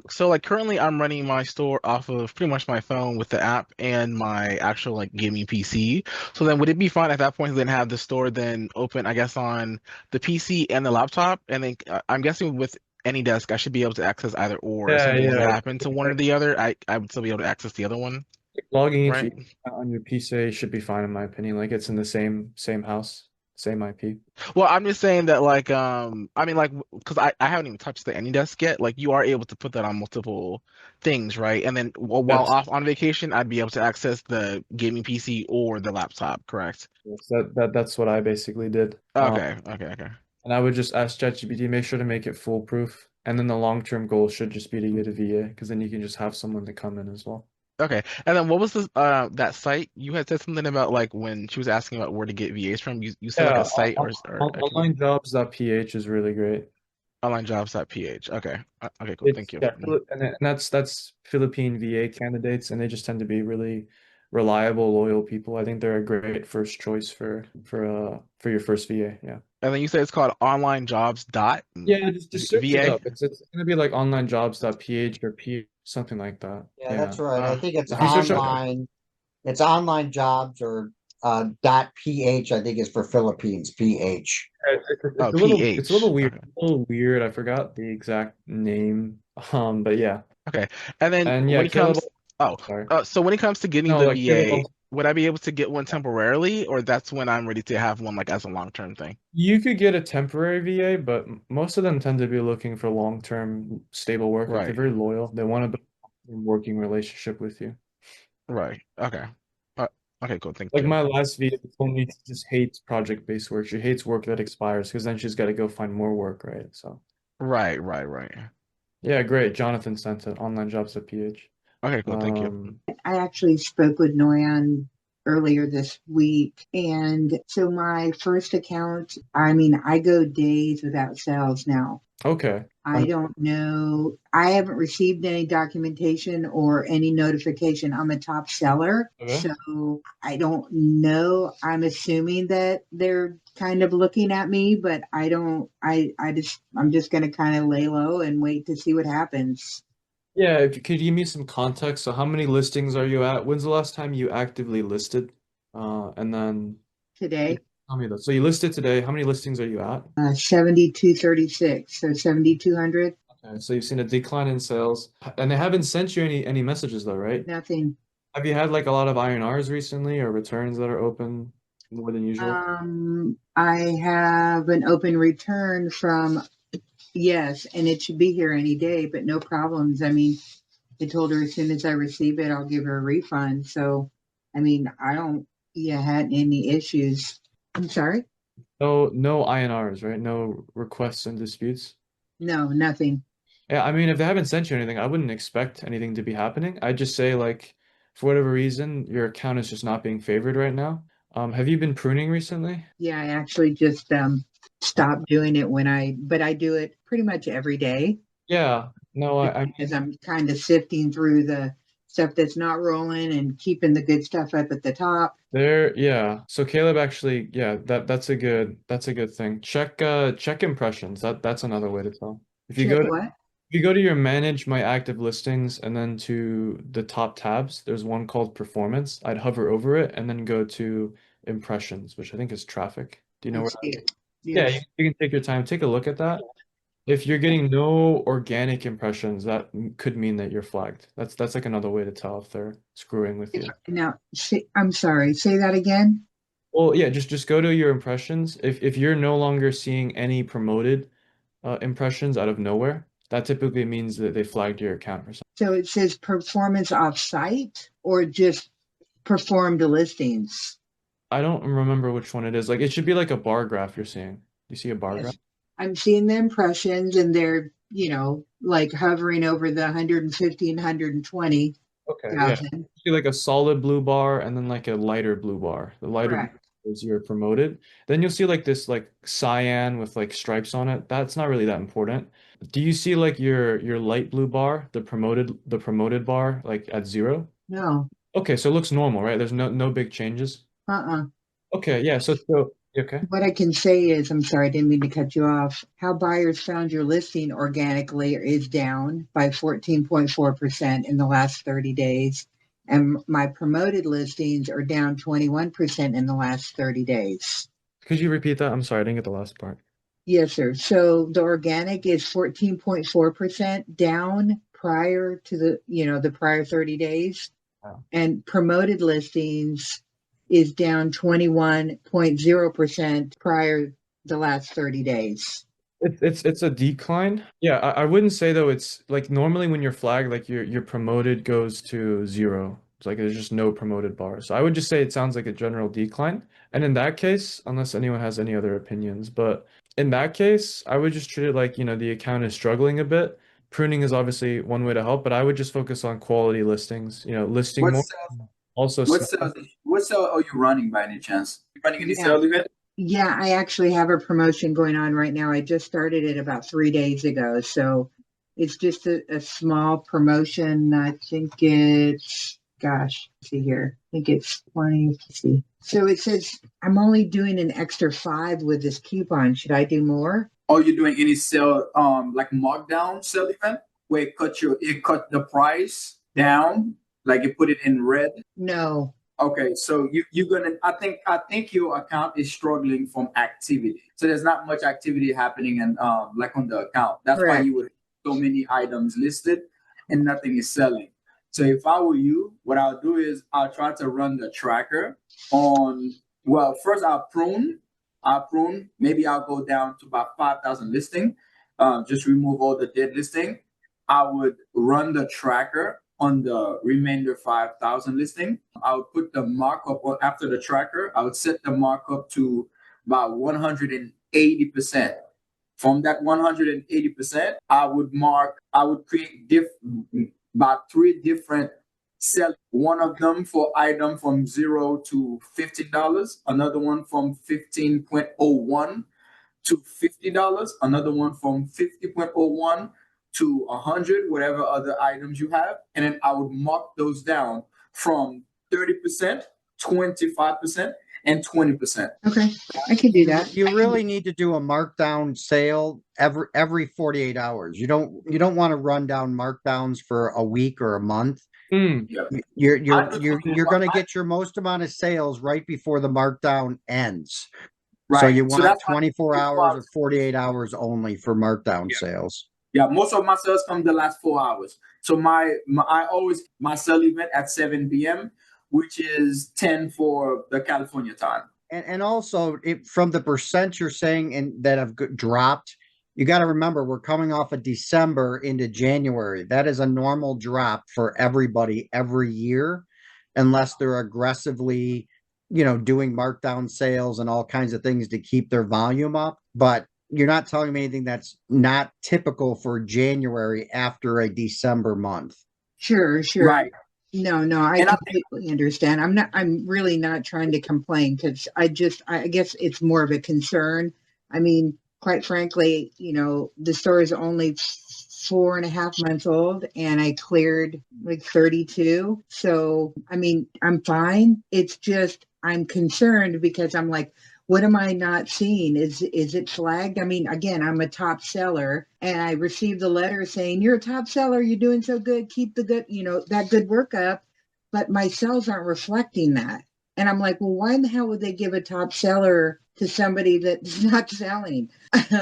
so like currently I'm running my store off of pretty much my phone with the app and my actual like gaming PC. So then would it be fine at that point to then have the store then open, I guess, on the PC and the laptop? And then I'm guessing with AnyDesk, I should be able to access either or. If something was to happen to one or the other, I would still be able to access the other one. Logging Right? into on your PC should be fine in my opinion. Like it's in the same house, same IP. Well, I'm just saying that like I mean like because I haven't even touched the AnyDesk yet. Like you are able to put that on multiple things, right? And then while Yes. off on vacation, I'd be able to access the gaming PC or the laptop, correct? Yes, that's what I basically did. Okay. And I would just ask ChatGPT, make sure to make it foolproof. And then the long-term goal should just be to get a VA, because then you can just have someone to come in as well. Okay. And then what was this that site? You had said something about like when she was asking about where to get VAs from. You said like Yeah, a site or onlinejobs.ph is really great. onlinejobs.ph. Okay. Okay, cool. Thank you. Yeah, and that's Philippine VA candidates, and they just tend to be really reliable, loyal people. I think they're a great first choice for your first VA. Yeah. And then you said it's called onlinejobs dot Yeah, just search it VA. up. It's gonna be like onlinejobs.ph or p something like that. Yeah, that's right. I think it's If you search up- online. It's online jobs or .ph. I think is for Philippines. PH. It's a little weird. Okay. A little weird. I forgot the exact name. But yeah. Okay. And then yeah, when it comes sorry. so when it comes to getting No, the like, VA, would I be able to get one temporarily, or that's when I'm ready to have one like as a long-term thing? You could get a temporary VA, but most of them tend to be looking for long-term stable work. Like, they're Right. very loyal. They want to build a working relationship with you. Right. Okay. Okay, cool. Thank Like you. my last VA told me she just hates project-based work. She hates work that expires because then she's got to go find more work, right? So Right. yeah, great. Jonathan sent it. Onlinejobs.ph. Okay, cool. Thank you. I actually spoke with Noyan earlier this week. And so my first account, I mean, I go days without sales now. Okay. I don't know. I haven't received any documentation or any notification. I'm a top seller. Okay. So I don't know. I'm assuming that they're kind of looking at me, but I'm just going to kind of lay low and wait to see what happens. Yeah, if you could give me some context. So how many listings are you at? When's the last time you actively listed? And then Today. Tell me though. So you listed today. How many listings are you at? 7236, so 7200. Okay, so you've seen a decline in sales, and they haven't sent you any messages though, right? Nothing. Have you had like a lot of INRs recently or returns that are open more than usual? I have an open return from, yes, and it should be here any day, but no problems. I mean, I told her as soon as I receive it, I'll give her a refund. So, I mean, I don't, had any issues. I'm sorry? No INRs, right? No requests and disputes. No, nothing. Yeah, I mean, if they haven't sent you anything, I wouldn't expect anything to be happening. I'd just say like, for whatever reason, your account is just not being favored right now. Have you been pruning recently? Yeah, I actually just stopped doing it but I do it pretty much every day. Yeah, no, As I'm kind of sifting through the stuff that's not rolling and keeping the good stuff up at the top. yeah. So Caleb actually, yeah, that's a good thing. Check impressions. That's another way to tell. If you Check go to what? if you go to your manage my active listings and then to the top tabs, there's one called performance. I'd hover over it and then go to impressions, which I think is traffic. Do you know I where see it. Yeah, Yes. you can take your time, take a look at that. If you're getting no organic impressions, that could mean that you're flagged. That's like another way to tell if they're screwing with you. Now, I'm sorry, say that again. Well, yeah, just go to your impressions. If you're no longer seeing any promoted impressions out of nowhere, that typically means that they flagged your account or something. So it says performance off-site or just performed listings? I don't remember which one it is. Like it should be like a bar graph you're seeing. You see a bar Yes. graph? I'm seeing the impressions and they're, like hovering over the 150 and 120,000. Okay, yeah. You see like a solid blue bar and then like a lighter blue bar. The lighter Correct. blue is you're promoted. Then you'll see like this like cyan with like stripes on it. That's not really that important. Do you see like your light blue bar, the promoted bar like at 0? No. Okay, so it looks normal, right? There's no big changes. Okay, yeah. So okay. What I can say is, I'm sorry, I didn't mean to cut you off. How buyers found your listing organically is down by 14.4% in the last 30 days. And my promoted listings are down 21% in the last 30 days. Could you repeat that? I'm sorry, I didn't get the last part. Yes, sir. So the organic is 14.4% down prior to the prior 30 days. Wow. And promoted listings is down 21.0% prior the last 30 days. It's a decline. Yeah, I wouldn't say though it's like normally when you're flagged, like your promoted goes to 0. It's like there's just no promoted bar. So I would just say it sounds like a general decline. And in that case, unless anyone has any other opinions, but in that case, I would just treat it like, the account is struggling a bit. Pruning is obviously one way to help, but I would just focus on quality listings, listing more. Also, What sale are you running by any chance? You running any sales event? Yeah, I actually have a promotion going on right now. I just started it about 3 days ago. So it's just a small promotion. I think it's, let's see here. I think it's 20. Let's see. So it says I'm only doing an extra 5 with this coupon. Should I do more? Are you doing any sale, like Markdown sale event where it cut the price down, like you put it in red? No. Okay, so you're gonna. I think your account is struggling from activity. So there's not much activity happening, and like on the account. That's why you would have so many items listed, and nothing is selling. So if I were you, what I'll do is I'll try to run the tracker on. Well, first I'll prune. Maybe I'll go down to about 5,000 listing. Just remove all the dead listing. I would run the tracker on the remainder 5,000 listing. I would put the markup after the tracker. I would set the markup to about 180%. From that 180%, I would create about 3 different sell. One of them for item from $0 to $15, another one from 15.01 to $50, another one from 50.01 to 100, whatever other items you have. And then I would mark those down from 30%, 25%, and 20%. Okay, I can do that. You really need to do a markdown sale every 48 hours. You don't want to run down markdowns for a week or a month. You're going to get your most amount of sales right before the markdown ends. So right? you So want that's why 24 24 hours or hours. 48 hours only for markdown Yeah. sales. Yeah, most of my sales come the last 4 hours. So I always my sell event at 7 p.m., which is 10 for the California time. And also from the percent you're saying and that have dropped, you got to remember we're coming off of December into January. That is a normal drop for everybody every year, unless they're aggressively, doing markdown sales and all kinds of things to keep their volume up. But you're not telling me anything that's not typical for January after a December month. Sure. Right. No, I And I completely understand. I'm really not trying to complain because I guess it's more of a concern. I mean, quite frankly, the store is only 4.5 months old and I cleared like 32. So, I mean, I'm fine. It's just, I'm concerned because I'm like, what am I not seeing? Is it flagged? I mean, again, I'm a top seller and I received a letter saying, you're a top seller. You're doing so good. Keep the good, that good work up. But my sales aren't reflecting that. And I'm like, well, why in the hell would they give a top seller to somebody that's not selling?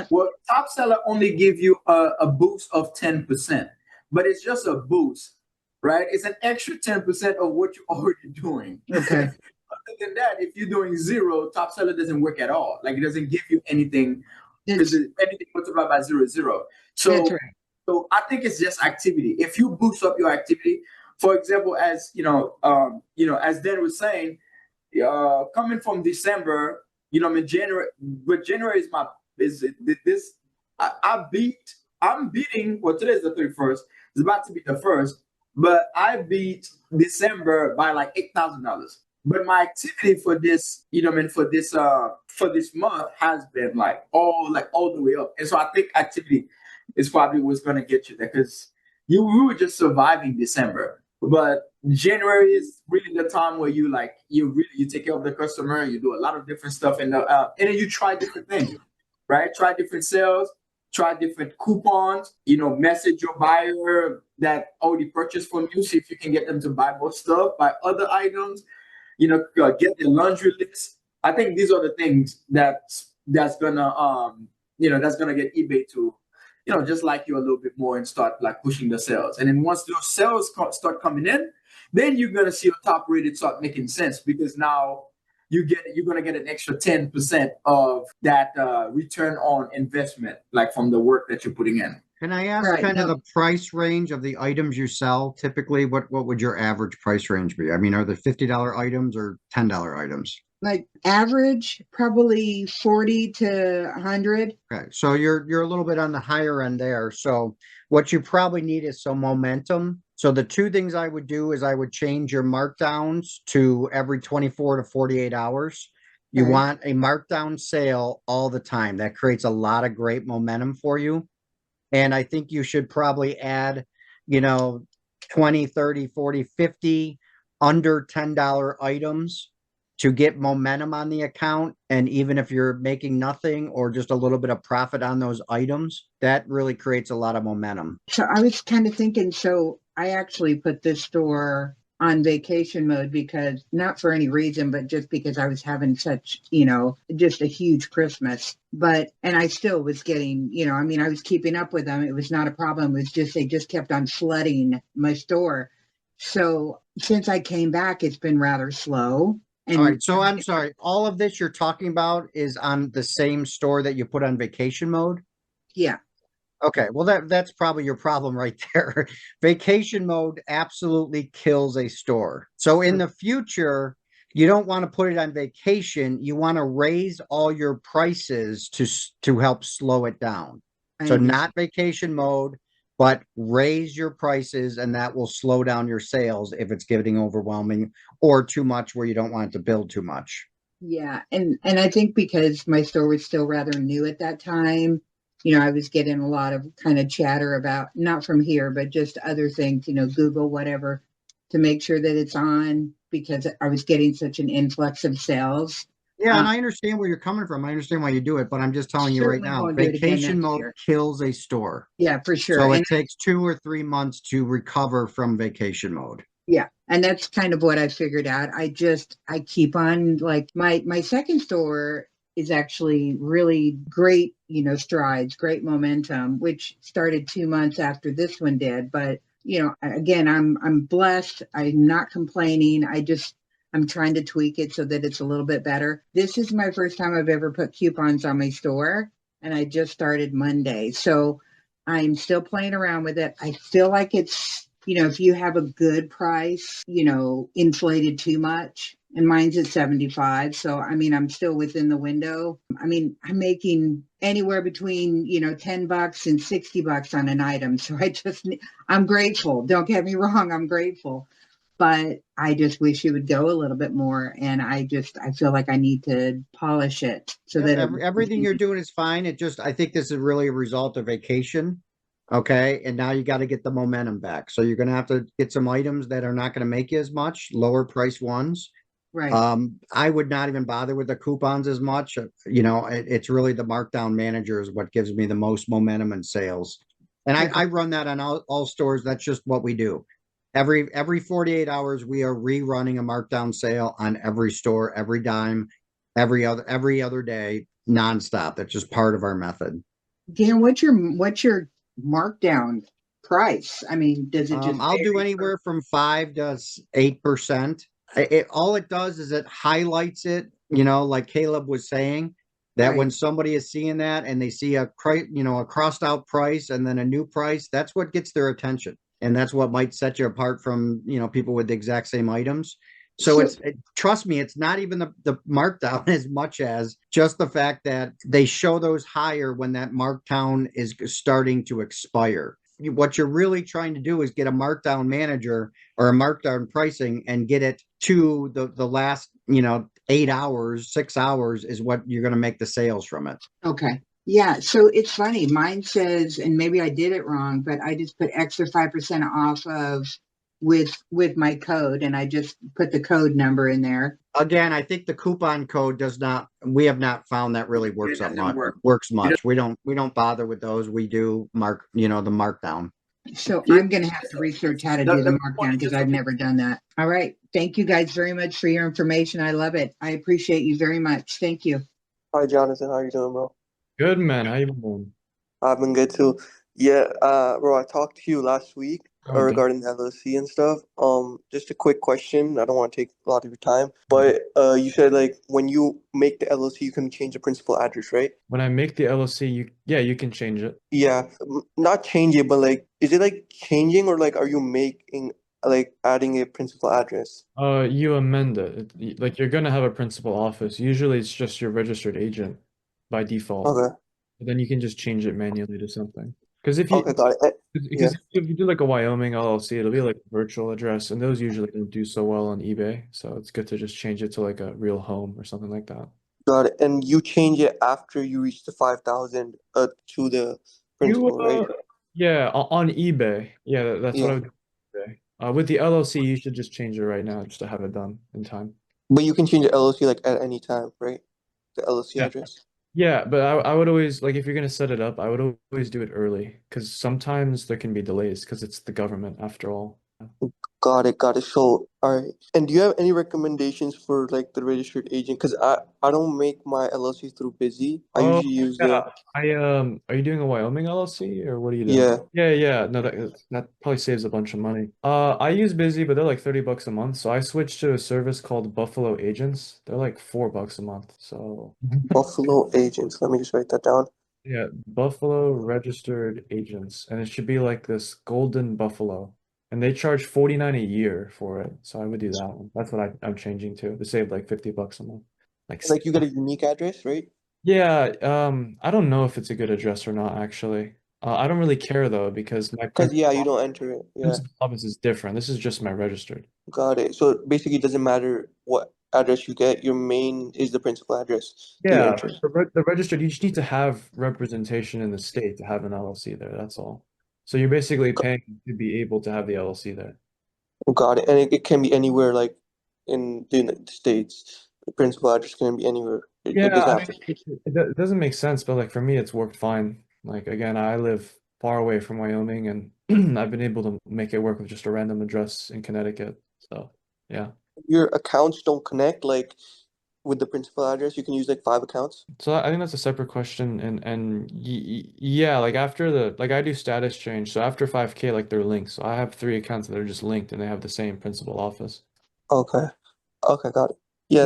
Well, top seller only give you a boost of 10%, but it's just a boost, right? It's an extra 10% of what you're already doing. Okay. Other than that, if you're doing zero, top seller doesn't work at all. Like it doesn't give you anything because anything multiplied by zero is zero. So, That's right. so I think it's just activity. If you boost up your activity, for example, as as Dan was saying, coming from December, I mean January, but January is this. I'm beating. Well, today is the 31st. It's about to be the first, but I beat December by like $8,000. But my activity for this, for this month has been like all the way up. And so I think activity is probably what's gonna get you there because we were just surviving December. But January is really the time where you take care of the customer, you do a lot of different stuff and then you try different things, right? Try different sales, try different coupons, message your buyer that already purchased from you, see if you can get them to buy more stuff, buy other items, get the laundry list. I think these are the things that's gonna get eBay to just like you a little bit more and start like pushing the sales. And then once those sales start coming in, then you're gonna see your top rated start making sense because now you're gonna get an extra 10% of that return on investment, like from the work that you're putting in. Can I ask kind of the price range of the items you sell? Typically, what would your average price range be? I mean, are they $50 items or $10 items? Like average, probably 40 to 100. Okay, so you're a little bit on the higher end there. So what you probably need is some momentum. So the two things I would do is I would change your markdowns to every 24 to 48 hours. You want a markdown sale all the time. That creates a lot of great momentum for you. And I think you should probably add, 20, 30, 40, 50 under $10 items to get momentum on the account. And even if you're making nothing or just a little bit of profit on those items, that really creates a lot of momentum. So I was kind of thinking, so I actually put this store on vacation mode because not for any reason, but just because I was having such, just a huge Christmas. And I still was getting, I was keeping up with them. It was not a problem. It was just, they just kept on flooding my store. So since I came back, it's been rather slow. All right. So I'm sorry. All of this you're talking about is on the same store that you put on vacation mode? Yeah. Okay, well that's probably your problem right there. Vacation mode absolutely kills a store. So in the future, you don't want to put it on vacation. You want to raise all your prices to help slow it down. So not vacation mode, but raise your prices and that will slow down your sales if it's getting overwhelming or too much where you don't want it to build too much. Yeah, and I think because my store was still rather new at that time, I was getting a lot of kind of chatter about, not from here, but just other things, Google, whatever, to make sure that it's on because I was getting such an influx of sales. Yeah, and I understand where you're coming from. I understand why you do it, but I'm just telling you right now, vacation mode kills a store. Yeah, for sure. So it takes 2 or 3 months to recover from vacation mode. Yeah. And that's kind of what I figured out. I keep on like my second store is actually really great, strides, great momentum, which started 2 months after this one did. But, again, I'm blessed. I'm not complaining. I'm trying to tweak it so that it's a little bit better. This is my first time I've ever put coupons on my store, and I just started Monday. So I'm still playing around with it. I feel like it's, if you have a good price, inflated too much, and mine's at 75. So, I'm still within the window. I'm making anywhere between, $10 and $60 on an item. So I'm grateful. Don't get me wrong. I'm grateful, but I just wish you would go a little bit more. And I feel like I need to polish it so that everything you're doing is fine. I think this is really a result of vacation. Okay. And now you got to get the momentum back. So you're going to have to get some items that are not going to make you as much, lower price ones. Right. I would not even bother with the coupons as much. It's really the markdown manager is what gives me the most momentum and sales. And I run that on all stores. That's just what we do. Every 48 hours, we are rerunning a markdown sale on every store, every dime, every other day, nonstop. That's just part of our method. Dan, what's your markdown price? Does it just I'll do anywhere from 5 to 8%. All it does is it highlights it, like Caleb was saying, that Right. when somebody is seeing that and they see a crossed out price and then a new price, that's what gets their attention. And that's what might set you apart from, people with the exact same items. So trust me, it's not even the markdown as much as just the fact that they show those higher when that markdown is starting to expire. What you're really trying to do is get a markdown manager or a markdown pricing and get it to the last, 8 hours, 6 hours is what you're going to make the sales from it. Okay. Yeah. So it's funny. Mine says, and maybe I did it wrong, but I just put extra 5% off of with my code, and I just put the code number in there. Again, I think the coupon code we have not found that really works much. We don't bother with those. We do the markdown. So I'm going to have to research how to do the markdown because I've never done that. All right. Thank you guys very much for your information. I love it. I appreciate you very much. Thank you. Hi, Jonathan. How you doing, bro? Good, man. How you doing? I've been good too. Yeah, bro, I talked to you last week regarding the LLC and stuff. Just a quick question. I don't want to take a lot of your time, but you said like when you make the LLC, you can change the principal address, right? When I make the LLC, you can change it. Yeah, not change it, but like, is it like changing or like, are you adding a principal address? You amend it. Like you're gonna have a principal office. Usually it's just your registered agent by default. Okay. But then you can just change it manually to something. Because if Okay, got it. if you do like a Wyoming LLC, it'll be like a virtual address, and those usually don't do so well on eBay. So it's good to just change it to like a real home or something like that. Got it. And you change it after you reach the 5,000 to the principal, right? Yeah, on eBay. Yeah, that's what I would do on eBay. With the LLC, you should just change it right now just to have it done in time. But you can change the LLC like at any time, right? The LLC address. Yeah, but I would always like if you're gonna set it up, I would always do it early because sometimes there can be delays because it's the government after all. Got it. So, all right. And do you have any recommendations for like the registered agent? Because I don't make my LLC through Busy. I usually use yeah. Are you doing a Wyoming LLC or what are you doing? Yeah. Yeah. No, that probably saves a bunch of money. I use Busy, but they're like $30 a month. So I switched to a service called Buffalo Agents. They're like $4 a month. So Buffalo Agents. Let me just write that down. yeah, Buffalo Registered Agents, and it should be like this golden buffalo. And they charge $49 a year for it. So I would do that one. That's what I'm changing to save like $50 a month. Like you get a unique address, right? Yeah, I don't know if it's a good address or not, actually. I don't really care though, because my you don't enter it. Yeah. principal office is different. This is just my registered. Got it. So basically, it doesn't matter what address you get. Your main is the principal address. Yeah, the registered, you just need to have representation in the state to have an LLC there. That's all. So you're basically paying to be able to have the LLC there. Got it. And it can be anywhere, like in the United States. The principal address can be anywhere. It Yeah, doesn't I have to. mean, it doesn't make sense, but like for me, it's worked fine. Like again, I live far away from Wyoming, and I've been able to make it work with just a random address in Connecticut. So yeah. Your accounts don't connect, like with the principal address, you can use like 5 accounts? So I think that's a separate question, and yeah, like after I do status change, so after 5K, like they're linked. So I have 3 accounts that are just linked, and they have the same principal office. Okay. Okay, got it. Yeah,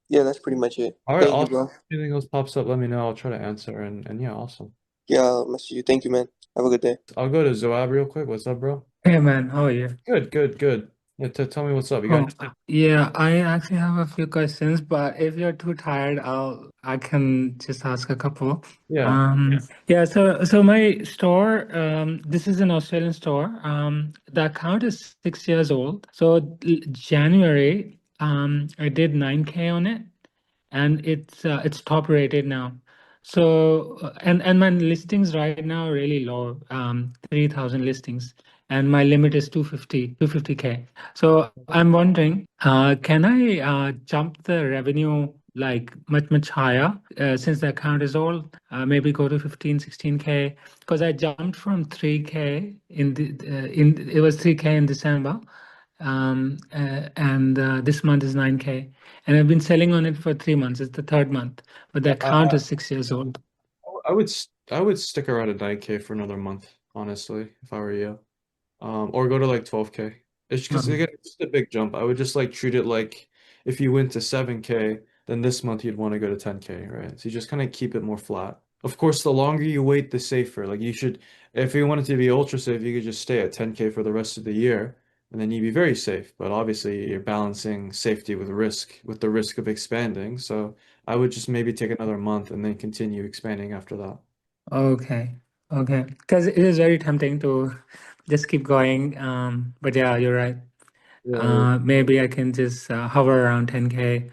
Yep. that's pretty much it. All right, Thank you, awesome. bro. If anything else pops up, let me know. I'll try to answer, and yeah, awesome. Yeah, I'll message you. Thank you, man. Have a good day. I'll go to Zoab real quick. What's up, bro? Hey man, how are you? Good. Yeah, tell me what's up. You Oh, got yeah, I actually have a few questions, but if you're too tired, I can just ask a couple. Yeah. Yeah, so my store, this is an Australian store. The account is 6 years old. So January, I did 9K on it, and it's top rated now. So and my listings right now are really low, 3,000 listings, and my limit is 250K. So I'm wondering, can I jump the revenue like much higher since the account is old? Maybe go to 16K, because I jumped from 3K it was 3K in December, and this month is 9K, and I've been selling on it for 3 months. It's the third month, but the account is 6 years old. I would stick around at 9K for another month, honestly, if I were you. Or go to like 12K. It's because again, it's just a big jump. I would just like treat it like if you went to 7K, then this month you'd want to go to 10K, right? So you just kind of keep it more flat. Of course, the longer you wait, the safer. Like you should, if you wanted to be ultra safe, you could just stay at 10K for the rest of the year, and then you'd be very safe. But obviously, you're balancing safety with risk, with the risk of expanding. So I would just maybe take another month and then continue expanding after that. Okay. Because it is very tempting to just keep going. But yeah, you're right. Maybe I can just hover around 10K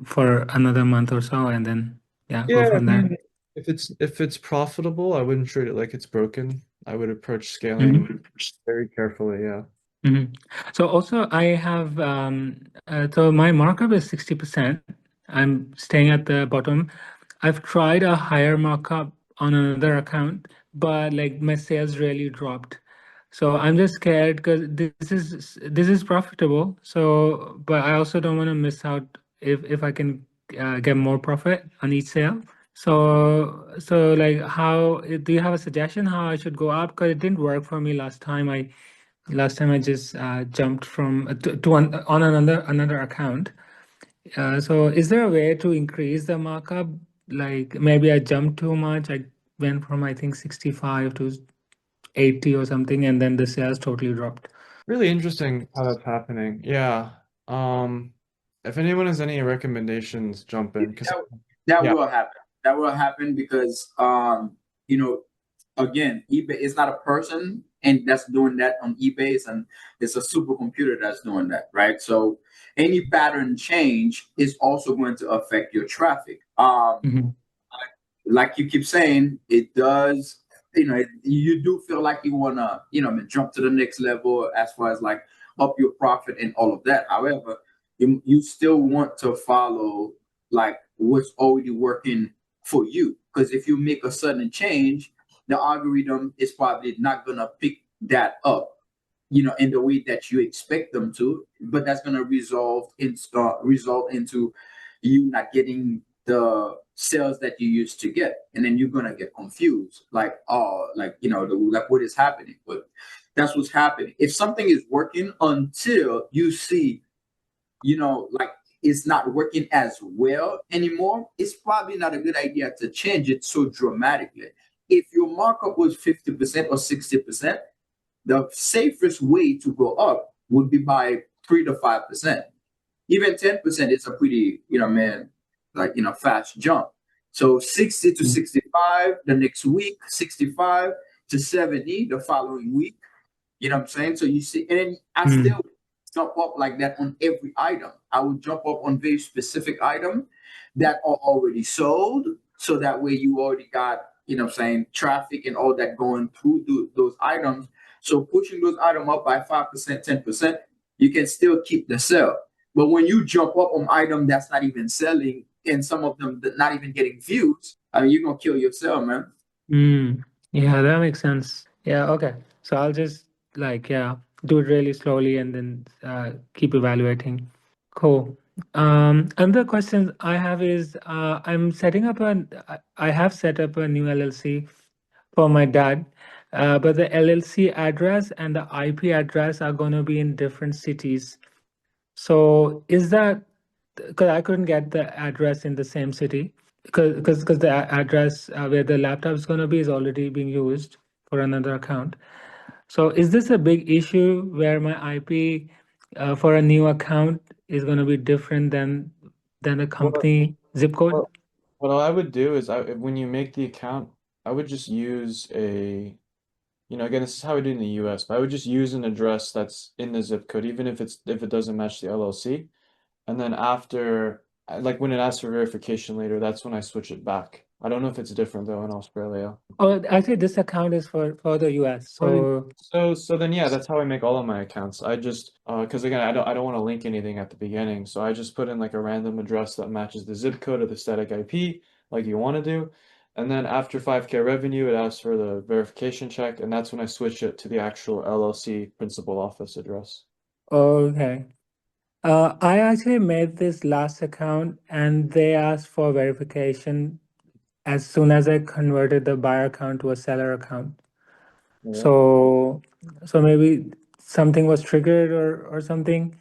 for another month or so, and then go Yeah, I from there. mean, if it's profitable, I wouldn't treat it like it's broken. I would approach scaling very carefully, yeah. So also I have so my markup is 60%. I'm staying at the bottom. I've tried a higher markup on another account, but like my sales really dropped. So I'm just scared because this is profitable. So, but I also don't want to miss out if I can get more profit on each sale. So like how do you have a suggestion how I should go up? Because it didn't work for me last time. Last time I just jumped from to on another account. So is there a way to increase the markup? Like maybe I jumped too much. I went from I think 65 to 80 or something, and then the sales totally dropped. Really interesting how that's happening. Yeah. If anyone has any recommendations, jump in. That will happen. That will happen because you know, again, eBay is not a person and that's doing that on eBay, and it's a supercomputer that's doing that, right? So any pattern change is also going to affect your traffic. Like you keep saying, it does. You do feel like you wanna, jump to the next level as far as like up your profit and all of that. However, you still want to follow like what's already working for you, because if you make a sudden change, the algorithm is probably not gonna pick that up, in the way that you expect them to. But that's gonna result into you not getting the sales that you used to get, and then you're gonna get confused, like, oh, like like what is happening. But that's what's happening. If something is working until you see, like it's not working as well anymore, it's probably not a good idea to change it so dramatically. If your markup was 50% or 60%, the safest way to go up would be by 3 to 5%. Even 10% is a pretty, fast jump. So 60 to 65 the next week, 65 to 70 the following week. You know what I'm saying? So you see, and then I still jump up like that on every item. I would jump up on very specific item that are already sold. So that way you already got, traffic and all that going through those items. So pushing those items up by 5%, 10%, you can still keep the sale. But when you jump up on item that's not even selling, and some of them not even getting views, I mean, you're gonna kill yourself, man. Yeah, that makes sense. Yeah, okay. So I'll just do it really slowly and then keep evaluating. Cool. Another question I have is I'm setting up I have set up a new LLC for my dad, but the LLC address and the IP address are going to be in different cities. So is that because I couldn't get the address in the same city because the address where the laptop is going to be is already being used for another account. So is this a big issue where my IP for a new account is going to be different than the Well, company zip code? well, what I would do is when you make the account, I would just use again, this is how we do in the US, but I would just use an address that's in the zip code, even if it doesn't match the LLC. And then after, like when it asks for verification later, that's when I switch it back. I don't know if it's different though in Australia. Oh, actually, this account is for the US. So then yeah, that's how I make all of my accounts. I just because again, I don't want to link anything at the beginning, so I just put in like a random address that matches the zip code or the static IP like you want to do. And then after 5K revenue, it asks for the verification check, and that's when I switch it to the actual LLC principal office address. Okay. I actually made this last account and they asked for verification as soon as I converted the buyer account to a seller account. Yeah. So maybe something was triggered or something.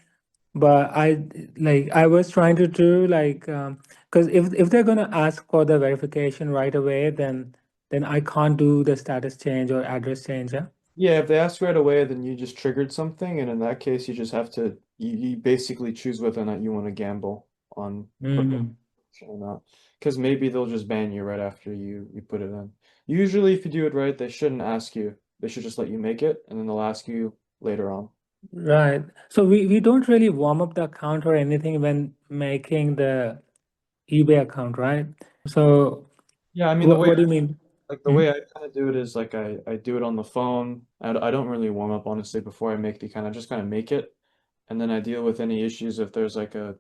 But I was trying to do because if they're gonna ask for the verification right away, then I can't do the status change or address change. Yeah. Yeah, if they ask right away, then you just triggered something, and in that case, you just have to you basically choose whether or not you want to gamble on Mhm. or not, because maybe they'll just ban you right after you put it in. Usually, if you do it right, they shouldn't ask you. They should just let you make it, and then they'll ask you later on. Right. So we don't really warm up the account or anything when making the eBay account, right? So Yeah, I mean the way what do you mean? like the way I kind of do it is like I do it on the phone. I don't really warm up honestly before I make the account. I just kind of make it, and then I deal with any issues if there's like a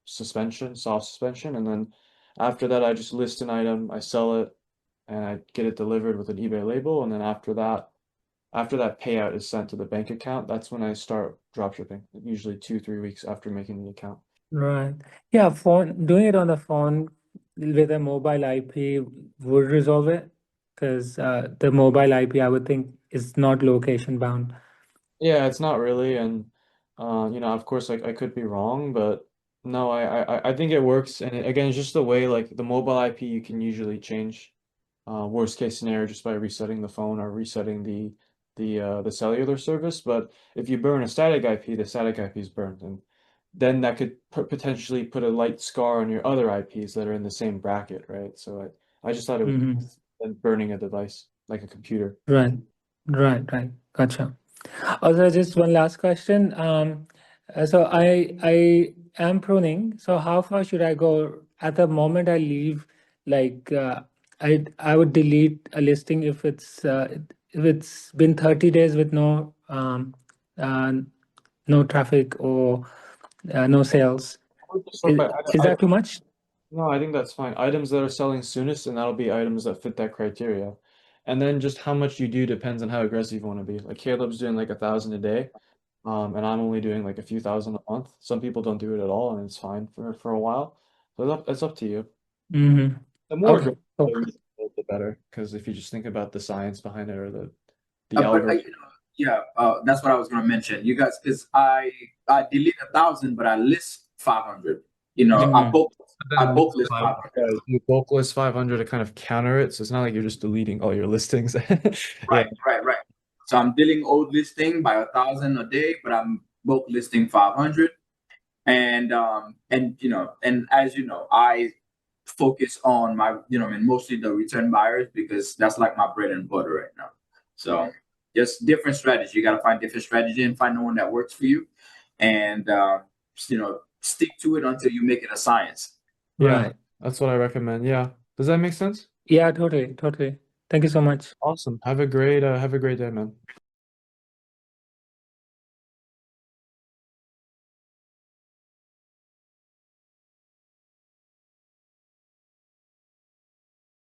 suspension, soft suspension, and then after that I just list an item, I sell it, and I get it delivered with an eBay label, and then after that payout is sent to the bank account, that's when I start dropshipping, usually 2, 3 weeks after making the account. Right. Yeah, doing it on the phone with a mobile IP would resolve it because the mobile IP I would think is not location bound. Yeah, it's not really, and of course, like I could be wrong, but no, I think it works. And again, it's just the way like the mobile IP you can usually change. Worst case scenario just by resetting the phone or resetting the cellular service. But if you burn a static IP, the static IP is burned, and then that could potentially put a light scar on your other IPs that are in the same bracket, right? So I just thought it was Mhm. than burning a device like a computer. Right. Gotcha. Also, just one last question. So I am pruning. So how far should I go? At the moment I leave, like I would delete a listing if it's been 30 days with uh, no traffic or no sales. I would just sort by Is that too much? No, I think that's fine. Items that are selling soonest, and that'll be items that fit that criteria. And then just how much you do depends on how aggressive you want to be. Like Caleb's doing like 1,000 a day, and I'm only doing like a few thousand a month. Some people don't do it at all, and it's fine for a while. So it's up to you. Mm-hmm. The more Okay. aggressive, the better. Because if you just think about the science behind it or the But algorithm. that's what I was gonna mention. You guys, because I delete 1,000, but I list 500. I bulk list 500. You bulk list 500 to kind of counter it, so it's not like you're just deleting all your listings. Yeah. Right. So I'm dealing old listing by 1,000 a day, but I'm bulk listing 500. And as you know, I focus on my, mostly the return buyers because that's like my bread and butter right now. So just different strategy. You got to find different strategy and find the one that works for you, and stick to it until you make it a science. Yeah, that's what I recommend. Yeah. Does that make sense? Yeah, totally. Thank you so much. Awesome. Have a great day, man.